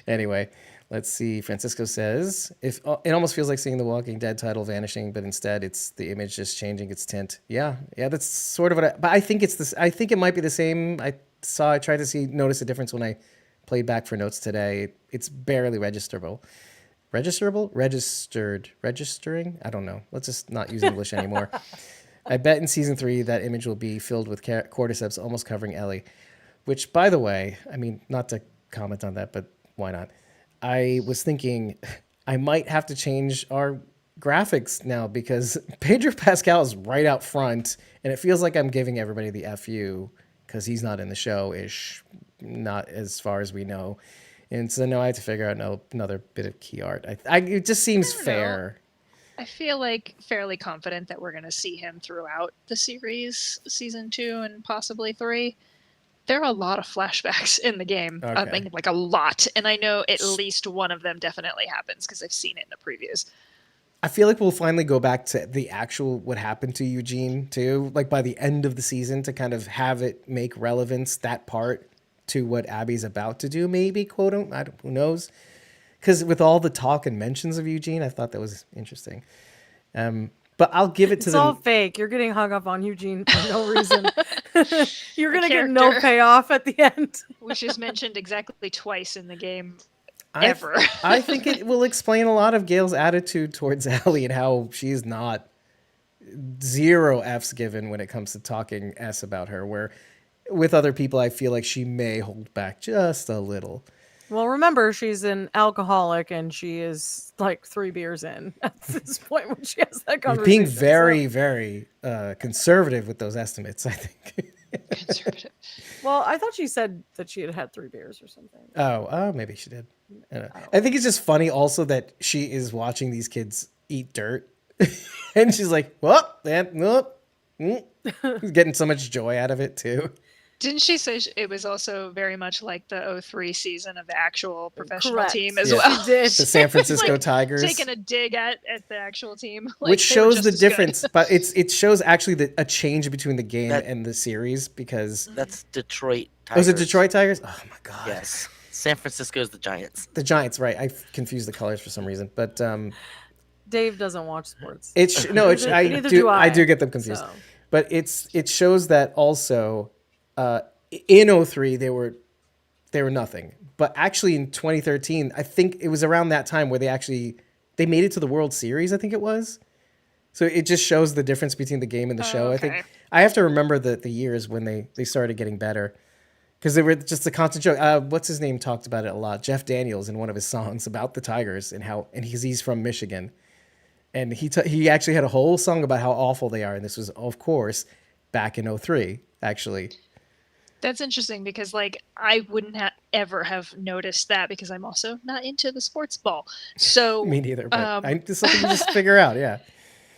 Anyway, let's see. Francisco says, "If it almost feels like seeing the Walking Dead title vanishing, but instead it's the image just changing its tint." Yeah, that's sort of what. But I think it's this. I think it might be the same. I tried to notice a difference when I played back for notes today. It's barely registerable. Registering? I don't know. Let's just not use English anymore. I bet in season 3 that image will be filled with cordyceps almost covering Ellie. Which, by the way, I mean, not to comment on that, but why not? I was thinking I might have to change our graphics now because Pedro Pascal is right out front, and it feels like I'm giving everybody the FU because he's not in the show-ish, not as far as we know. And so now I have to figure out another bit of key art. It just seems fair. I feel like fairly confident that we're going to see him throughout the series, season 2 and possibly 3. There are a lot of flashbacks in the game. I Okay. mean, like a lot. And I know at least one of them definitely happens because I've seen it in the previews. I feel like we'll finally go back to the actual what happened to Eugene too, like by the end of the season to kind of have it make relevance, that part, to what Abby's about to do, maybe, quote unquote. Who knows? Because with all the talk and mentions of Eugene, I thought that was interesting. But I'll give it to it's them. all fake. You're getting hung up on Eugene for no reason. You're going to get no character. payoff at the end. Which is mentioned exactly twice in the game. I Ever. I think it will explain a lot of Gail's attitude towards Ellie and how she's not zero F's given when it comes to talking S about her, where with other people, I feel like she may hold back just a little. Well, remember, she's an alcoholic and she is like 3 beers in at this point when she has that You're conversation. being very, very conservative with those estimates, I think. Conservative. Well, I thought she said that she had had 3 beers or something. Maybe she did. I think it's just funny also that she is watching these kids eat dirt. And she's like, whoop, that, whoop. Getting so much joy out of it, too. Didn't she say it was also very much like the 03 season of the actual professional Correct. team as Yeah. well? She did. The San Francisco Like, Tigers. taking a dig at the actual team, like, Which they were shows just the as good. difference, but it shows actually a change between the game That- and the series because That's Detroit oh, Tigers. is it Detroit Tigers? Oh my god. Yes. San Francisco's the Giants. The Giants, right? I confused the colors for some reason, but Dave doesn't watch sports. I do get them confused. So. But it shows that also in 03 they were nothing. But actually in 2013, I think it was around that time where they made it to the World Series, I think it was. So it just shows the difference between the game and the show. I okay. think I have to remember the years when they started getting better. Because they were just a constant joke. What's his name talked about it a lot. Jeff Daniels in one of his songs about the Tigers and he's from Michigan. And he actually had a whole song about how awful they are. And this was, of course, back in 03, actually. That's interesting because, like, I wouldn't ever have noticed that because I'm also not into the sports ball. So Me neither, but it's something you just figure out, yeah.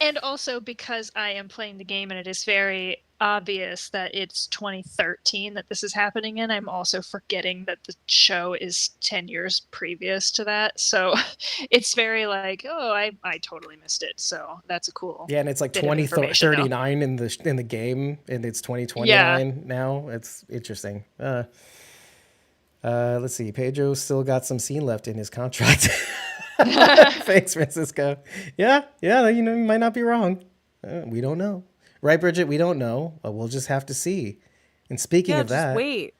and also because I am playing the game and it is very obvious that it's 2013 that this is happening in, I'm also forgetting that the show is 10 years previous to that. So it's very like, oh, I totally missed it. So that's a cool. Yeah, and it's like bit of information now. 2039 in the game, and it's 2029 now. It's interesting. Let's see. Pedro still got some scene left in his contract. Thanks, Francisco. Yeah, you might not be wrong. We don't know. Right, Bridget? We don't know. We'll just have to see. And speaking of that...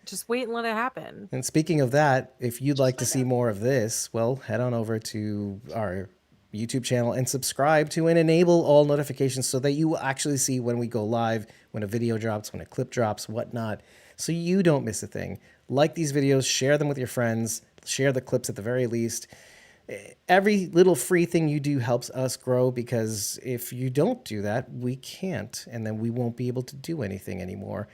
Just wait and let it happen. And speaking of that, if you'd like to see more of this, well, head on over to our YouTube channel and subscribe to and enable all notifications so that you will actually see when we go live, when a video drops, when a clip drops, whatnot, so you don't miss a thing. Like these videos, share them with your friends, share the clips at the very least. Every little free thing you do helps us grow, because if you don't do that, we can't, and then we won't be able to do anything anymore.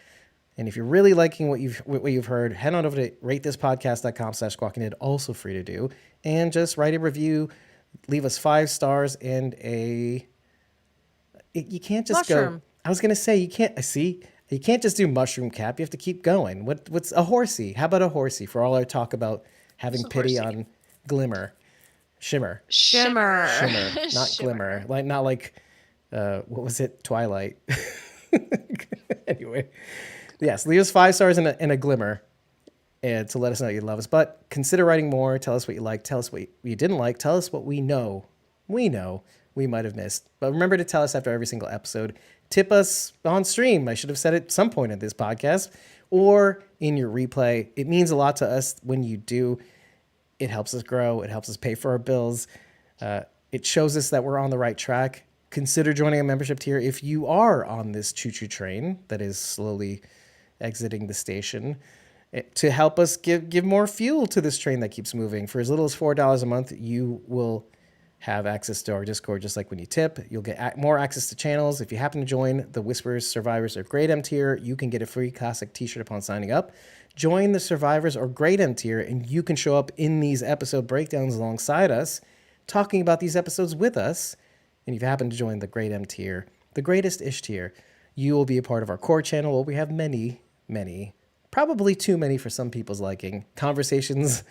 And if you're really liking what you've heard, head on over to ratethispodcast.com/squawkingdead, also free to do, and just write a review, leave us 5 stars and you can't just mushroom. go. I was gonna say you can't just do mushroom cap. You have to keep going. What's a horsey? How about a horsey for all our talk about having pity on Glimmer? Shimmer, not Glimmer. Not like what was it? Twilight. Anyway, yes, leave us 5 stars and a Glimmer, and to let us know you love us. But consider writing more. Tell us what you like. Tell us what you didn't like. Tell us what we know we might have missed. But remember to tell us after every single episode. Tip us on stream. I should have said it at some point in this podcast or in your replay. It means a lot to us when you do. It helps us grow. It helps us pay for our bills. It shows us that we're on the right track. Consider joining a membership tier if you are on this choo-choo train that is slowly exiting the station, to help us give more fuel to this train that keeps moving. For as little as $4 a month, you will have access to our Discord, just like when you tip. You'll get more access to channels. If you happen to join the Whisperers, Survivors, or Great M tier, you can get a free classic t-shirt upon signing up. Join the Survivors or Great M tier, and you can show up in these episode breakdowns alongside us, talking about these episodes with us. And if you happen to join the Great M tier, the greatest-ish tier, you will be a part of our core channel where we have many, probably too many for some people's liking, conversations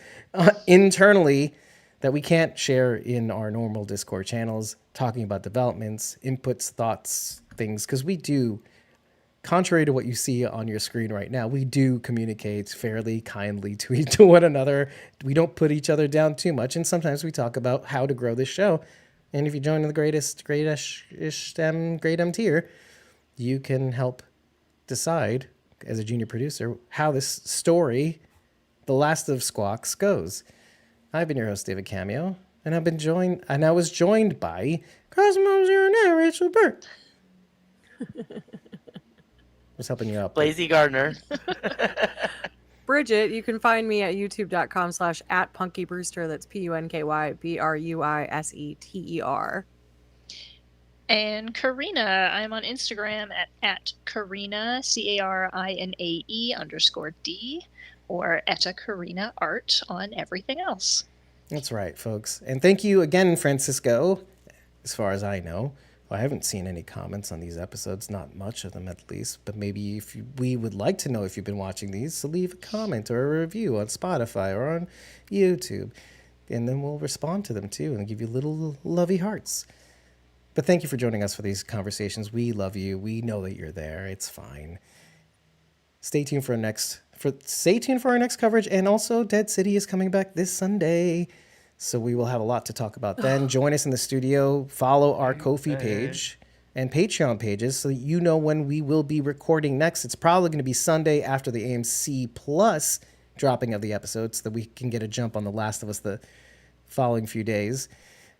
internally that we can't share in our normal Discord channels, talking about developments, inputs, thoughts, things, because we do, contrary to what you see on your screen right now, we do communicate fairly kindly to one another. We don't put each other down too much, and sometimes we talk about how to grow this show. And if you join the Great M tier, you can help decide, as a junior producer, how this story, The Last of Squawks, goes. I've been your host, David Cameo, and I was joined by Cosmos Zero and Rachel Burt. Was helping you out. Blazy Gardner. Bridget, you can find me at youtube.com/@punkybrewster. That's PUNKYBRUISETER. And Karina, I'm on Instagram at Karina, CARINAE_D, or Etta Karina Art on everything else. That's right, folks. And thank you again, Francisco, as far as I know, I haven't seen any comments on these episodes, not much of them at least, but maybe we would like to know if you've been watching these, so leave a comment or a review on Spotify or on YouTube, and then we'll respond to them too and give you little lovey hearts. But thank you for joining us for these conversations. We love you. We know that you're there. It's fine. Stay tuned for our next coverage, and also Dead City is coming back this Sunday. So we will have a lot to talk about then. Join us in the studio. Follow our Ko-fi page and Patreon pages so that you know when we will be recording next. It's probably going to be Sunday after the AMC Plus dropping of the episode so that we can get a jump on The Last of Us the following few days.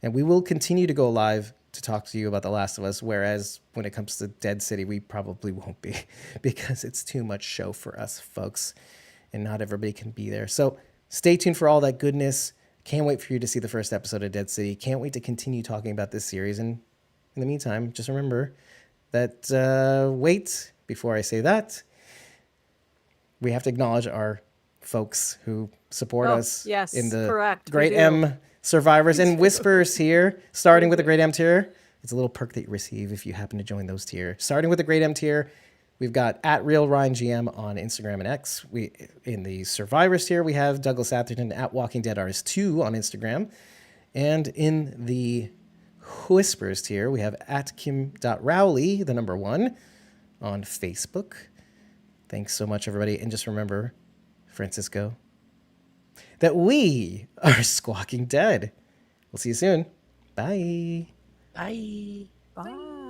And we will continue to go live to talk to you about The Last of Us, whereas when it comes to Dead City, we probably won't be because it's too much show for us, folks, and not everybody can be there. So stay tuned for all that goodness. Can't wait for you to see the first episode of Dead City. Can't wait to continue talking about this series. And in the meantime, just remember that, wait, before I say that, we have to acknowledge our folks who support us yes, in the correct, Great we do. M survivors and whispers here, starting with the Great M tier. It's a little perk that you receive if you happen to join those tier. Starting with the Great M tier, we've got at Real Ryan GM on Instagram and X. In the Survivors tier, we have Douglas Atherton at Walking Dead Artist 2 on Instagram. And in the Whispers tier, we have at Kim.Rowley, the number 1, on Facebook. Thanks so much, everybody. And just remember, Francisco, that we are Squawking Dead. We'll see you soon. Bye. Bye. Bye.